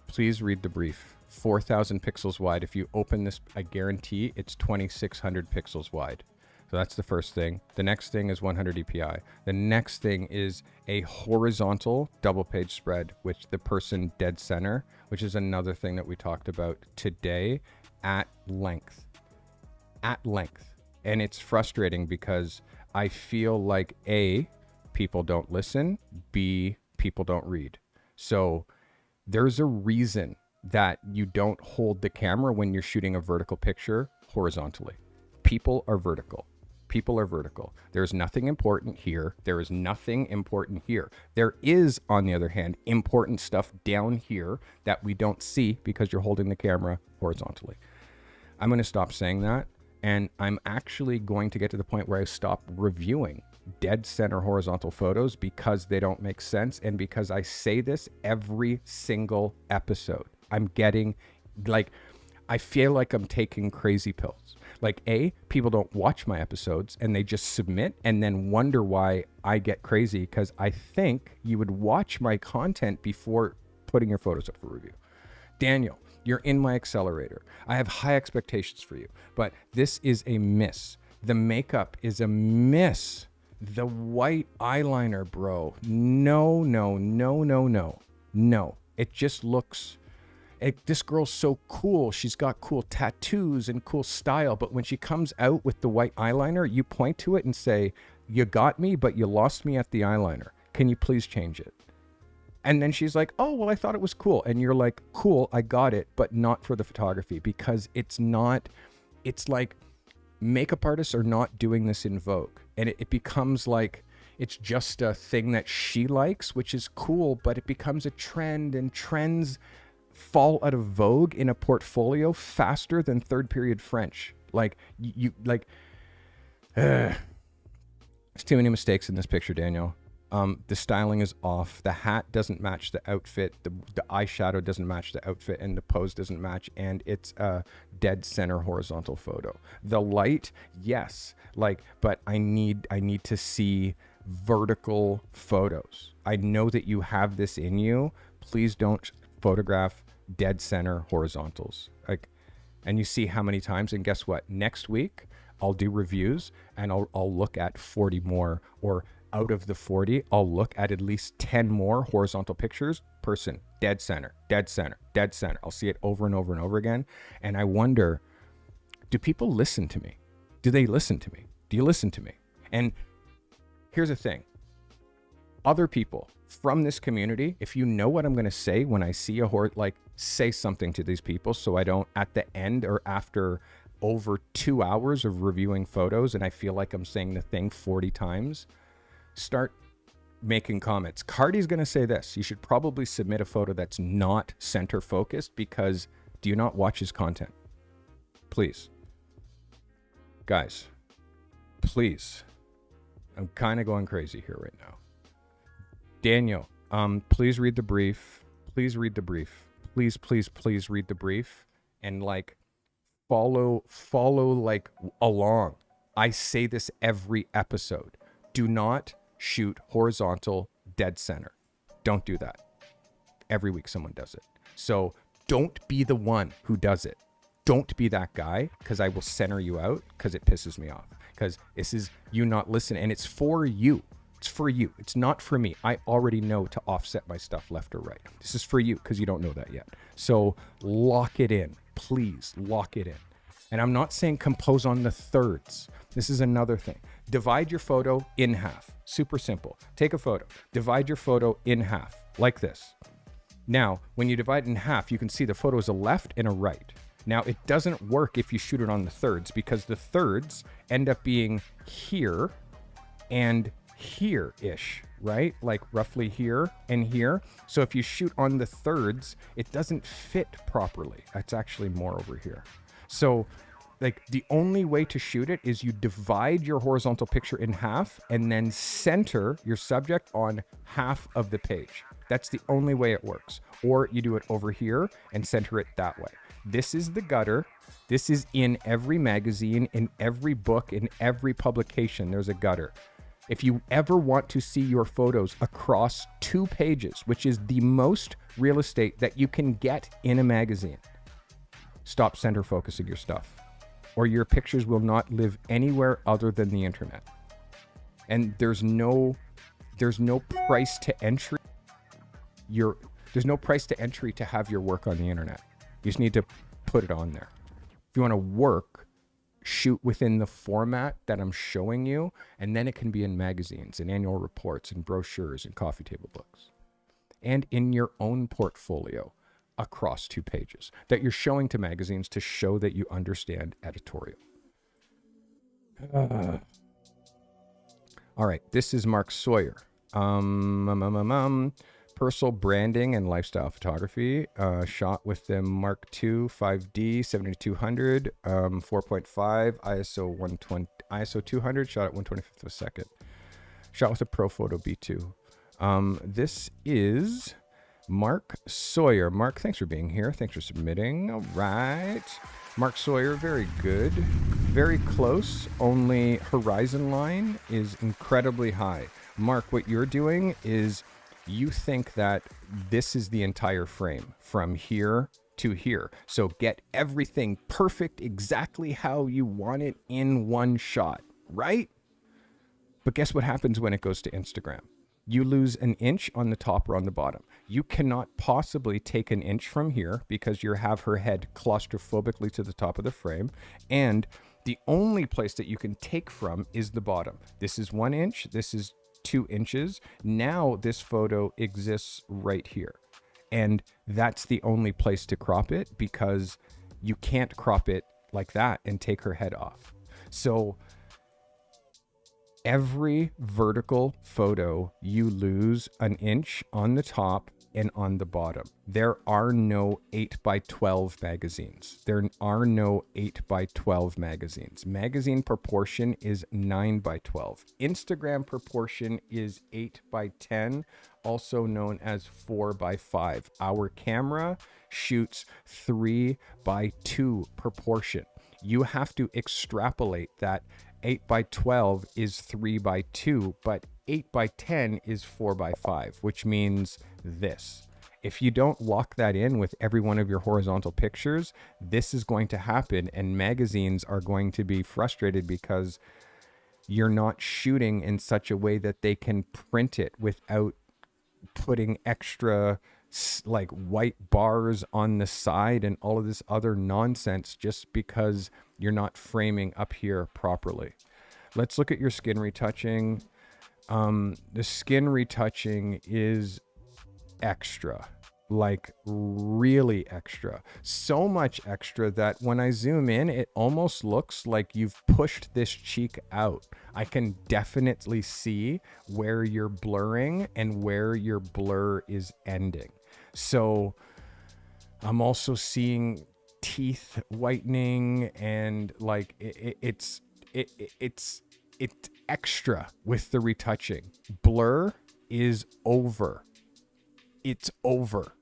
Please read the brief. 4,000 pixels wide. If you open this, I guarantee it's 2,600 pixels wide. So that's the first thing. The next thing is 100 DPI. The next thing is a horizontal double page spread with the person dead center, which is another thing that we talked about today at length. At length. And it's frustrating because I feel like A, people don't listen, B, people don't read. So there's a reason that you don't hold the camera when you're shooting a vertical picture horizontally. People are vertical. People are vertical. There's nothing important here. There is nothing important here. There is, on the other hand, important stuff down here that we don't see because you're holding the camera horizontally. I'm going to stop saying that. And I'm actually going to get to the point where I stop reviewing dead center horizontal photos because they don't make sense. And because I say this every single episode, I'm getting like, I feel like I'm taking crazy pills. Like, A, people don't watch my episodes and they just submit and then wonder why I get crazy because I think you would watch my content before putting your photos up for review. Daniel, you're in my accelerator. I have high expectations for you, but this is a miss. The makeup is a miss. The white eyeliner, bro. No. It just looks... this girl's so cool. She's got cool tattoos and cool style. But when she comes out with the white eyeliner, you point to it and say, you got me, but you lost me at the eyeliner. Can you please change it? And then she's like, oh, well, I thought it was cool. And you're like, cool, I got it, but not for the photography because it's like makeup artists are not doing this in Vogue. And it becomes like, it's just a thing that she likes, which is cool, but it becomes a trend and trends fall out of vogue in a portfolio faster than third period French. Like there's too many mistakes in this picture, Daniel. The styling is off. The hat doesn't match the outfit. The eyeshadow doesn't match the outfit, and the pose doesn't match. And it's a dead center horizontal photo. The light, yes, but I need to see vertical photos. I know that you have this in you. Please don't photograph dead center horizontals. And you see how many times. And guess what? Next week I'll do reviews and I'll look at 40 more, or out of the 40, I'll look at least 10 more horizontal pictures. Person, dead center, dead center, dead center. I'll see it over and over and over again. And I wonder, do people listen to me? Do they listen to me? Do you listen to me? And here's the thing. Other people from this community, if you know what I'm going to say when I see a say something to these people so I don't, at the end or after over 2 hours of reviewing photos and I feel like I'm saying the thing 40 times, start making comments. Carty's going to say this. You should probably submit a photo that's not center focused because do you not watch his content? Please. Guys, please. I'm kind of going crazy here right now. Daniel, please read the brief. Please read the brief. Please read the brief and follow along. I say this every episode. Do not shoot horizontal dead center. Don't do that. Every week someone does it. So don't be the one who does it. Don't be that guy, because I will center you out, because it pisses me off. Because this is you not listening, and it's for you. It's for you. It's not for me. I already know to offset my stuff left or right. This is for you, because you don't know that yet. So lock it in. Please lock it in. And I'm not saying compose on the thirds. This is another thing. Divide your photo in half. Super simple. Take a photo. Divide your photo in half, like this. Now, when you divide it in half, you can see the photo is a left and a right. Now, it doesn't work if you shoot it on the thirds, because the thirds end up being here and here-ish, right? Like roughly here and here. So if you shoot on the thirds, it doesn't fit properly. It's actually more over here. So like the only way to shoot it is you divide your horizontal picture in half and then center your subject on half of the page. That's the only way it works. Or you do it over here and center it that way. This is the gutter. This is in every magazine, in every book, in every publication, there's a gutter. If you ever want to see your photos across 2 pages, which is the most real estate that you can get in a magazine, stop center focusing your stuff, or your pictures will not live anywhere other than the internet. And there's no price to entry. There's no price to entry to have your work on the internet. You just need to put it on there. If you want to work, shoot within the format that I'm showing you, and then it can be in magazines and annual reports and brochures and coffee table books, and in your own portfolio across 2 pages that you're showing to magazines to show that you understand editorial. All right, this is Mark Sawyer. Personal branding and lifestyle photography, shot with the Mark II 5D 7200, 4.5 ISO 120, ISO 200, shot at 125th of a second. Shot with a Profoto B2. This is Mark Sawyer. Mark, thanks for being here. Thanks for submitting. All right. Mark Sawyer, very good. Very close, only horizon line is incredibly high. Mark, what you're doing is you think that this is the entire frame from here to here. So get everything perfect exactly how you want it in one shot, right? But guess what happens when it goes to Instagram? You lose an inch on the top or on the bottom. You cannot possibly take an inch from here because you have her head claustrophobically to the top of the frame. And the only place that you can take from is the bottom. This is 1 inch. This is 2 inches. Now this photo exists right here. And that's the only place to crop it, because you can't crop it like that and take her head off. So every vertical photo, you lose an inch on the top and on the bottom. There are no 8x12 magazines. There are no 8x12 magazines. Magazine proportion is 9x12. Instagram proportion is 8x10, also known as 4x5. Our camera shoots 3x2 proportion. You have to extrapolate that 8x12 is 3x2, but 8x10 is 4x5, which means this. If you don't lock that in with every one of your horizontal pictures, this is going to happen, and magazines are going to be frustrated because you're not shooting in such a way that they can print it without putting extra like white bars on the side and all of this other nonsense just because you're not framing up here properly. Let's look at your skin retouching. The skin retouching is extra, like really extra. So much extra that when I zoom in, it almost looks like you've pushed this cheek out. I can definitely see where you're blurring and where your blur is ending. So I'm also seeing teeth whitening, and like it's extra with the retouching. Blur is over. It's over.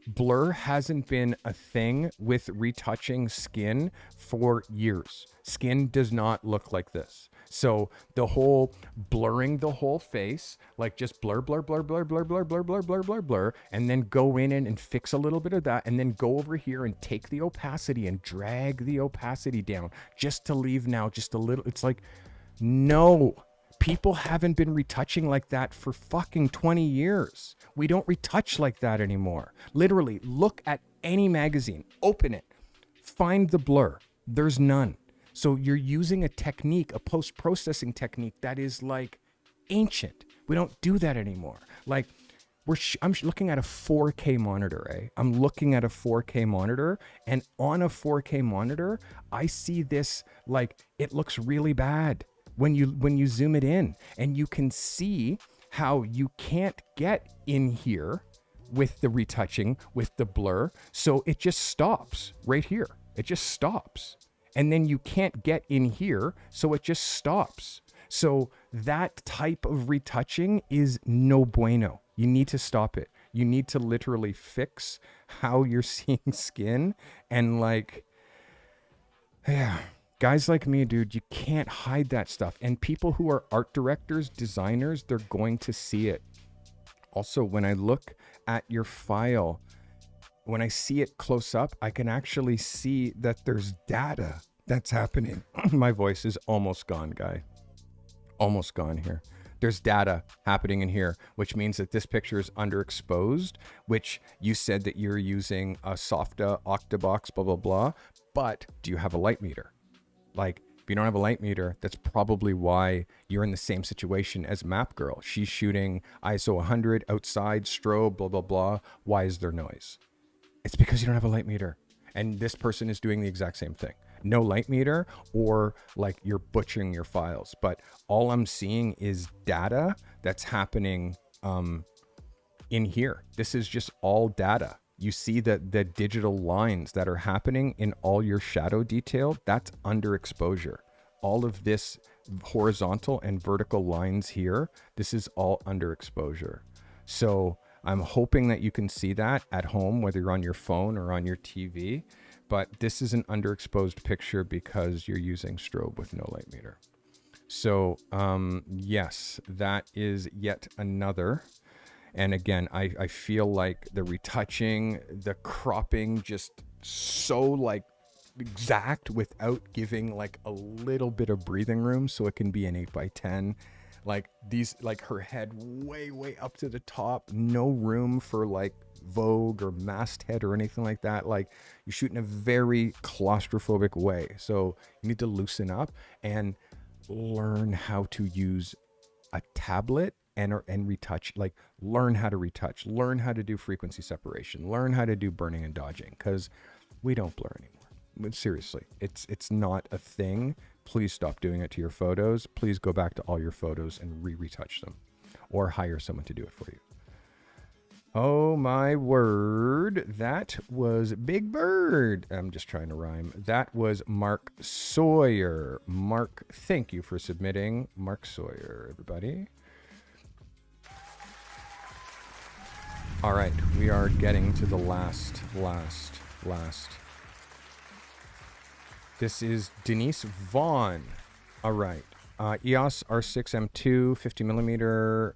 Blur hasn't been a thing with retouching skin for years. Skin does not look like this. So the whole blurring the whole face, like just blur, blur, blur, blur, blur, blur, blur, blur, blur, blur, blur, and then go in and fix a little bit of that, and then go over here and take the opacity and drag the opacity down just to leave now just a little. It's like, no. People haven't been retouching like that for fucking 20 years. We don't retouch like that anymore. Literally, look at any magazine, open it, find the blur. There's none. So you're using a technique, a post-processing technique that is like ancient. We don't do that anymore. Like I'm looking at a 4K monitor, eh? I'm looking at a 4K monitor, and on a 4K monitor, I see this, like, it looks really bad when you zoom it in, and you can see how you can't get in here with the retouching, with the blur. So it just stops right here. It just stops. And then you can't get in here, so it just stops. So that type of retouching is no bueno. You need to stop it. You need to literally fix how you're seeing skin. And like, yeah, guys like me, dude, you can't hide that stuff. And people who are art directors, designers, they're going to see it. Also, when I look at your file, when I see it close up, I can actually see that there's data that's happening. My voice is almost gone, guy. Almost gone here. There's data happening in here, which means that this picture is underexposed, which you said that you're using a Softa Octabox, blah, blah, blah. But do you have a light meter? Like, if you don't have a light meter, that's probably why you're in the same situation as Map Girl. She's shooting ISO 100 outside, strobe, blah, blah, blah. Why is there noise? It's because you don't have a light meter. And this person is doing the exact same thing. No light meter, or like you're butchering your files. But all I'm seeing is data that's happening in here. This is just all data. You see that the digital lines that are happening in all your shadow detail, that's underexposure. All of this horizontal and vertical lines here, this is all underexposure. So I'm hoping that you can see that at home, whether you're on your phone or on your TV. But this is an underexposed picture because you're using strobe with no light meter. So yes, that is yet another. And again, I feel like the retouching, the cropping, just so like exact without giving like a little bit of breathing room so it can be an 8x10. Like these, like her head way, way up to the top, no room for like Vogue or masthead or anything like that. Like you shoot in a very claustrophobic way. So you need to loosen up and learn how to use a tablet and retouch. Like learn how to retouch, learn how to do frequency separation, learn how to do burning and dodging, because we don't blur anymore. But seriously, it's not a thing. Please stop doing it to your photos. Please go back to all your photos and retouch them, or hire someone to do it for you. Oh my word, that was Big Bird. I'm just trying to rhyme. That was Mark Sawyer. Mark, thank you for submitting. Mark Sawyer, everybody. All right, we are getting to the last. This is Denise Vaughn. All right. EOS R6M2, 50 millimeter,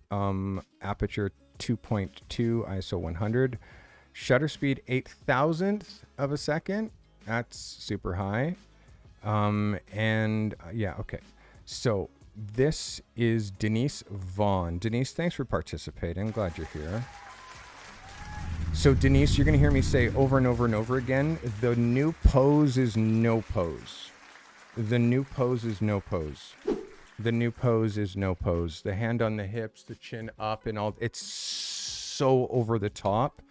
aperture 2.2, ISO 100, shutter speed 8,000th of a second. That's super high. Yeah, okay. So this is Denise Vaughn. Denise, thanks for participating. I'm glad you're here. So Denise, you're going to hear me say over and over and over again, the new pose is no pose. The new pose is no pose. The new pose is no pose. The hand on the hips, the chin up and all, it's so over the top.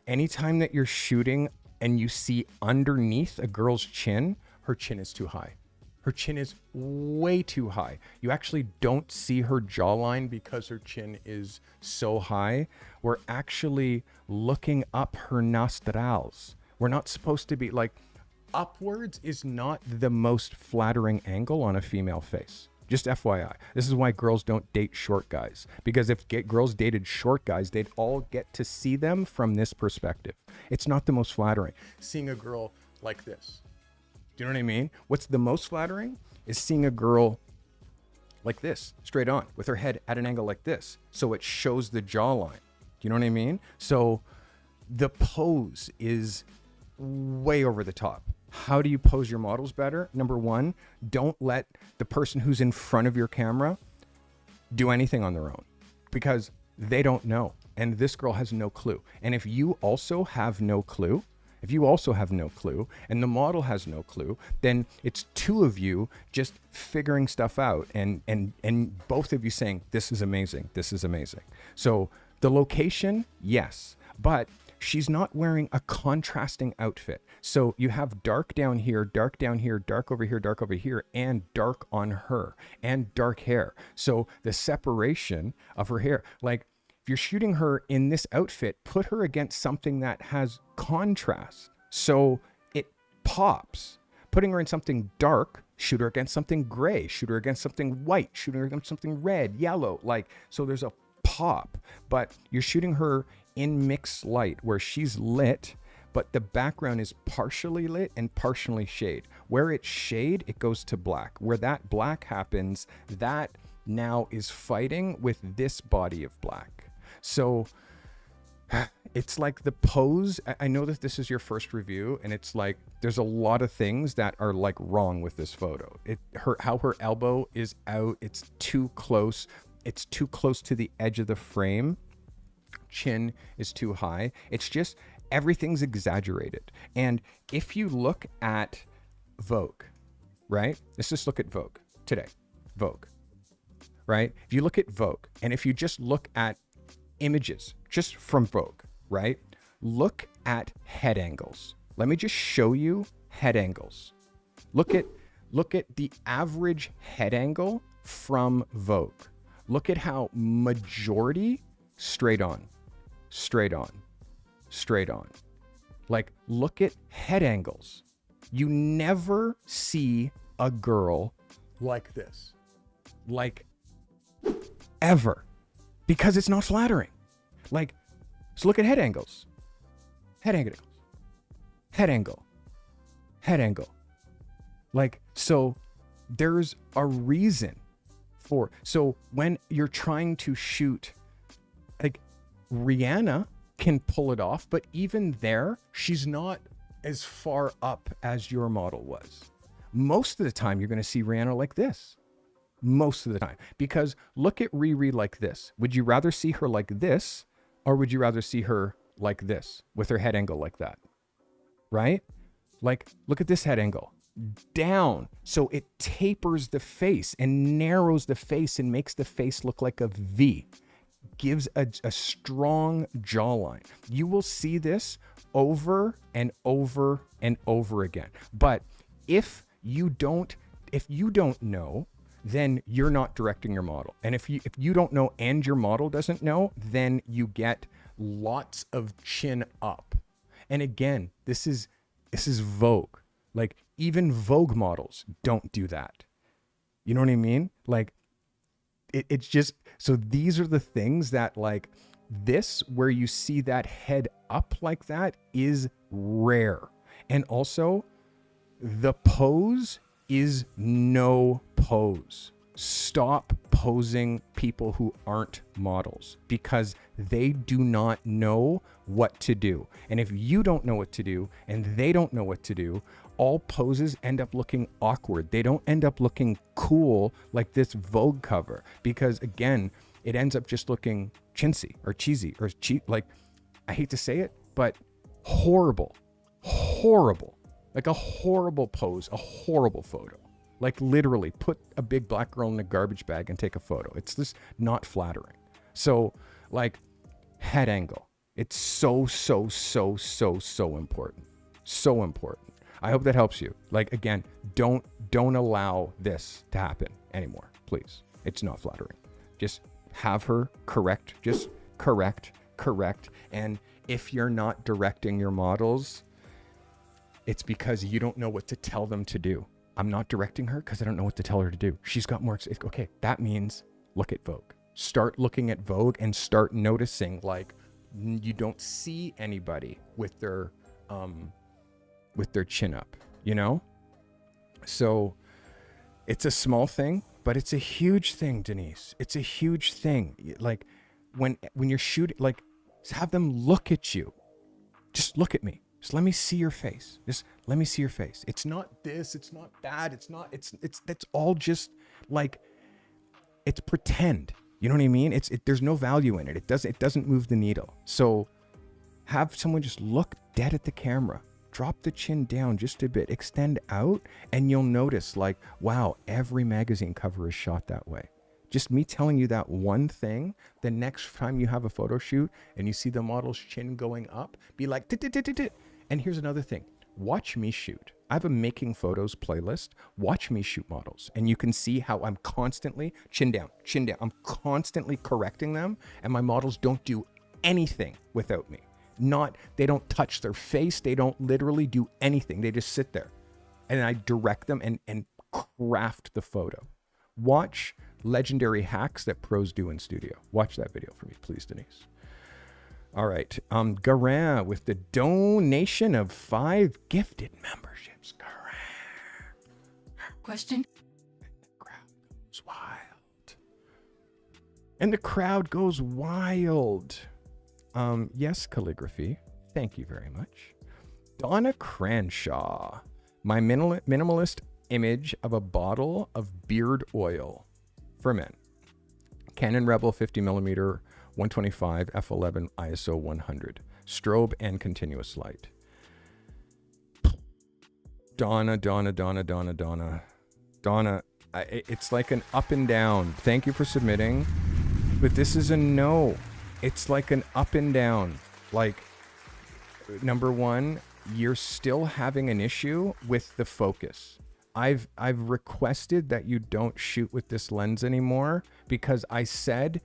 Anytime that you're shooting and you see underneath a girl's chin, her chin is too high. Her chin is way too high. You actually don't see her jawline because her chin is so high. We're actually looking up her nostrils. We're not supposed to be like, upwards is not the most flattering angle on a female face. Just FYI. This is why girls don't date short guys. Because if girls dated short guys, they'd all get to see them from this perspective. It's not the most flattering. Seeing a girl like this. Do you know what I mean? What's the most flattering is seeing a girl like this, straight on, with her head at an angle like this. So it shows the jawline. Do you know what I mean? So the pose is way over the top. How do you pose your models better? Number one, don't let the person who's in front of your camera do anything on their own, because they don't know. And this girl has no clue. And if you also have no clue, and the model has no clue, then it's two of you just figuring stuff out and both of you saying, this is amazing, this is amazing. So the location, yes, but she's not wearing a contrasting outfit. So you have dark down here, dark down here, dark over here, and dark on her, and dark hair. So the separation of her hair, like if you're shooting her in this outfit, put her against something that has contrast. So it pops. Putting her in something dark, shoot her against something gray, shoot her against something white, shoot her against something red, yellow, like, so there's a pop. But you're shooting her in mixed light where she's lit, but the background is partially lit and partially shade. Where it's shade, it goes to black. Where that black happens, that now is fighting with this body of black. So it's like the pose. I know that this is your first review, and it's like there's a lot of things that are like wrong with this photo. How her elbow is out, it's too close. It's too close to the edge of the frame. Chin is too high. It's just everything's exaggerated. And if you look at Vogue, right? Let's just look at Vogue today. Vogue, right? If you look at Vogue, and if you just look at images just from Vogue, right? Look at head angles. Let me just show you head angles. Look at the average head angle from Vogue. Look at how majority straight on, straight on, straight on. Like, look at head angles. You never see a girl like this, like ever, because it's not flattering. Like, so look at head angles, head angles, head angle, head angle. Like, so there's a reason for, so when you're trying to shoot, like, Rihanna can pull it off, but even there, she's not as far up as your model was. Most of the time, you're going to see Rihanna like this. Most of the time. Because look at Riri like this. Would you rather see her like this, or would you rather see her like this, with her head angle like that? Right? Like, look at this head angle. Down. So it tapers the face and narrows the face and makes the face look like a V. Gives a strong jawline. You will see this over and over and over again. But if you don't know, then you're not directing your model. And if you don't know and your model doesn't know, then you get lots of chin up. And again, this is Vogue. Like, even Vogue models don't do that. You know what I mean? Like, it's just, so these are the things that, like, this, where you see that head up like that, is rare. And also, the pose is no pose. Stop posing people who aren't models, because they do not know what to do. And if you don't know what to do and they don't know what to do, all poses end up looking awkward. They don't end up looking cool like this Vogue cover, because again, it ends up just looking chintzy or cheesy or cheap. Like, I hate to say it, but horrible, like a horrible pose, a horrible photo. Like, literally put a big black girl in a garbage bag and take a photo. It's just not flattering. So, like, head angle. It's so important. So important. I hope that helps you. Like, again, don't allow this to happen anymore, please. It's not flattering. Just have her correct. Just correct. And if you're not directing your models, it's because you don't know what to tell them to do. I'm not directing her because I don't know what to tell her to do. She's got more. Okay, that means look at Vogue. Start looking at Vogue and start noticing, like, you don't see anybody with their chin up, you know? So it's a small thing, but it's a huge thing, Denise. It's a huge thing. Like, when you're shooting, like, have them look at you. Just look at me. Just let me see your face. Just let me see your face. It's not this, it's not that, that's all just like, it's pretend. You know what I mean? There's no value in it. It doesn't move the needle. So have someone just look dead at the camera. Drop the chin down just a bit, extend out, and you'll notice, like, wow, every magazine cover is shot that way. Just me telling you that one thing, the next time you have a photo shoot and you see the model's chin going up, be like, dit. And here's another thing. Watch me shoot. I have a making photos playlist. Watch me shoot models. And you can see how I'm constantly chin down. I'm constantly correcting them. And my models don't do anything without me. They don't touch their face. They don't literally do anything. They just sit there. And I direct them and craft the photo. Watch legendary hacks that pros do in studio. Watch that video for me, please, Denise. All right. Garin with the donation of 5 gifted memberships. Garin. Question. And the crowd goes wild. Yes, calligraphy. Thank you very much. Donna Cranshaw. My minimalist image of a bottle of beard oil for men. Canon Rebel 50mm 125 f11 ISO 100. Strobe and continuous light. Donna. It's like an up and down. Thank you for submitting. But this is a no. It's like an up and down. Like, number one, you're still having an issue with the focus. I've requested that you don't shoot with this lens anymore because I said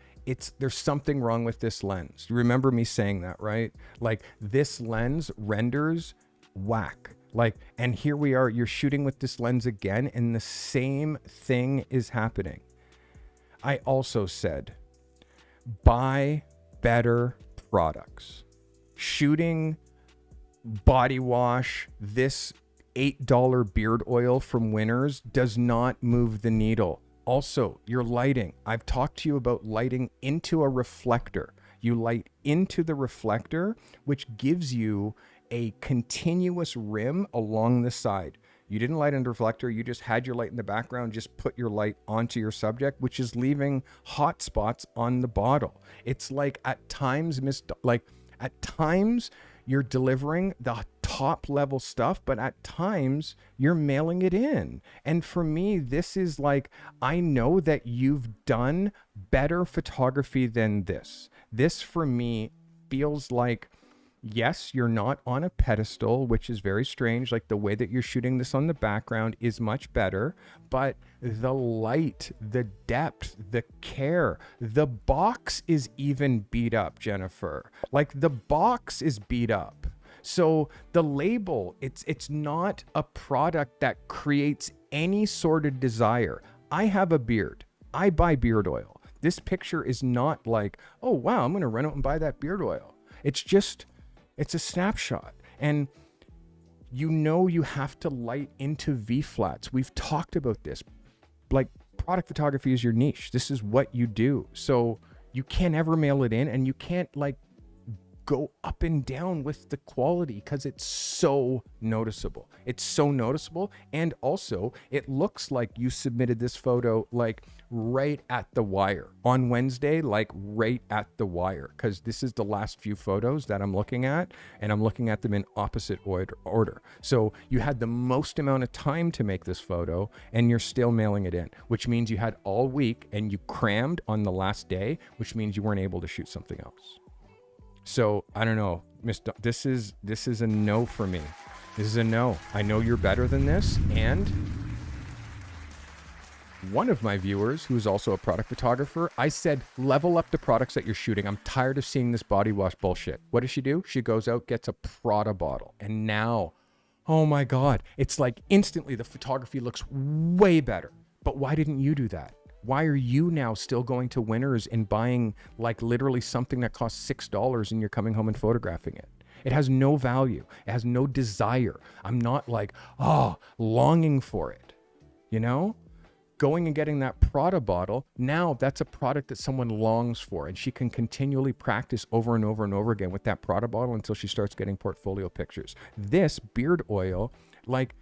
there's something wrong with this lens. You remember me saying that, right? Like, this lens renders whack. Like, and here we are, you're shooting with this lens again, and the same thing is happening. I also said, buy better products. Shooting body wash, this $8 beard oil from Winners does not move the needle. Also, your lighting. I've talked to you about lighting into a reflector. You light into the reflector, which gives you a continuous rim along the side. You didn't light into a reflector. You just had your light in the background. Just put your light onto your subject, which is leaving hot spots on the bottle. It's like at times, you're delivering the top level stuff, but at times you're mailing it in. And for me, this is like, I know that you've done better photography than this. This for me feels like, yes, you're not on a pedestal, which is very strange. Like, the way that you're shooting this on the background is much better, but the light, the depth, the care, the box is even beat up, Jennifer. Like, the box is beat up. So the label, it's not a product that creates any sort of desire. I have a beard. I buy beard oil. This picture is not like, oh, wow, I'm going to run out and buy that beard oil. It's just, it's a snapshot. And you know you have to light into V-flats. We've talked about this. Like, product photography is your niche. This is what you do. So you can't ever mail it in, and you can't like go up and down with the quality because it's so noticeable. It's so noticeable. And also, it looks like you submitted this photo like right at the wire on Wednesday, like right at the wire, because this is the last few photos that I'm looking at, and I'm looking at them in opposite order. So you had the most amount of time to make this photo, and you're still mailing it in, which means you had all week and you crammed on the last day, which means you weren't able to shoot something else. So I don't know, this is a no for me. This is a no. I know you're better than this. And one of my viewers, who's also a product photographer, I said, level up the products that you're shooting. I'm tired of seeing this body wash bullshit. What does she do? She goes out, gets a Prada bottle. And now, Oh my God. It's like instantly the photography looks way better. But why didn't you do that? Why are you now still going to Winners and buying like literally something that costs $6 and you're coming home and photographing it? It has no value. It has no desire. I'm not like, longing for it. You know? Going and getting that Prada bottle, now that's a product that someone longs for, and she can continually practice over and over and over again with that Prada bottle until she starts getting portfolio pictures. This beard oil, like,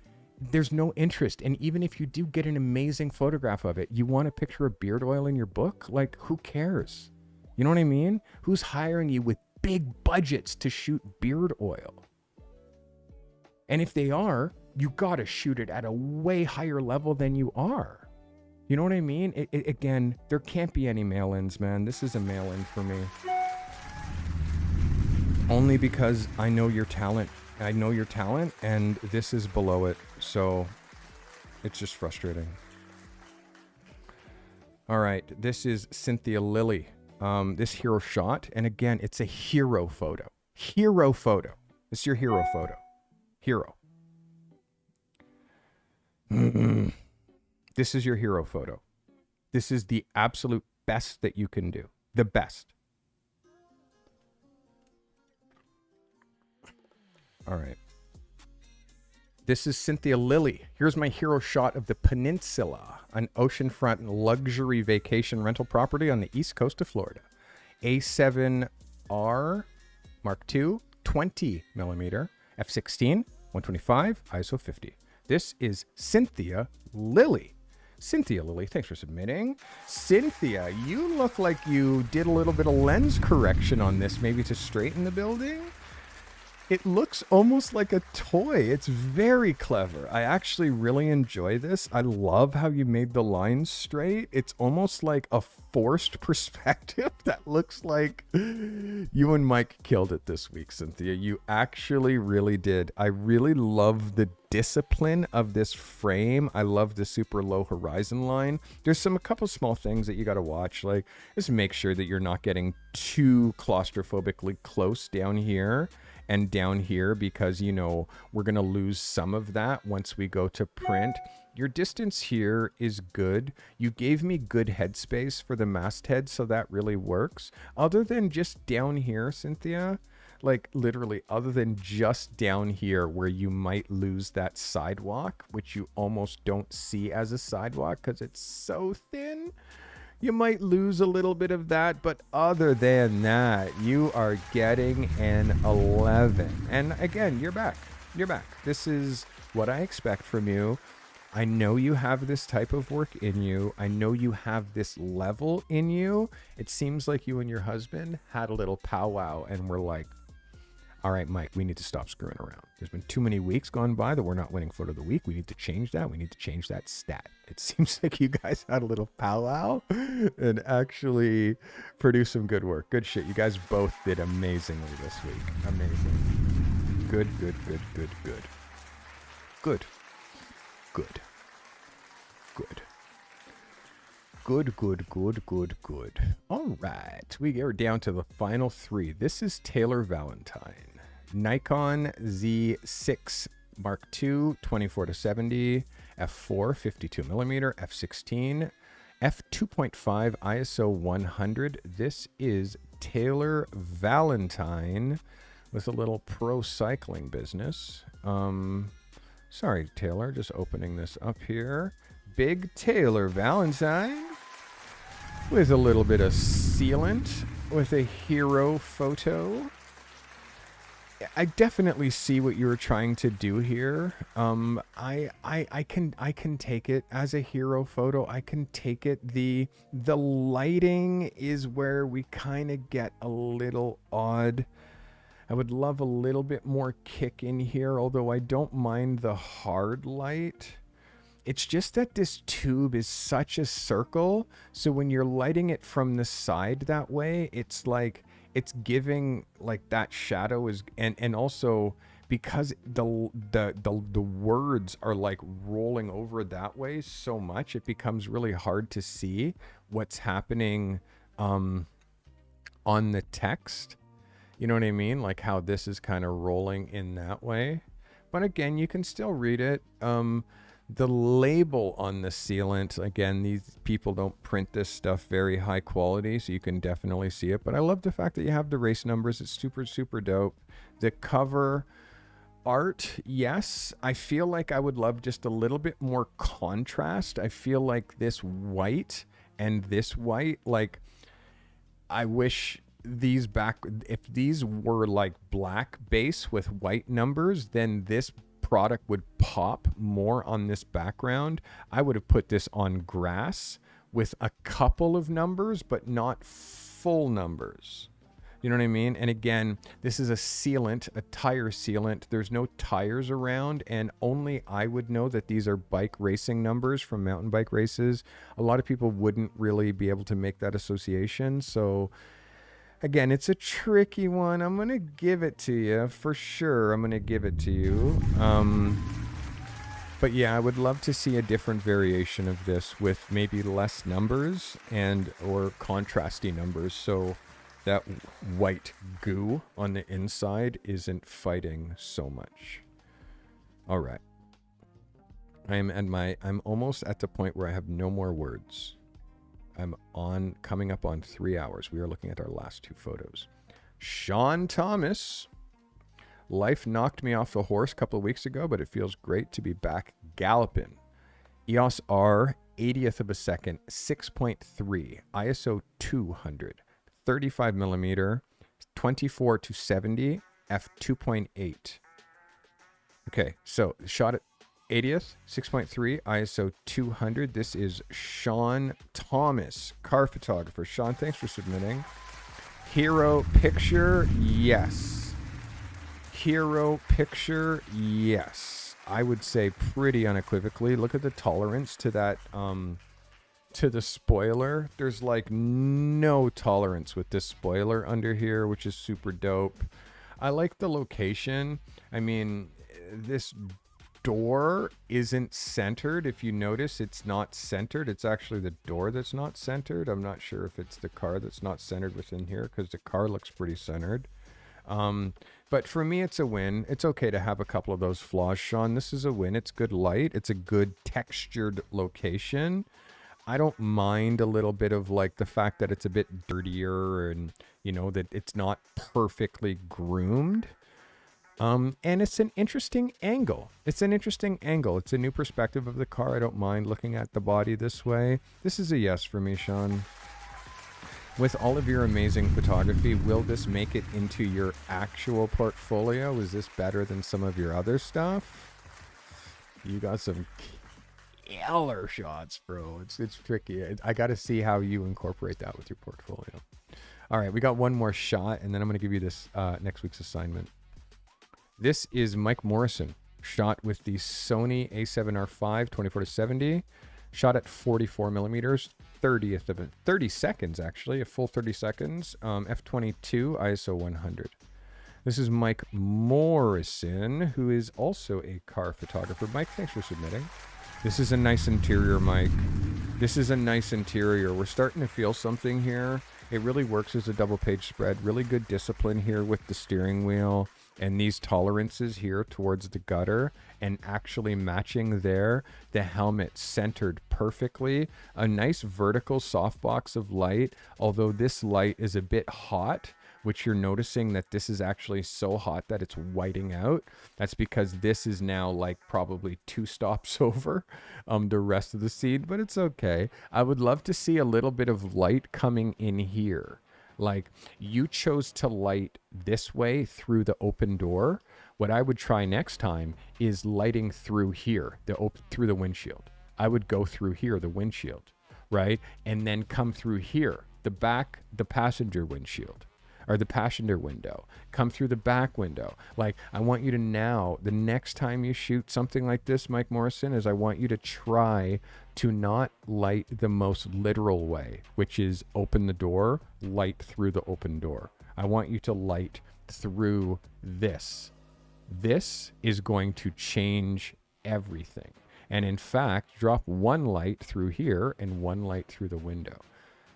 there's no interest. And even if you do get an amazing photograph of it, you want a picture of beard oil in your book? Like, who cares? You know what I mean? Who's hiring you with big budgets to shoot beard oil? And if they are, you got to shoot it at a way higher level than you are. You know what I mean? Again, there can't be any mail-ins, man. This is a mail-in for me. Only because I know your talent. I know your talent, and this is below it. So it's just frustrating. All right. This is Cynthia Lilly. This hero shot. And again, it's a hero photo. Hero photo. It's your hero photo. Hero. This is your hero photo. This is the absolute best that you can do. The best. All right. This is Cynthia Lilly. Here's my hero shot of the Peninsula, an oceanfront luxury vacation rental property on the east coast of Florida. A7R Mark II, 20 millimeter, f16, 125, ISO 50. This is Cynthia Lilly. Cynthia Lilly, thanks for submitting. Cynthia, you look like you did a little bit of lens correction on this, maybe to straighten the building. It looks almost like a toy. It's very clever. I actually really enjoy this. I love how you made the lines straight. It's almost like a forced perspective that looks like you and Mike killed it this week, Cynthia. You actually really did. I really love the discipline of this frame. I love the super low horizon line. There's a couple small things that you got to watch. Like, just make sure that you're not getting too claustrophobically close down here and down here, because, you know, we're going to lose some of that once we go to print. Your distance here is good. You gave me good headspace for the masthead, so that really works. Other than just down here, Cynthia, like literally other than just down here where you might lose that sidewalk, which you almost don't see as a sidewalk because it's so thin, you might lose a little bit of that, but other than that, you are getting an 11. And again, you're back. You're back. This is what I expect from you. I know you have this type of work in you. I know you have this level in you. It seems like you and your husband had a little powwow and were like, all right, Mike, we need to stop screwing around. There's been too many weeks gone by that we're not winning photo of the week. We need to change that. We need to change that stat. It seems like you guys had a little powwow and actually produced some good work. Good shit. You guys both did amazingly this week. Amazing. Good, good, good, good, good. Good. Good. Good. Good, good, good, good, good. All right. We are down to the final three. This is Taylor Valentine. Nikon Z6 Mark II, 24-70, f4, 52 millimeter, f16, f2.5, ISO 100. This is Taylor Valentine with a little pro cycling business. Sorry, Taylor, just opening this up here. Big Taylor Valentine with a little bit of sealant with a hero photo. I definitely see what you were trying to do here. I can take it as a hero photo. I can take it. The lighting is where we kind of get a little odd. I would love a little bit more kick in here, although I don't mind the hard light. It's just that this tube is such a circle, so when you're lighting it from the side that way, it's like it's giving like that shadow is, and also because the words are like rolling over that way so much, it becomes really hard to see what's happening on the text. You know what I mean? Like how this is kind of rolling in that way. but again, you can still read it. The label on the sealant, again, these people don't print this stuff very high quality, so you can definitely see it. But I love the fact that you have the race numbers. It's super, super dope. The cover art, yes, I feel like I would love just a little bit more contrast. I feel like this white and this white, like, I wish these if these were like black base with white numbers, then this product would pop more on this background. I would have put this on grass with a couple of numbers, but not full numbers. You know what I mean? And again, this is a sealant, a tire sealant. There's no tires around, and only I would know that these are bike racing numbers from mountain bike races. A lot of people wouldn't really be able to make that association. So again, it's a tricky one. I'm going to give it to you for sure. I'm going to give it to you. But yeah, I would love to see a different variation of this with maybe less numbers and or contrasty numbers. So that white goo on the inside isn't fighting so much. All right. I'm almost at the point where I have no more words. I'm coming up on 3 hours. We are looking at our last two photos. Sean Thomas. Life knocked me off the horse a couple of weeks ago, but it feels great to be back galloping. EOS R, 80th of a second, 6.3, ISO 200, 35 millimeter, 24 to 70, f2.8. Okay, so shot at 80th, 6.3, ISO 200. This is Sean Thomas, car photographer. Sean, thanks for submitting. Hero picture, yes. Hero picture, yes. I would say pretty unequivocally. Look at the tolerance to that, to the spoiler. There's like no tolerance with this spoiler under here, which is super dope. I like the location. I mean, this door isn't centered. If you notice, it's not centered. It's actually the door that's not centered. I'm not sure if it's the car that's not centered within here, because the car looks pretty centered. But for me, it's a win. It's okay to have a couple of those flaws, Sean. This is a win. It's good light. It's a good textured location. I don't mind a little bit of like the fact that it's a bit dirtier and, you know, that it's not perfectly groomed. And it's an interesting angle. It's an interesting angle. It's a new perspective of the car. I don't mind looking at the body this way. This is a yes for me, Sean. With all of your amazing photography, will this make it into your actual portfolio? Is this better than some of your other stuff? You got some killer shots, bro. It's tricky. I got to see how you incorporate that with your portfolio. All right, we got one more shot, and then I'm going to give you this next week's assignment. This is Mike Morrison, shot with the Sony A7R5 24-70, shot at 44 millimeters, 30 seconds actually, a full 30 seconds, f22, ISO 100. This is Mike Morrison, who is also a car photographer. Mike, thanks for submitting. This is a nice interior, Mike. This is a nice interior. We're starting to feel something here. It really works as a double page spread. Really good discipline here with the steering wheel and these tolerances here towards the gutter, and actually matching there, the helmet centered perfectly. A nice vertical softbox of light, although this light is a bit hot, which you're noticing that this is actually so hot that it's whiting out. That's because this is now like probably 2 stops over the rest of the seed, but it's okay. I would love to see a little bit of light coming in here. Like, you chose to light this way through the open door. What I would try next time is lighting through here, through the windshield. I would go through here, the windshield, right? And then come through here, the passenger windshield, or the passenger window. Come through the back window. Like, I want you to now, the next time you shoot something like this, Mike Morrison, is I want you to try to not light the most literal way, which is open the door, light through the open door. I want you to light through this. This is going to change everything. And in fact, drop one light through here and one light through the window.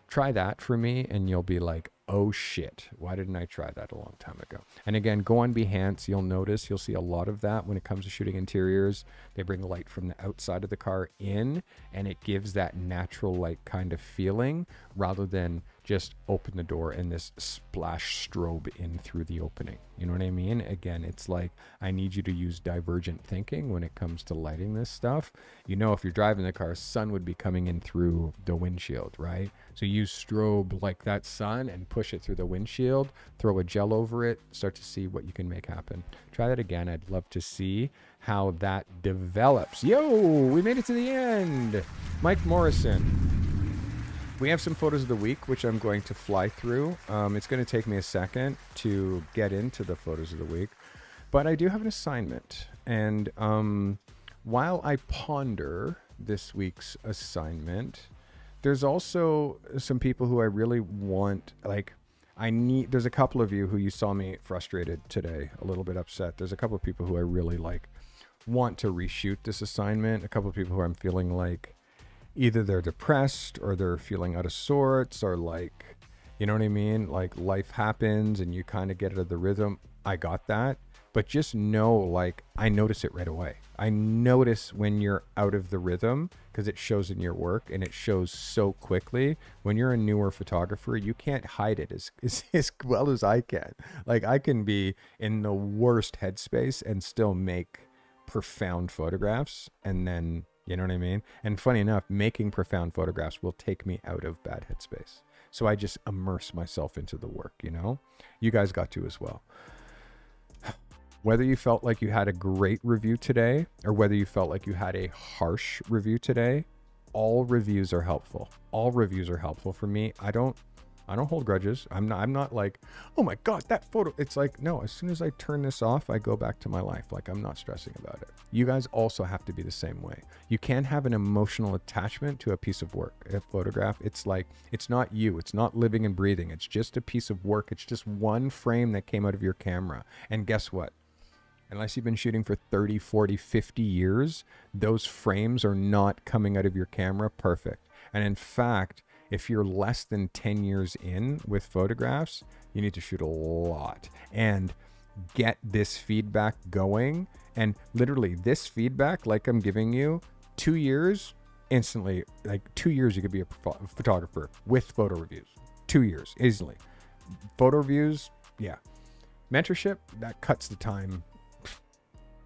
Try that for me and you'll be like, oh shit, why didn't I try that a long time ago? And again, go on Behance. You'll see a lot of that when it comes to shooting interiors. They bring light from the outside of the car in, and it gives that natural light kind of feeling rather than just open the door and this splash strobe in through the opening. You know what I mean? Again, it's like, I need you to use divergent thinking when it comes to lighting this stuff. You know, if you're driving the car, sun would be coming in through the windshield, right? So use strobe like that sun and push it through the windshield, throw a gel over it, start to see what you can make happen. Try that again. I'd love to see how that develops. Yo, we made it to the end. Mike Morrison. We have some photos of the week, which I'm going to fly through. It's going to take me a second to get into the photos of the week, but I do have an assignment. And while I ponder this week's assignment, there's also some people who I really want, there's a couple of you who you saw me frustrated today, a little bit upset. There's a couple of people who I really want to reshoot this assignment. A couple of people who I'm feeling like either they're depressed or they're feeling out of sorts, or you know what I mean? Like life happens and you kind of get out of the rhythm. I got that. But just know, I notice it right away. I notice when you're out of the rhythm because it shows in your work, and it shows so quickly. When you're a newer photographer, you can't hide it as well as I can. I can be in the worst headspace and still make profound photographs, and then, you know what I mean? And funny enough, making profound photographs will take me out of bad headspace. So I just immerse myself into the work, you know? You guys got to as well. Whether you felt like you had a great review today or whether you felt like you had a harsh review today, all reviews are helpful. All reviews are helpful for me. I don't hold grudges. I'm not like, oh my God, that photo. It's like, no, as soon as I turn this off, I go back to my life. I'm not stressing about it. You guys also have to be the same way. You can't have an emotional attachment to a piece of work, a photograph. It's not you. It's not living and breathing. It's just a piece of work. It's just one frame that came out of your camera. And guess what? Unless you've been shooting for 30, 40, 50 years, those frames are not coming out of your camera perfect. And in fact, if you're less than 10 years in with photographs, you need to shoot a lot and get this feedback going. And literally this feedback, like I'm giving you, 2 years, instantly, 2 years, you could be a photographer with photo reviews. 2 years, easily. Photo reviews, yeah. Mentorship, that cuts the time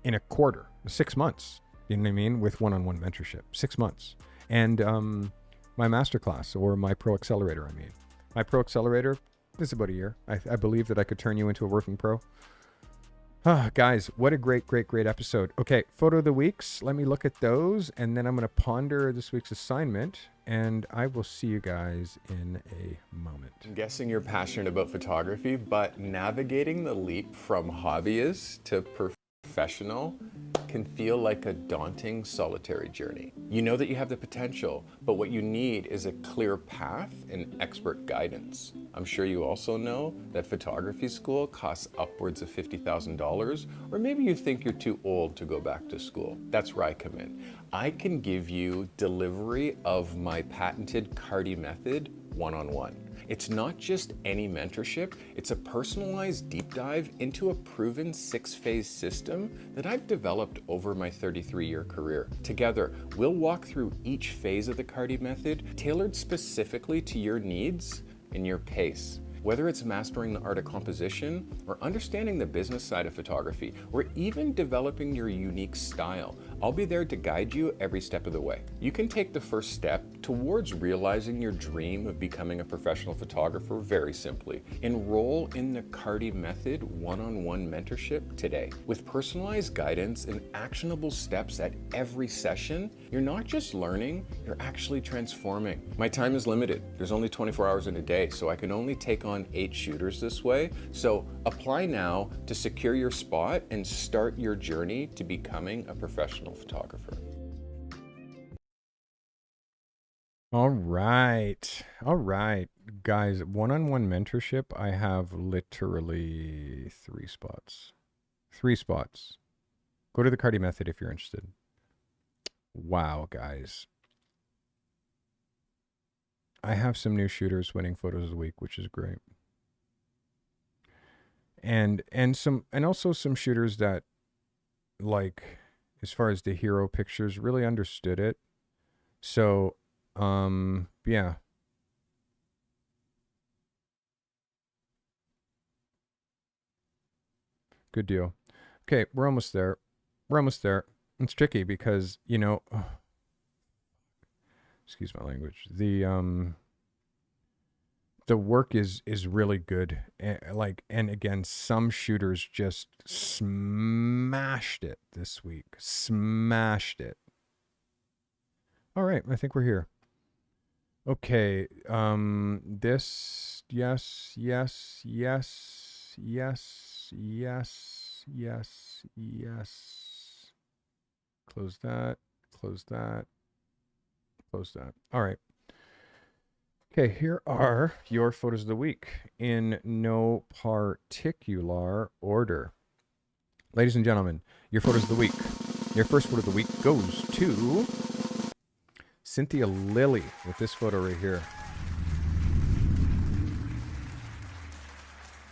in a quarter, 6 months, you know what I mean? With one-on-one mentorship, 6 months. And my masterclass, or my Pro Accelerator, My Pro Accelerator is about a year. I believe that I could turn you into a working pro. Guys, what a great episode. Okay, photo of the weeks. Let me look at those, and then I'm going to ponder this week's assignment, and I will see you guys in a moment. I'm guessing you're passionate about photography, but navigating the leap from hobbyist to professional can feel like a daunting, solitary journey. You know that you have the potential, but what you need is a clear path and expert guidance. I'm sure you also know that photography school costs upwards of $50,000, or maybe you think you're too old to go back to school. That's where I come in. I can give you delivery of my patented Carty method one-on-one. It's not just any mentorship, it's a personalized deep dive into a proven 6-phase system that I've developed over my 33-year career. Together, we'll walk through each phase of the Carty method, tailored specifically to your needs and your pace. Whether it's mastering the art of composition, or understanding the business side of photography, or even developing your unique style, I'll be there to guide you every step of the way. You can take the first step towards realizing your dream of becoming a professional photographer very simply. Enroll in the Carty Method one-on-one mentorship today. With personalized guidance and actionable steps at every session, you're not just learning, you're actually transforming. My time is limited. There's only 24 hours in a day, so I can only take on 8 shooters this way. So apply now to secure your spot and start your journey to becoming a professional photographer. All right, guys, one-on-one mentorship. I have literally 3 spots. 3 spots. Go to the Carty Method if you're interested. Wow, guys. I have some new shooters winning photos of the week, which is great. and also some shooters that, like, as far as the hero pictures, really understood it. So yeah. Good deal. Okay, we're almost there. We're almost there. It's tricky because, you know, excuse my language. The work is really good. And again, some shooters just smashed it this week. Smashed it. All right, I think we're here. Okay, this, yes, yes, yes, yes, yes, yes, yes. Close that, close that, close that. All right. Okay, here are your photos of the week in no particular order. Ladies and gentlemen, your photos of the week. Your first photo of the week goes to Cynthia Lilly with this photo right here.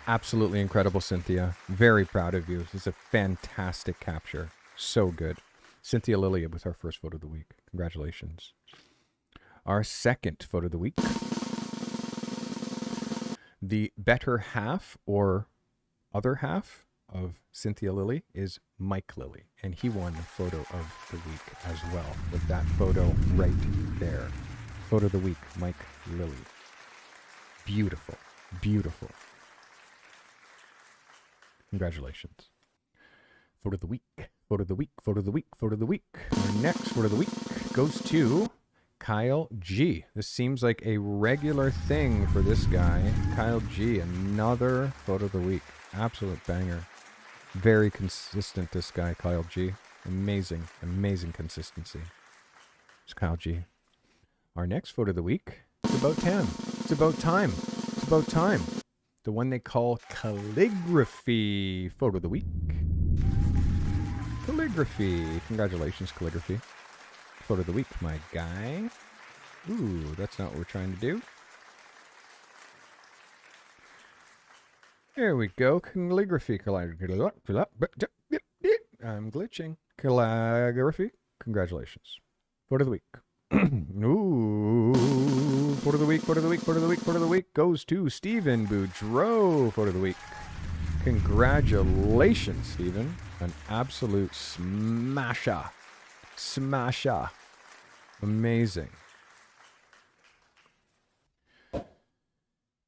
Absolutely incredible, Cynthia. Very proud of you. This is a fantastic capture. So good. Cynthia Lilly with our first photo of the week. Congratulations. Our second photo of the week. The better half or other half of Cynthia Lilly is Mike Lilly, and he won the photo of the week as well with that photo right there. Photo of the week, Mike Lilly. Beautiful, beautiful. Congratulations. Photo of the week, photo of the week, photo of the week, photo of the week. Our next photo of the week goes to Kyle G. This seems like a regular thing for this guy. Kyle G, another photo of the week. Absolute banger. Very consistent, this guy, Kyle G. Amazing, amazing consistency. It's Kyle G. Our next photo of the week, it's about time. It's about time. It's about time. The one they call calligraphy photo of the week. Calligraphy. Congratulations, calligraphy. Photo of the week, my guy. Ooh, that's not what we're trying to do. There we go. Calligraphy. I'm glitching. Calligraphy. Congratulations. Photo of the week. Ooh. Photo of the week, photo of the week, photo of the week, photo of the week goes to Stephen Boudreau. Photo of the week. Congratulations, Stephen. An absolute smasher. Smasher. Amazing.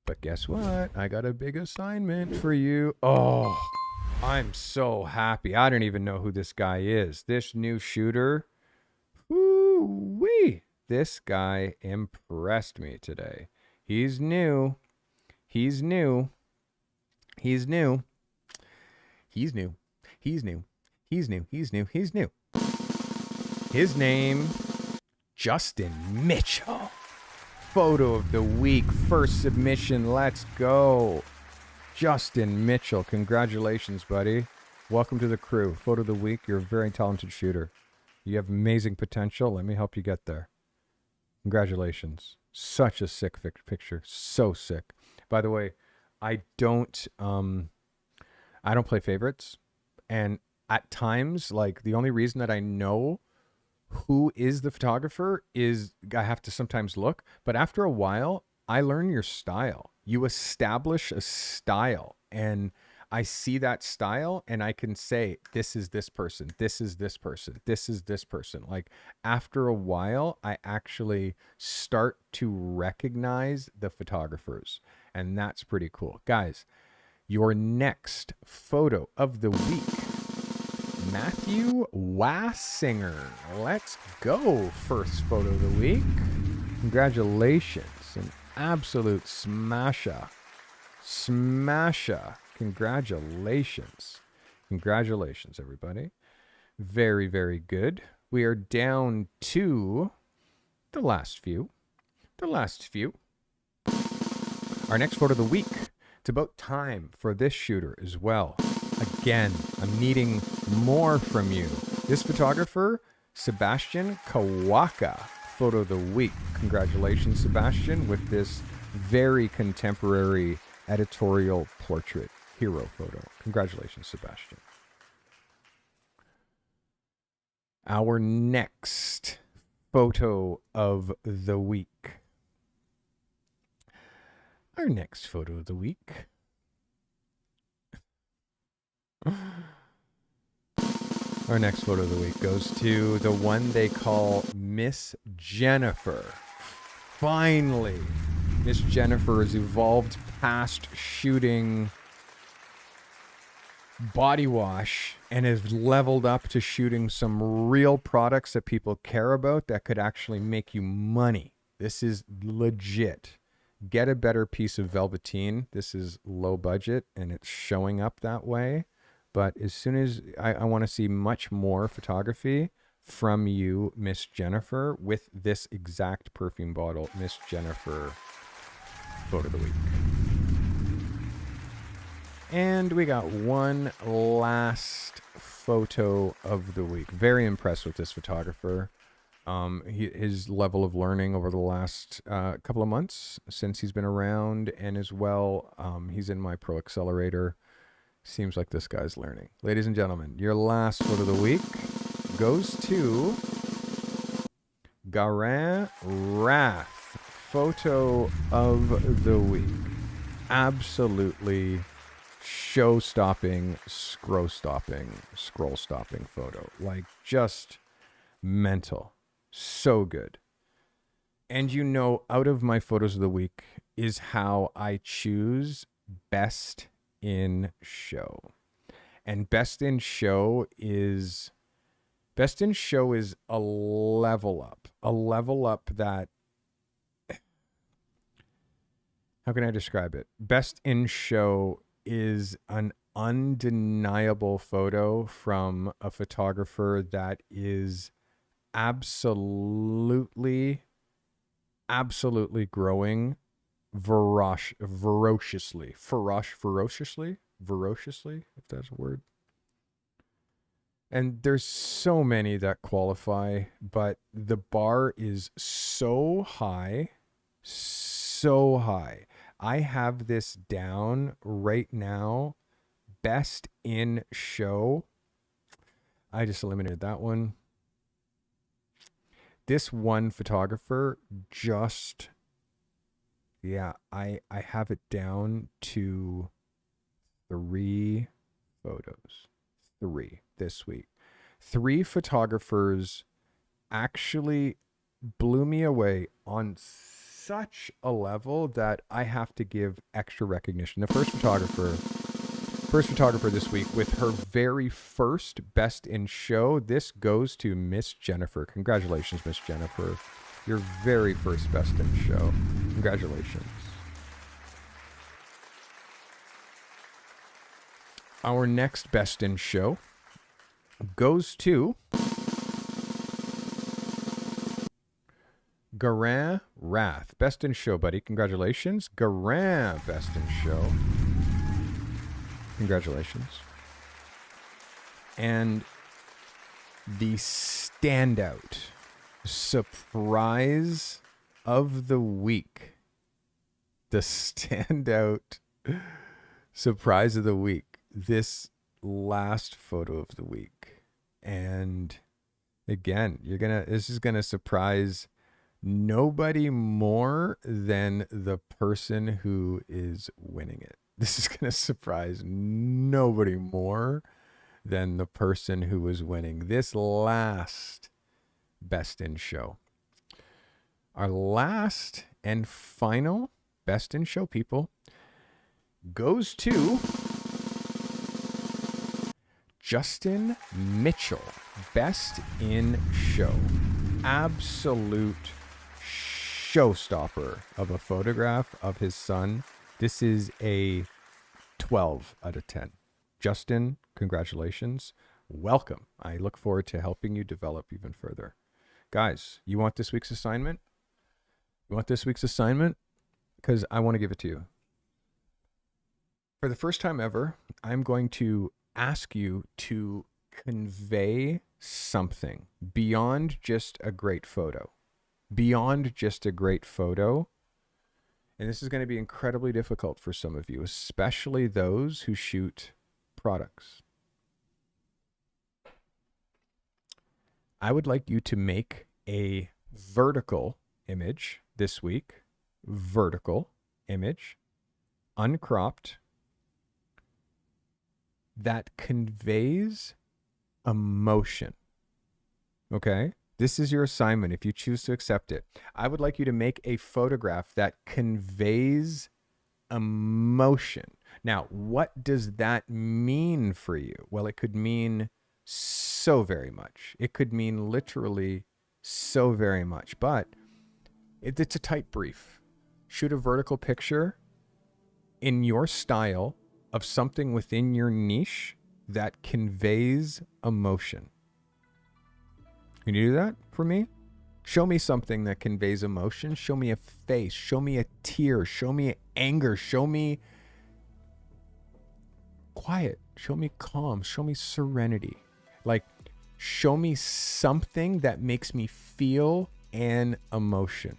But guess what? I got a big assignment for you. Oh, I'm so happy. I don't even know who this guy is. This new shooter. Woo-wee. This guy impressed me today. He's new. He's new. He's new. He's new. He's new. He's new. He's new. He's new. His name, Justin Mitchell. Photo of the week, first submission. Let's go. Justin Mitchell, congratulations, buddy. Welcome to the crew. Photo of the week. You're a very talented shooter. You have amazing potential. Let me help you get there. Congratulations. Such a sick picture. So sick. By the way, I don't play favorites. And at times, like, the only reason that I know who is the photographer is I have to sometimes look. But after a while, I learn your style. You establish a style. And I see that style and I can say, this is this person, this is this person, this is this person. Like, after a while, I actually start to recognize the photographers. And that's pretty cool. Guys, your next photo of the week, Matthew Wassinger. Let's go. First photo of the week. Congratulations. An absolute smasher. Smasher. Congratulations. Congratulations, everybody. Very, very good. We are down to the last few. The last few. Our next photo of the week. It's about time for this shooter as well. Again, I'm needing more from you. This photographer, Sebastian Kawaka, photo of the week. Congratulations, Sebastian, with this very contemporary editorial portrait. hero photo. Congratulations, Sebastian. Our next photo of the week. Our next photo of the week. Our next photo of the week goes to the one they call Miss Jennifer. Finally, Miss Jennifer has evolved past shooting body wash and has leveled up to shooting some real products that people care about that could actually make you money. This is legit. Get a better piece of velveteen. This is low budget and it's showing up that way. But as soon as I want to see much more photography from you, Miss Jennifer, with this exact perfume bottle, Miss Jennifer photo of the week. And we got one last photo of the week. Very impressed with this photographer. His level of learning over the last couple of months since he's been around, and as well, he's in my Pro Accelerator. Seems like this guy's learning. Ladies and gentlemen, your last photo of the week goes to Garin Wrath. Photo of the week. Absolutely show-stopping, scroll-stopping photo. Like, just mental. So good. And you know, out of my photos of the week is how I choose best in show. And best in show is a level up. A level up that, how can I describe it? Best in show is an undeniable photo from a photographer that is absolutely growing ferociously, if that's a word. And there's so many that qualify, but the bar is so high. I have this down right now. Best in show. I just eliminated that one. This one photographer just, I have it down to 3 photos. 3 this week. 3 photographers actually blew me away on such a level that I have to give extra recognition. The first photographer this week with her very first best in show. This goes to Miss Jennifer. Congratulations, Miss Jennifer. Your very first best in show. Congratulations. Our next best in show goes to Garin Wrath. Best in show, buddy. Congratulations. Garin, best in show. Congratulations. And the standout surprise of the week. The standout surprise of the week. This last photo of the week. And again, this is gonna surprise nobody more than the person who is winning it. This is going to surprise nobody more than the person who is winning this last best in show. Our last and final best in show, people, goes to Justin Mitchell. Best in show. Absolute showstopper of a photograph of his son. This is a 12 out of 10. Justin, congratulations. Welcome. I look forward to helping you develop even further. Guys, you want this week's assignment? Because I want to give it to you. For the first time ever, I'm going to ask you to convey something beyond just a great photo. And this is going to be incredibly difficult for some of you, especially those who shoot products. I would like you to make a vertical image this week, vertical image, uncropped, that conveys emotion. Okay? This is your assignment if you choose to accept it. I would like you to make a photograph that conveys emotion. Now, what does that mean for you? Well, it could mean so very much. It could mean literally so very much, but it's a tight brief. Shoot a vertical picture in your style of something within your niche that conveys emotion. Can you do that for me? Show me something that conveys emotion. Show me a face. Show me a tear. Show me anger. Show me quiet. Show me calm. Show me serenity. Like, show me something that makes me feel an emotion.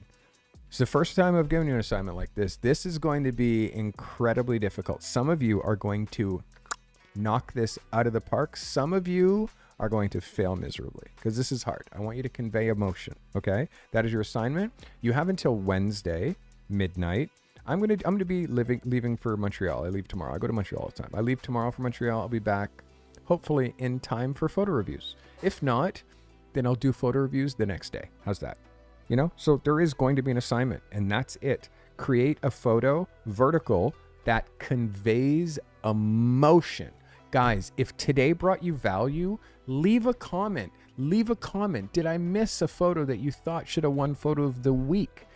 It's the first time I've given you an assignment like this. This is going to be incredibly difficult. Some of you are going to knock this out of the park. Some of you are going to fail miserably because this is hard. I want you to convey emotion. Okay, that is your assignment. You have until Wednesday midnight. I'm gonna be leaving for Montreal. I leave tomorrow. I go to Montreal all the time. I leave tomorrow for Montreal. I'll be back hopefully in time for photo reviews. If not, then I'll do photo reviews the next day. How's that? You know, so there is going to be an assignment, and that's it. Create a photo vertical that conveys emotion. Guys, if today brought you value, leave a comment. Leave a comment. Did I miss a photo that you thought should have won photo of the week?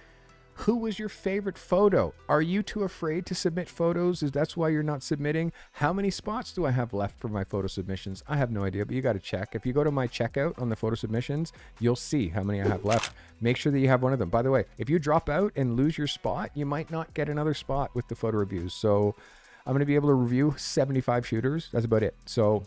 Who was your favorite photo? Are you too afraid to submit photos? That's why you're not submitting? How many spots do I have left for my photo submissions? I have no idea, but you got to check. If you go to my checkout on the photo submissions, you'll see how many I have left. Make sure that you have one of them. By the way, if you drop out and lose your spot, you might not get another spot with the photo reviews. So I'm going to be able to review 75 shooters. That's about it. So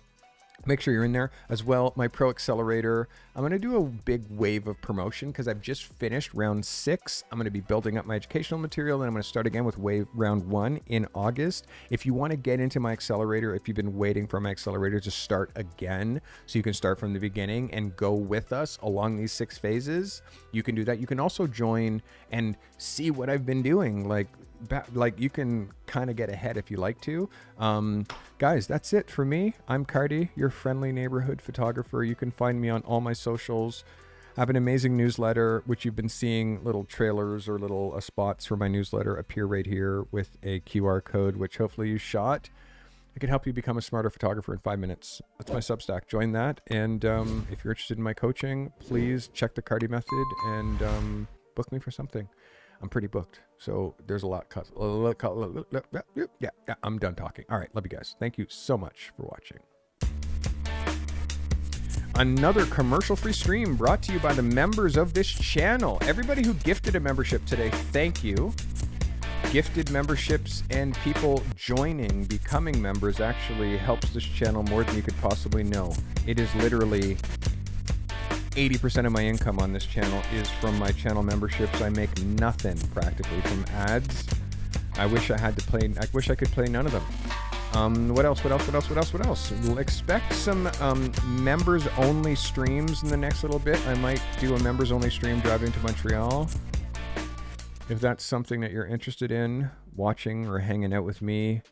make sure you're in there as well. My Pro Accelerator, I'm going to do a big wave of promotion because I've just finished round 6. I'm going to be building up my educational material, and I'm going to start again with round 1 in August. If you want to get into my accelerator, if you've been waiting for my accelerator to start again so you can start from the beginning and go with us along these 6 phases, you can do that. You can also join and see what I've been doing. Like you can kind of get ahead if you like to. Guys, that's it for me. I'm Carty, your friendly neighborhood photographer. You can find me on all my socials. I have an amazing newsletter, which you've been seeing little trailers or little spots for my newsletter appear right here with a QR code, which hopefully you shot. It can help you become a smarter photographer in 5 minutes. That's my Substack. Join that. And if you're interested in my coaching, please check the Carty method and book me for something. I'm pretty booked, so there's a lot. Yeah, I'm done talking. All right, love you guys. Thank you so much for watching. Another commercial-free stream brought to you by the members of this channel. Everybody who gifted a membership today, thank you. Gifted memberships and people joining, becoming members actually helps this channel more than you could possibly know. It is literally 80% of my income on this channel is from my channel memberships. I make nothing practically from ads. I wish I could play none of them. What else? We'll expect some members only streams in the next little bit. I might do a members only stream driving to Montreal. If that's something that you're interested in, watching or hanging out with me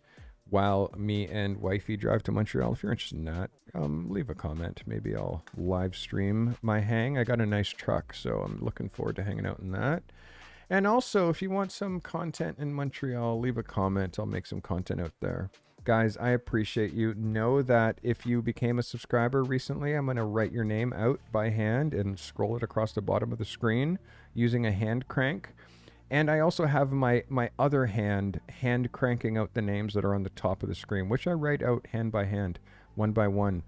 while me and wifey drive to Montreal, if you're interested in that, leave a comment. Maybe I'll live stream my hang. I got a nice truck, so I'm looking forward to hanging out in that. And also, if you want some content in Montreal, leave a comment. I'll make some content out there. Guys, I appreciate you. Know that if you became a subscriber recently, I'm going to write your name out by hand and scroll it across the bottom of the screen using a hand crank. And I also have my other hand cranking out the names that are on the top of the screen, which I write out hand by hand, one by one.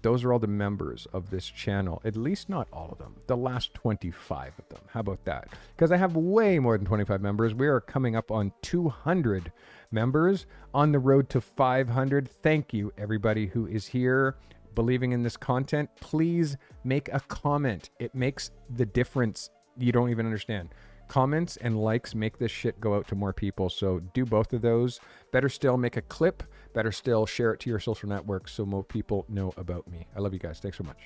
Those are all the members of this channel. At least not all of them. The last 25 of them. How about that? Because I have way more than 25 members. We are coming up on 200 members on the road to 500. Thank you, everybody who is here believing in this content. Please make a comment. It makes the difference. You don't even understand. Comments and likes make this shit go out to more people. So do both of those. Better still, make a clip. Better still, share it to your social networks so more people know about me. I love you guys. Thanks so much.